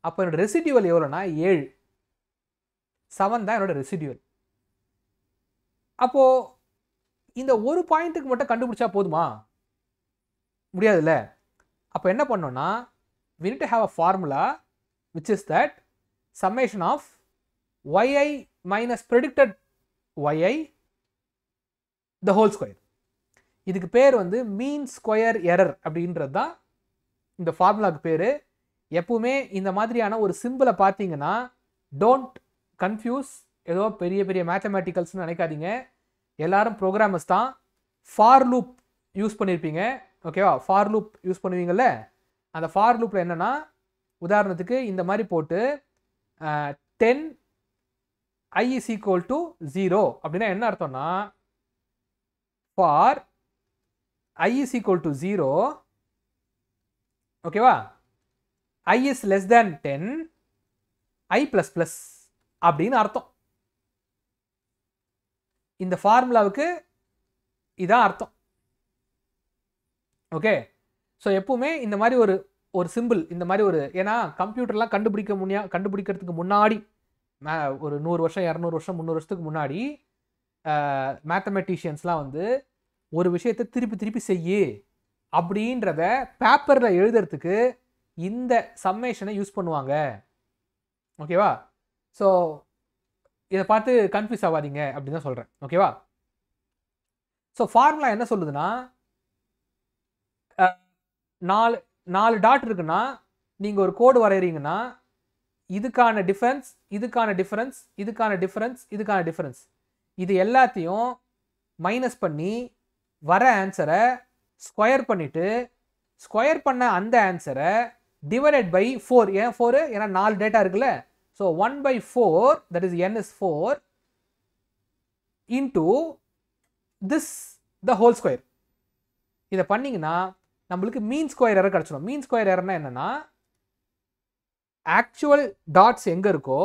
[SPEAKER 1] அப்போ என்னோட ரெசிடியூவல் எவ்வளோனா 7 தான் என்னோட ரெசிடியூவல். அப்போது இந்த ஒரு பாயிண்ட்டுக்கு மட்டும் கண்டுபிடிச்சா போதுமா? முடியாதுல்ல. அப்போ என்ன பண்ணோன்னா we need to have a formula which is that summation of yi minus predicted yi the whole square. இதுக்கு பேர் வந்து மீன் ஸ்கொயர் எரர் அப்படின்றது தான் இந்த ஃபார்முலாவுக்கு பேர். எப்பவுமே இந்த மாதிரியான ஒரு சிம்பிளை பார்த்தீங்கன்னா டோன்ட் கன்ஃபியூஸ், ஏதோ பெரிய பெரிய மேத்தமேட்டிக்கல்ஸ்னு நினைக்காதீங்க. எல்லாரும் ப்ரோக்ராமர்ஸ் தான். ஃபார் லூப் யூஸ் பண்ணியிருப்பீங்க. ஓகேவா, ஃபார் லூப் யூஸ் பண்ணுவீங்கள்ல, அந்த ஃபார் லூப்பில் என்னென்னா உதாரணத்துக்கு இந்த மாதிரி போட்டு 10 i is equal to 0 அப்படின்னா என்ன அர்த்தம்னா for i is equal to 0, ஓகேவா, i is less than 10 i plus plus அப்படின்னு அர்த்தம். இந்த ஃபார்முலாவுக்கு இதான் அர்த்தம். ஓகே, ஸோ எப்பவுமே இந்த மாதிரி ஒரு சிம்பிள், இந்த மாதிரி ஒரு, ஏன்னா கம்ப்யூட்டர்லாம் கண்டுபிடிக்கிறதுக்கு முன்னாடி ஒரு 100 வருஷம் 200 வருஷம் 300 வருஷத்துக்கு முன்னாடி மேத்தமெட்டிஷியன்ஸ்லாம் வந்து ஒரு விஷயத்தை திருப்பி செய்யு அப்படின்றத பேப்பரில் எழுதுறதுக்கு இந்த சம்மேஷனை யூஸ் பண்ணுவாங்க. ஓகேவா, ஸோ இதை பார்த்து கன்ஃபியூஸ் ஆகாதீங்க அப்படின்னு தான் சொல்கிறேன். ஓகேவா, ஸோ ஃபார்முலா என்ன சொல்லுதுன்னா 4 டாட் இருக்குன்னா நீங்கள் ஒரு கோடு வரைகிறீங்கன்னா இதுக்கான டிஃபரன்ஸ், இதுக்கான டிஃபரன்ஸ், இதுக்கான டிஃபரன்ஸ், இதுக்கான டிஃபரன்ஸ், இது எல்லாத்தையும் மைனஸ் பண்ணி வர ஆன்சரை ஸ்கொயர் பண்ணிவிட்டு ஸ்கொயர் பண்ண அந்த ஆன்சரை டிவைடட் பை 4. ஏன் 4? ஏன்னா 4 டேட்டா இருக்குல்ல. So 1/4, that is n is 4 into this the whole square. இதை பண்ணிங்கன்னா நம்மளுக்கு மீன் ஸ்கொயர் எரர் கிடச்சிடும். மீன் ஸ்கொயர் எரர்னா என்னென்னா ஆக்சுவல் டாட்ஸ் எங்கே இருக்கோ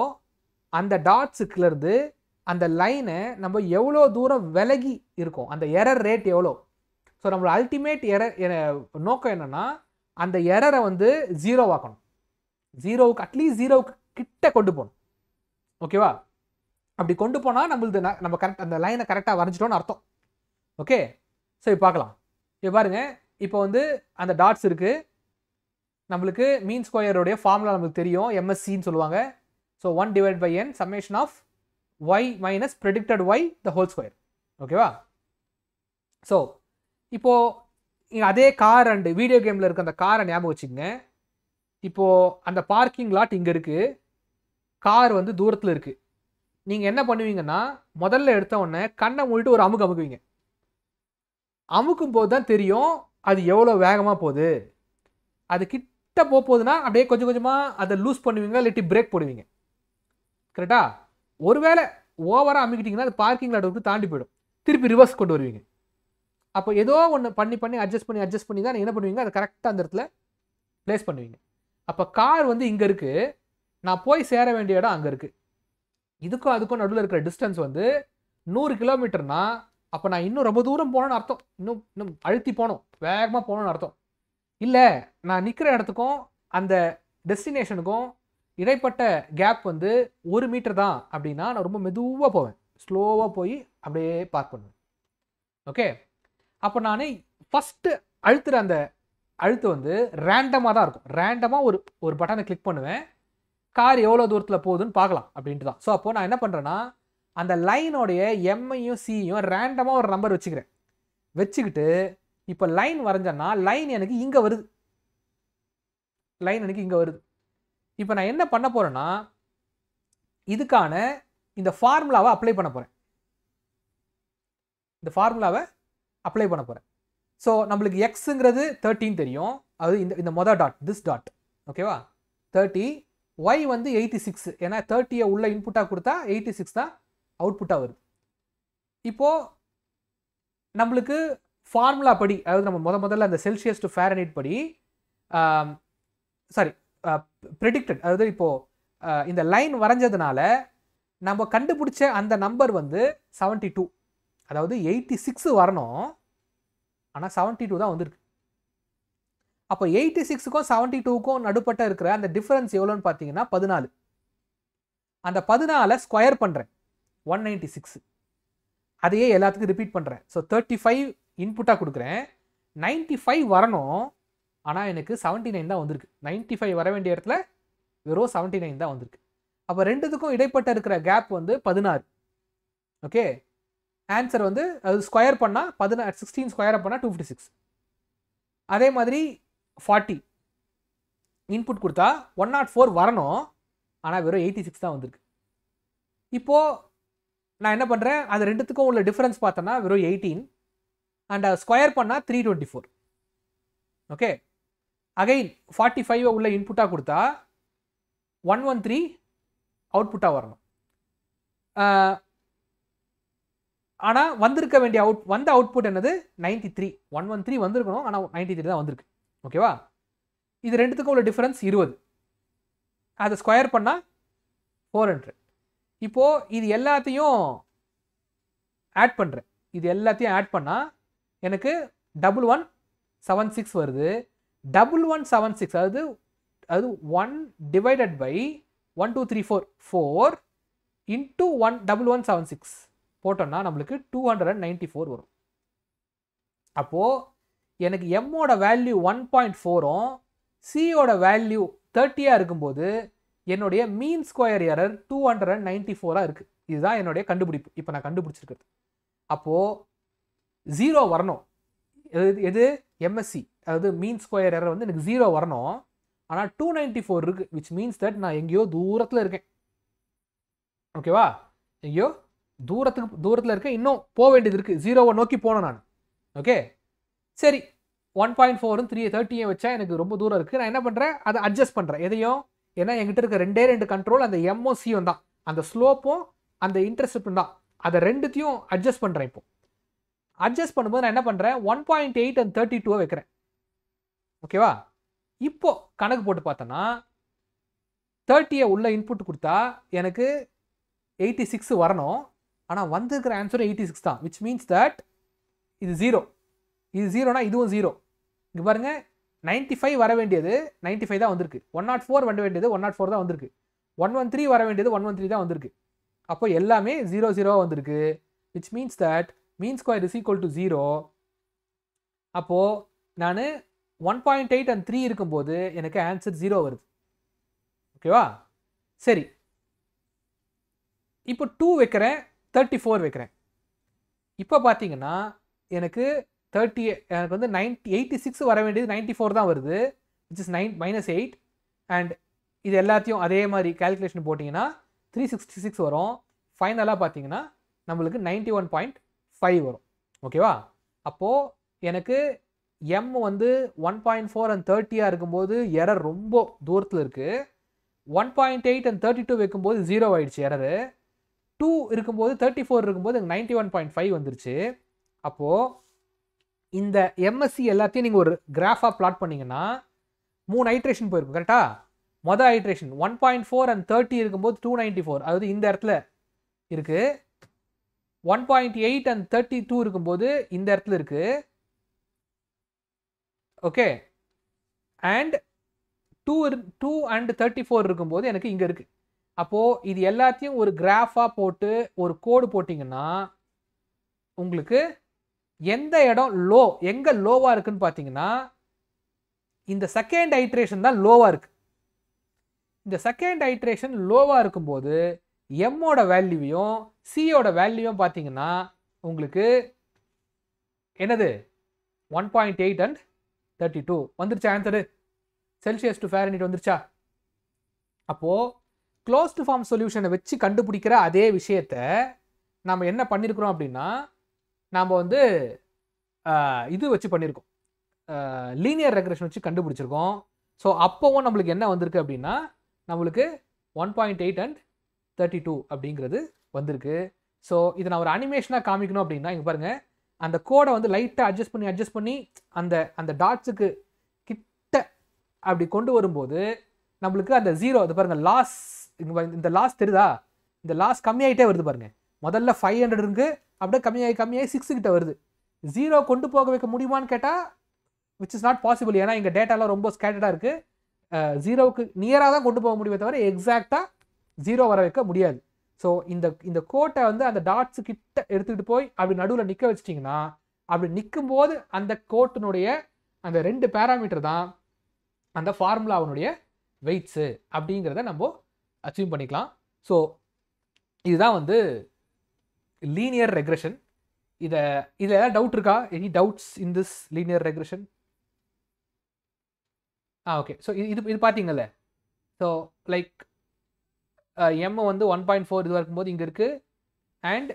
[SPEAKER 1] அந்த டாட்ஸுக்குலேருந்து அந்த லைனை நம்ம எவ்வளோ தூரம் விலகி இருக்கும், அந்த எரர் ரேட் எவ்வளோ. ஸோ நம்மளோட அல்டிமேட் எரர் நோக்கம் என்னென்னா அந்த எரரை வந்து 0 ஆக்கணும். 0க்கு அட்லீஸ்ட் 0க்கு கிட்ட கொண்டு போகணும். ஓகேவா, அப்படி கொண்டு போனால் நம்ம கரெக்ட் அந்த லைனை கரெக்டாக வரைஞ்சிட்டோன்னு அர்த்தம். ஓகே, ஸோ இப்போ பார்க்கலாம். இப்போ பாருங்கள், இப்போ வந்து அந்த டாட்ஸ் இருக்குது. நம்மளுக்கு மீன் ஸ்கொயருடைய ஃபார்முலா நம்மளுக்கு தெரியும், எம்எஸ்சின்னு சொல்லுவாங்க. So 1/n summation of y minus predicted y the whole square. ஓகேவா, ஸோ இப்போது அதே கார் அண்டு வீடியோ கேமில் இருக்க அந்த காரை ஞாபகம் வச்சுக்கோங்க. இப்போது அந்த பார்க்கிங் லாட் இங்கே இருக்குது, கார் வந்து தூரத்தில் இருக்குது. நீங்கள் என்ன பண்ணுவீங்கன்னா முதல்ல எடுத்த உடனே கண்ணை மூடிட்டு ஒரு அமுக்கு அமுக்குவீங்க. அமுக்கும் போது தான் தெரியும் அது எவ்வளோ வேகமாக போகுது. அது கிட்ட போகுதுன்னா அப்படியே கொஞ்சம் கொஞ்சமாக அதை லூஸ் பண்ணுவீங்க, இல்லாட்டி பிரேக் போடுவீங்க. கரெக்டா? ஒருவேளை ஓவராக அமுக்கிட்டிங்கன்னா அது பார்க்கிங் லாட் விட்டு தாண்டி போயிடும், திருப்பி ரிவர்ஸ் கொண்டு வருவீங்க. அப்போ ஏதோ ஒன்று பண்ணி அட்ஜஸ்ட் பண்ணி தான் நீங்கள் என்ன பண்ணுவீங்க, அதை கரெக்டாக அந்த இடத்துல ப்ளேஸ் பண்ணுவீங்க. அப்போ கார் வந்து இங்கே இருக்குது, நான் போய் சேர வேண்டிய இடம் அங்கே இருக்குது. இதுக்கும் அதுக்கும் நடுவில் இருக்கிற டிஸ்டன்ஸ் வந்து 100 கிலோமீட்டர்னா அப்போ நான் இன்னும் ரொம்ப தூரம் போகணும்னு அர்த்தம். இன்னும் அழுத்தி போகணும், வேகமாக போகணும்னு அர்த்தம். இல்லை, நான் நிற்கிற இடத்துக்கும் அந்த டெஸ்டினேஷனுக்கும் இடைப்பட்ட கேப் வந்து 1 மீட்டர் தான் அப்படின்னா நான் ரொம்ப மெதுவாக போவேன், ஸ்லோவாக போய் அப்படியே பார்க் பண்ணுவேன். ஓகே, அப்போ நான் ஃபஸ்ட்டு அழுத்துகிற அந்த அழுத்து வந்து ரேண்டமாக தான் இருக்கும். ரேண்டமாக ஒரு பட்டனை கிளிக் பண்ணுவேன், கார் எவ்வளோ தூரத்தில் போகுதுன்னு பார்க்கலாம் அப்படின்ட்டு தான். ஸோ அப்போது நான் என்ன பண்ணுறேன்னா அந்த லைனோடைய எம்ஐயும் சியும் ரேண்டமாக ஒரு நம்பர் வச்சுக்கிட்டு இப்போ லைன் வரைஞ்சேன்னா லைன் எனக்கு இங்கே வருது. இப்போ நான் என்ன பண்ண போகிறேன்னா இதுக்கான இந்த ஃபார்முலாவை அப்ளை பண்ண போகிறேன். ஸோ நம்மளுக்கு எக்ஸுங்கிறது 13 தெரியும், அது இந்த மொதல் டாட், திஸ் டாட். ஓகேவா? 30, ஒய் வந்து 86, ஏன்னா 30 உள்ள இன்புட்டாக கொடுத்தா 86 தான் அவுட்புட்டாக வருது. இப்போது நம்மளுக்கு ஃபார்முலா படி, அதாவது நம்ம முதல்ல அந்த செல்சியஸ் டு ஃபாரன்ஹீட் படி ப்ரெடிக்டட், அதாவது இப்போது இந்த லைன் வரைஞ்சதுனால நம்ம கண்டுபிடிச்ச அந்த நம்பர் வந்து 72, அதாவது 86 வரணும், ஆனால் 72 தான் வந்திருக்கு. அப்போ 86க்கும் 72க்கும் நடுப்பட்ட இருக்கிற அந்த டிஃபரன்ஸ் எவ்வளோன்னு பார்த்தீங்கன்னா 14. அந்த 14 ஸ்கொயர் பண்ணுறேன், 196. அதையே எல்லாத்துக்கும் ரிப்பீட் பண்ணுறேன். ஸோ 35 இன்புட்டாக கொடுக்குறேன், 95 வரணும், ஆனால் எனக்கு 79 தான் வந்திருக்கு. 95 வர வேண்டிய இடத்துல வெறும் 79 தான் வந்திருக்கு. அப்போ ரெண்டுத்துக்கும் இடைப்பட்ட இருக்கிற கேப் வந்து 16. ஓகே, ஆன்சர் வந்து அது ஸ்கொயர் பண்ணால் 16 ஸ்கொயர் பண்ணால் 256. அதே மாதிரி 40 இன்புட் கொடுத்தா 104 வரணும், ஆனால் வெறும் 86 தான் வந்திருக்கு. இப்போது நான் என்ன பண்ணுறேன், அது ரெண்டுத்துக்கும் உள்ள டிஃப்ரென்ஸ் பார்த்தோன்னா வெறும் 18 அண்ட் ஸ்கொயர் பண்ணால் 324. ஓகே, அகைன் 45 உள்ள இன்புட்டாக கொடுத்தா 113 அவுட்புட்டாக வரணும். ஆனால் வந்திருக்க வேண்டிய வந்த அவுட்புட் என்னது 93. 113 வந்திருக்கணும், ஆனால் 93 தான் வந்திருக்கு. ஓகேவா? இது ரெண்டுத்துக்கும் உள்ள டிஃபரன்ஸ் 20, அதை ஸ்கொயர் பண்ணால் 400. இப்போது இது எல்லாத்தையும் ஆட் பண்ணுறேன். பண்ணால் எனக்கு 1176 வருது. 1176 அது 1 டிவைடட் பை 1 2 3 4 4 இன்ட்டு 1176 போட்டோம்னா நம்மளுக்கு 294 வரும். அப்போது எனக்கு எம்மோட வேல்யூ 1.4ம் சியோட வேல்யூ 30 இருக்கும்போது என்னுடைய மீன் ஸ்கொயர் எரர் 294 இருக்குது. இதுதான் என்னுடைய கண்டுபிடிப்பு. இப்போ நான் கண்டுபிடிச்சிருக்கிறது. அப்போது 0 வரணும். எது எம்எஸ்சி, அதாவது மீன் ஸ்கொயர் எரர் வந்து எனக்கு 0 வரணும், ஆனால் 294 இருக்குது, விச் மீன்ஸ் தட் நான் எங்கேயோ தூரத்தில் இருக்கேன். ஓகேவா? எங்கேயோ தூரத்தில் இருக்கேன், இன்னும் போக வேண்டியது இருக்குது, 0வை நோக்கி போனேன் நான். ஓகே, சரி, 1.4 330 வச்சா எனக்கு ரொம்ப தூரம் இருக்குது. நான் என்ன பண்ணுறேன், அதை அட்ஜஸ்ட் பண்ணுறேன். எதையும், ஏன்னா என்கிட்ட இருக்க ரெண்டு கண்ட்ரோல் அந்த எம்ஓசியும் தான், அந்த ஸ்லோப்பும் அந்த இன்டர்செப்டும் தான். அதை ரெண்டுத்தையும் அட்ஜஸ்ட் பண்ணுறேன். இப்போ அட்ஜஸ்ட் பண்ணும்போது நான் என்ன பண்ணுறேன், 1.8 and 32 வைக்கிறேன். ஓகேவா? இப்போ கணக்கு போட்டு பார்த்தோன்னா 30 உள்ள இன்புட் கொடுத்தா எனக்கு 86 வரணும், ஆனால் வந்திருக்கிற ஆன்சர் 86 தான், விச் மீன்ஸ் தட் இது 0. இது 0னா இதுவும் 0. இங்கே பாருங்க, 95 வர வேண்டியது 95 தான் வந்திருக்கு, 104 வர வேண்டியது 104 தான் வந்திருக்கு, 113 வர வேண்டியது 113 தான் வந்திருக்கு. அப்போ எல்லாமே 0 0 வந்திருக்கு, which means that mean square is equal to 0. அப்போது நான் 1.8 and 3 இருக்கும்போது எனக்கு ஆன்சர் 0 வருது. ஓகேவா? சரி, இப்போ 2 வைக்கிறேன், 34 வைக்கிறேன். இப்போ பார்த்தீங்கன்னா எனக்கு எனக்கு வந்து 86 வர வேண்டியது 94 தான் வருது, விச் இஸ் -8. அண்ட் இது எல்லாத்தையும் அதே மாதிரி கால்குலேஷன் போட்டிங்கன்னா 366 வரும். ஃபைனலாக பார்த்தீங்கன்னா நம்மளுக்கு 91.5 வரும். ஓகேவா? அப்போது எனக்கு m வந்து 1.4 and 30 இருக்கும்போது எரர் ரொம்ப தூரத்தில் இருக்குது. 1.8 and 32 வைக்கும்போது 0 ஆயிடுச்சு எரரு. 2 இருக்கும்போது 34 இருக்கும்போது 91.5 வந்துருச்சு. அப்போது இந்த எம்எஸ்சி எல்லாத்தையும் நீங்கள் ஒரு கிராஃபாக பிளாட் பண்ணிங்கன்னா 3 ஐட்ரேஷன் போயிருக்கும். கரெக்டாக? மொதல் ஐட்ரேஷன் 1.4 and 30 இருக்கும்போது 294, அதாவது இந்த இடத்துல இருக்குது. 1.8 and 32 இருக்கும்போது இந்த இடத்துல இருக்குது. ஓகே. அண்ட் 2 and 34 இருக்கும்போது எனக்கு இங்கே இருக்குது. அப்போது இது எல்லாத்தையும் ஒரு கிராஃபாக போட்டு ஒரு கோடு போட்டிங்கன்னா உங்களுக்கு எந்த இடம் லோ, எங்கே லோவாக இருக்குன்னு பார்த்தீங்கன்னா இந்த செகண்ட் ஐட்ரேஷன் தான் லோவாக இருக்குது. இந்த செகண்ட் ஐட்ரேஷன் லோவாக இருக்கும்போது எம்மோட வேல்யூவையும் சியோட வேல்யூவும் பார்த்தீங்கன்னா உங்களுக்கு என்னது 1.8 and 32 வந்துருச்சா ஆன்சரு? செல்சியஸ் டு ஃபாரன்ஹீட் வந்துருச்சா? அப்போது க்ளோஸ்டு ஃபார்ம் சொல்யூஷனை வச்சு கண்டுபிடிக்கிற அதே விஷயத்தை நம்ம என்ன பண்ணியிருக்கிறோம் அப்படின்னா நாம் வந்து இது வச்சு பண்ணியிருக்கோம், லீனியர் ரெக்ரெஷன் வச்சு கண்டுபிடிச்சிருக்கோம். ஸோ அப்போவும் நம்மளுக்கு என்ன வந்திருக்கு அப்படின்னா நம்மளுக்கு 1.8 and 32 அப்படிங்கிறது வந்திருக்கு. ஸோ இதை நான் ஒரு அனிமேஷனாக காமிக்கணும் அப்படின்னா இங்கே பாருங்கள், அந்த கோடை வந்து லைட்டாக அட்ஜஸ்ட் பண்ணி அந்த அந்த டாட்ஸுக்கு கிட்ட அப்படி கொண்டு வரும்போது நம்மளுக்கு அந்த 0 அது பாருங்கள் லாஸ், இந்த லாஸ் தெரியுதா? இந்த லாஸ் கம்மியாகிட்டே வருது பாருங்கள். முதல்ல 500 இருக்குது, அப்படியே கம்மியாகி 6 கிட்ட வருது. 0 கொண்டு போக வைக்க முடியுமான்னு கேட்டால் விச் இஸ் நாட் பாசிபிள். ஏன்னா இங்கே டேட்டாலாம் ரொம்ப ஸ்கேட்டர்டாக இருக்குது. 0க்கு நியராக தான் கொண்டு போக முடியுமே தவிர எக்ஸாக்டாக 0 வர வைக்க முடியாது. ஸோ இந்த கோட்டை வந்து அந்த டாட்ஸு கிட்ட எடுத்துக்கிட்டு போய் அப்படி நடுவில் நிற்க வச்சிட்டிங்கன்னா அப்படி நிற்கும்போது அந்த கோட்டினுடைய அந்த 2 பேராமீட்டர் தான் அந்த ஃபார்முலாவினுடைய வெயிட்ஸு அப்படிங்கிறத நம்ம அச்சீவ் பண்ணிக்கலாம். ஸோ இதுதான் வந்து லீனியர் ரெக்ரெஷன். இதில் ஏதாவது டவுட் இருக்கா? Any doubts in this linear regression? Okay. So இது பார்த்தீங்கல்ல, ஸோ லைக் எம் வந்து 1.4 இதுவாக இருக்கும்போது இங்கே இருக்குது. அண்ட்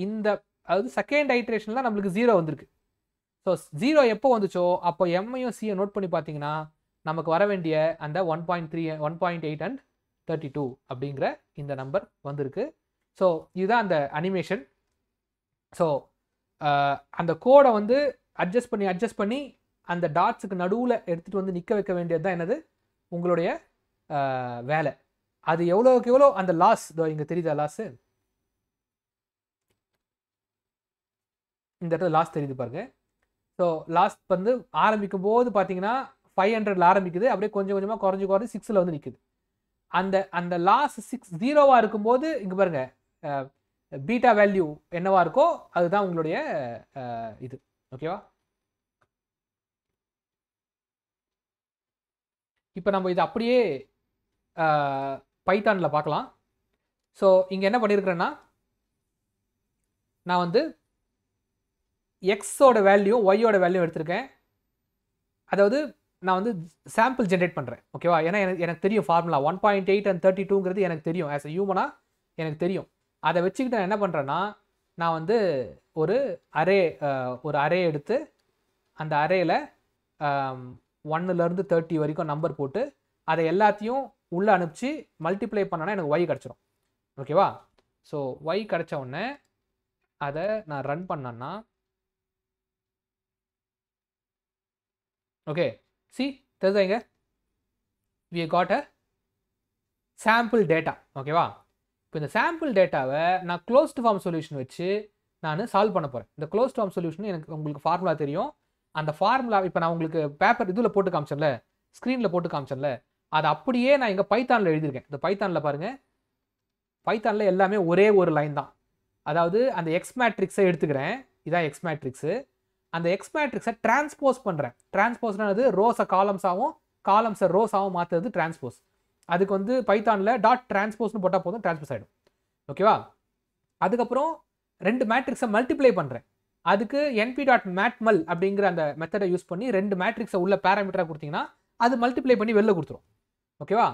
[SPEAKER 1] இந்த அதாவது செகண்ட் ஐட்ரேஷனில் தான் நம்மளுக்கு 0 வந்திருக்கு. ஸோ 0 எப்போ வந்துச்சோ அப்போ எம்மையும் சியை நோட் பண்ணி பார்த்தீங்கன்னா நமக்கு வர வேண்டிய அந்த 1.3 1.8 and 32 அப்படிங்கிற இந்த நம்பர் வந்திருக்கு. ஸோ இதுதான் அந்த அனிமேஷன். ஸோ அந்த கோடை வந்து அட்ஜஸ்ட் பண்ணி அந்த டாட்ஸுக்கு நடுவில் எடுத்துகிட்டு வந்து நிற்க வைக்க வேண்டியது தான் என்னது உங்களுடைய வேலை. அது எவ்வளோக்கு எவ்வளோ அந்த லாஸ், இங்கே தெரியுதா லாஸு? இந்த இடத்துல லாஸ் தெரியுது பாருங்க. ஸோ லாஸ் வந்து ஆரம்பிக்கும் போது பார்த்தீங்கன்னா 500ல் ஆரம்பிக்குது, அப்படியே கொஞ்சம் கொஞ்சமாக குறைஞ்சி 6ல் வந்து நிற்குது. அந்த லாஸ் 0 இருக்கும்போது இங்கே பாருங்க பீட்டா வேல்யூ என்னவா இருக்கோ அதுதான் உங்களுடைய இது. ஓகேவா? இப்போ நம்ம இதை அப்படியே பைத்தானில் பார்க்கலாம். ஸோ இங்கே என்ன பண்ணியிருக்கிறேன்னா நான் வந்து எக்ஸோட வேல்யூ ஒய்யோட வேல்யூ எடுத்திருக்கேன். அதாவது நான் வந்து சாம்பிள் ஜென்ரேட் பண்ணுறேன். ஓகேவா? ஏன்னா எனக்கு தெரியும் ஃபார்முலா 1.8 and 32ங்கிறது எனக்கு தெரியும். ஆஸ் அ ஹியூமனாக எனக்கு தெரியும். அதை வச்சுக்கிட்டு நான் என்ன பண்ணுறேன்னா நான் வந்து ஒரு அரே எடுத்து அந்த அரேயில் 1லேருந்து 30 வரைக்கும் நம்பர் போட்டு அதை எல்லாத்தையும் உள்ளே அனுப்பிச்சு மல்டிப்ளை பண்ணனா எனக்கு ஒய் கிடச்சிரும். ஓகேவா? ஸோ ஒய் கிடச்ச உடனே அதை நான் ரன் பண்ணேன்னா ஓகே சி தெரியுதா இங்கே we got a sample data. ஓகேவா? இப்போ இந்த சாம்பிள் டேட்டாவை நான் க்ளோஸ்டு ஃபார்ம் சொல்யூஷன் வச்சு நான் சால்வ் பண்ண போகிறேன். இந்த க்ளோஸ்டு ஃபார்ம் சொல்யூஷன் எனக்கு உங்களுக்கு ஃபார்முலா தெரியும். அந்த ஃபார்முலா இப்போ நான் உங்களுக்கு பேப்பர் இதில் போட்டு காமிச்சேன்ல, ஸ்க்ரீனில் போட்டு காமிச்சேன்ல, அதை அப்படியே நான் இங்கே பைத்தானில் எழுதியிருக்கேன். இந்த பைத்தானில் பாருங்கள், பைத்தானில் எல்லாமே ஒரே ஒரு லைன் தான். அதாவது அந்த எக்ஸ் மேட்ரிக்ஸை எடுத்துக்கிறேன், இதான் எக்ஸ் மேட்ரிக்ஸு. அந்த எக்ஸ் மேட்ரிக்ஸை டிரான்ஸ்போஸ் பண்ணுறேன். டிரான்ஸ்போஸ்னானது ரோஸை காலம்ஸாகவும் காலம்ஸை ரோஸாகவும் மாற்றுறது டிரான்ஸ்போஸ். அதுக்கு வந்து பைத்தானில் டாட் டிரான்ஸ்போஸ்னு போட்டால் போதும், டிரான்ஸ்போஸ் ஆகிடும். ஓகேவா? அதுக்கப்புறம் 2 மேட்ரிக்ஸை மல்டிப்ளை பண்ணுறேன். அதுக்கு np.matmul அப்படிங்கிற அந்த மெத்தடை யூஸ் பண்ணி 2 மேட்ரிக்ஸை உள்ள பேராமீட்டராக கொடுத்தீங்கன்னா அது மல்டிப்ளை பண்ணி வெளில கொடுத்துரும். ஓகேவா?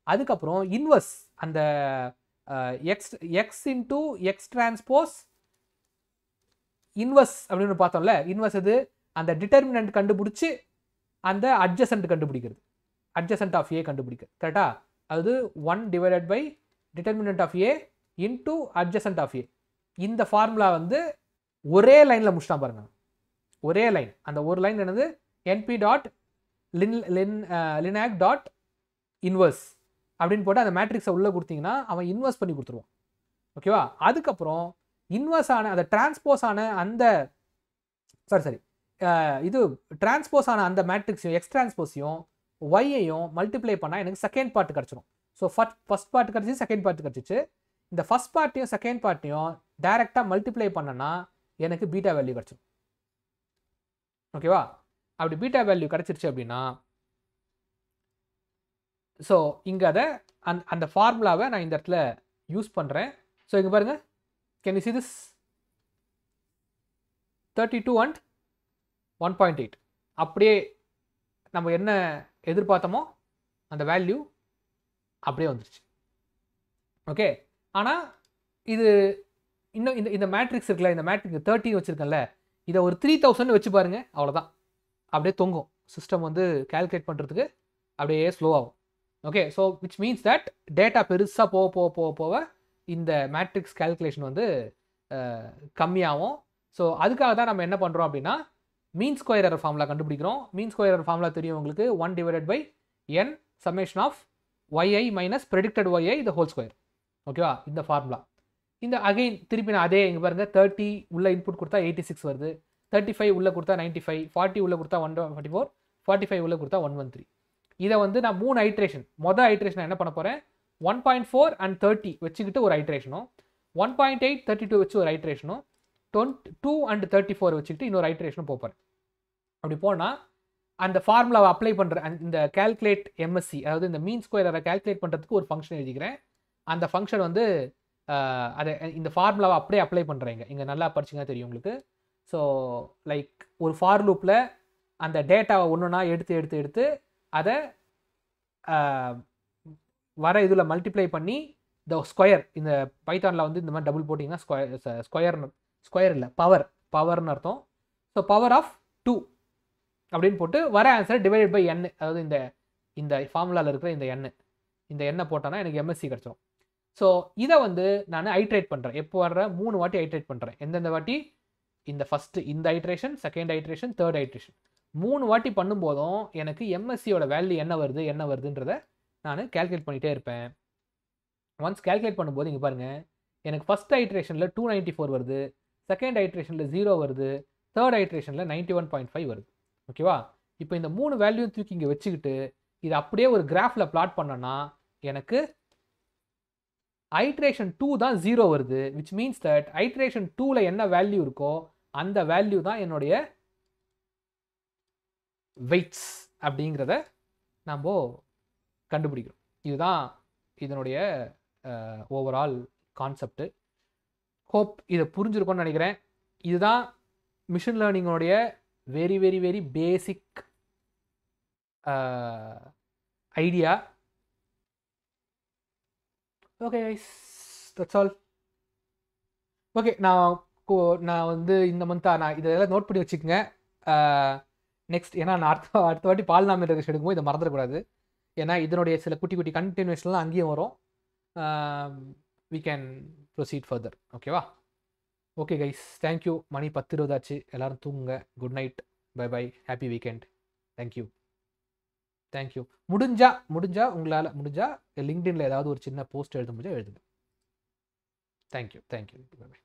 [SPEAKER 1] அதுக்கப்புறம் இன்வர்ஸ் அந்த X into X transpose inverse அப்படின்னு பார்த்தோம்ல. இன்வர்ஸ் இது அந்த டிட்டர்மினன்ட் கண்டுபிடிச்சி அந்த அட்ஜசன்ட் கண்டுபிடிக்கிறது, அட்ஜசன்ட் ஆஃப் ஏ கண்டுபிடிக்கிறது. கரெக்டா? அது 1 divided by determinant of A into adjacent of A. இந்த ஃபார்முலா வந்து ஒரே லைனில் முடிச்சுட்டான் பாருங்க. ஒரே லைன். அந்த ஒரு லைன் என்னது? என்பி டாட் லினாக் டாட் இன்வர்ஸ் அப்படின்னு போட்டு அந்த மேட்ரிக்ஸை உள்ளே கொடுத்தீங்கன்னா அவன் இன்வர்ஸ் பண்ணி கொடுத்துருவான். ஓகேவா? அதுக்கப்புறம் இன்வர்ஸ் ஆன அந்த டிரான்ஸ்போஸ் ஆன அந்த சாரி இது டிரான்ஸ்போஸ் ஆன அந்த மேட்ரிக்ஸையும் எக்ஸ் டிரான்ஸ்போஸையும் ஒய்யையும் மல்டிப்ளை பண்ணால் எனக்கு செகண்ட் பார்ட் கிடச்சிரும். ஸோ ஃபர்ஸ்ட் பார்ட் கிடச்சி, செகண்ட் பார்ட் கிடச்சிச்சு. இந்த ஃபர்ஸ்ட் பார்ட்டையும் செகண்ட் பார்ட்டையும் டைரெக்டாக மல்டிப்ளை பண்ணனா எனக்கு பீட்டா வேல்யூ கிடச்சிரும். ஓகேவா? அப்படி பீட்டா வேல்யூ கிடச்சிருச்சு அப்படின்னா ஸோ இங்கே அதை அந்த ஃபார்முலாவை நான் இந்த இடத்துல யூஸ் பண்ணுறேன். ஸோ இங்கே பாருங்கள், can you see this 32 and 1.8 அப்படியே நம்ம என்ன எதிர்பார்த்தோமோ அந்த வேல்யூ அப்படியே வந்துருச்சு. ஓகே, ஆனால் இது இன்னும் இந்த மேட்ரிக்ஸ் இருக்குல்ல, இந்த மேட்ரிக்ஸ் 13 வச்சுருக்கேன்ல, இதை ஒரு 3000 வச்சு பாருங்க, அவ்வளோதான். அப்படியே தொங்கும் சிஸ்டம் வந்து கால்குலேட் பண்ணுறதுக்கு அப்படியே ஸ்லோவாகும். Okay, so which means that data பெருசாக போக போக போக போக இந்த மேட்ரிக்ஸ் கால்குலேஷன் வந்து கம்மியாகும். ஸோ அதுக்காக தான் நம்ம என்ன பண்ணுறோம் அப்படின்னா மீன் ஸ்கொயர் எரர் ஃபார்முலா கண்டுபிடிக்கிறோம். மீன் ஸ்கொயர் எரர் ஃபார்முலா தெரியும் உங்களுக்கு, 1 divided by n summation of yi minus predicted yi the whole square. ஓகேவா? இந்த ஃபார்முலா. இந்த அகைன் திருப்பி நான் அதே இங்கே பாருங்கள், 30 உள்ள இன்புட் கொடுத்தா 86 வருது, 35 உள்ள கொடுத்தா 95, 40 உள்ள கொடுத்தா 144, 45 உள்ள கொடுத்தா 113. இதை வந்து நான் 3 ஐட்ரேஷன், மொதல் ஐட்ரேஷன் என்ன பண்ண போகிறேன், 1.4 and 30 வச்சுக்கிட்டு ஒரு ஐட்ரேஷனும், 1.8 32 வச்சு ஒரு ஐட்ரேஷனும், 2 and 34 வச்சுக்கிட்டு இன்னொரு ஐட்ரேஷனும் போகிறேன். அப்படி போனால் அந்த ஃபார்முலாவை அப்ளை பண்ணுற இந்த கால்குலேட் எம்எஸ்சி, அதாவது இந்த மீன் ஸ்கொயரை கால்குலேட் பண்ணுறதுக்கு ஒரு ஃபங்க்ஷன் எழுதிக்கிறேன். அந்த ஃபங்க்ஷன் வந்து அதை இந்த ஃபார்முலாவை அப்படியே அப்ளை பண்ணுறேங்க. இங்கே நல்லா படிச்சிங்கன்னா தெரியும் உங்களுக்கு. ஸோ லைக் ஒரு ஃபார் லூப்பில் அந்த டேட்டாவை ஒன்றுனா எடுத்து அதை வர இதில் மல்டிப்ளை பண்ணி இந்த ஸ்கொயர், இந்த பைத்தானில் வந்து இந்த மாதிரி டபுள் போட்டிங்கன்னா ஸ்கொயர் இல்லை பவர்னு அர்த்தம். ஸோ பவர் ஆஃப் 2 அப்படின்னு போட்டு வர ஆன்சர் டிவைடட் பை n, அதாவது இந்த ஃபார்முலாவில் இருக்கிற இந்த எண்ணை போட்டோன்னா எனக்கு எம்எஸ்சி கிடச்சிரும். ஸோ இதை வந்து நான் ஐட்ரேட் பண்ணுறேன். எப்போ வர்ற 3 வாட்டி ஐட்ரேட் பண்ணுறேன். எந்தெந்த வாட்டி? இந்த ஃபஸ்ட்டு இந்த iteration, second iteration, third iteration, 3 வாட்டி பண்ணும்போதும் எனக்கு எம்எஸ்சியோட வேல்யூ என்ன வருதுன்றதை நான் கால்குலேட் பண்ணிகிட்டே இருப்பேன். ஒன்ஸ் கால்குலேட் பண்ணும்போது இங்கே பாருங்கள், எனக்கு ஃபஸ்ட் ஐட்ரேஷனில் 294 வருது, செகண்ட் ஐட்ரேஷனில் 0 வருது, தேர்ட் ஐட்ரேஷனில் 91.5 வருது. ஓகேவா? இப்போ இந்த 3 வேல்யூ தூக்கி இங்கே வச்சுக்கிட்டு இது அப்படியே ஒரு கிராஃபில் பிளாட் பண்ணோன்னா எனக்கு ஐட்ரேஷன் 2 தான் 0 வருது. விச் மீன்ஸ் தட் ஐட்ரேஷன் 2ல என்ன வேல்யூ இருக்கோ அந்த வேல்யூ தான் என்னுடைய வெயிட்ஸ் அப்படிங்கிறத நம்ம கண்டுபிடிக்கிறோம். இதுதான் இதனுடைய ஓவரால் கான்செப்ட். ஹோப் இதை புரிஞ்சிருக்கும்னு நினைக்கிறேன். இதுதான் மிஷின் லேர்னிங்கோடைய very very very basic idea. Okay guys, that's all. Okay, நான் வந்து இந்த மந்த்தாக நான் இதெல்லாம் நோட் பண்ணி வச்சுக்கோங்க. நெக்ஸ்ட், ஏன்னா நான் அடுத்த வாட்டி பால்நாமியல் ரெக்ரெஷன் எடுக்கும்போது இதை மறந்துடக்கூடாது. ஏன்னா இதனுடைய சில குட்டி குட்டி கண்டினியூஷன்லாம் அங்கேயும் வரும். we can proceed further. ஓகேவா? Okay guys, thank you. மணி 10:20 ஆச்சு. எல்லோரும் தூங்குங்க. Good night, bye bye, happy weekend. Thank you. முடிஞ்சா உங்களால் முடிஞ்சா லிங்க்டின்ல ஏதாவது ஒரு சின்ன போஸ்ட் எழுத முடிஞ்சா எழுதுங்க. தேங்க்யூ. Bye by.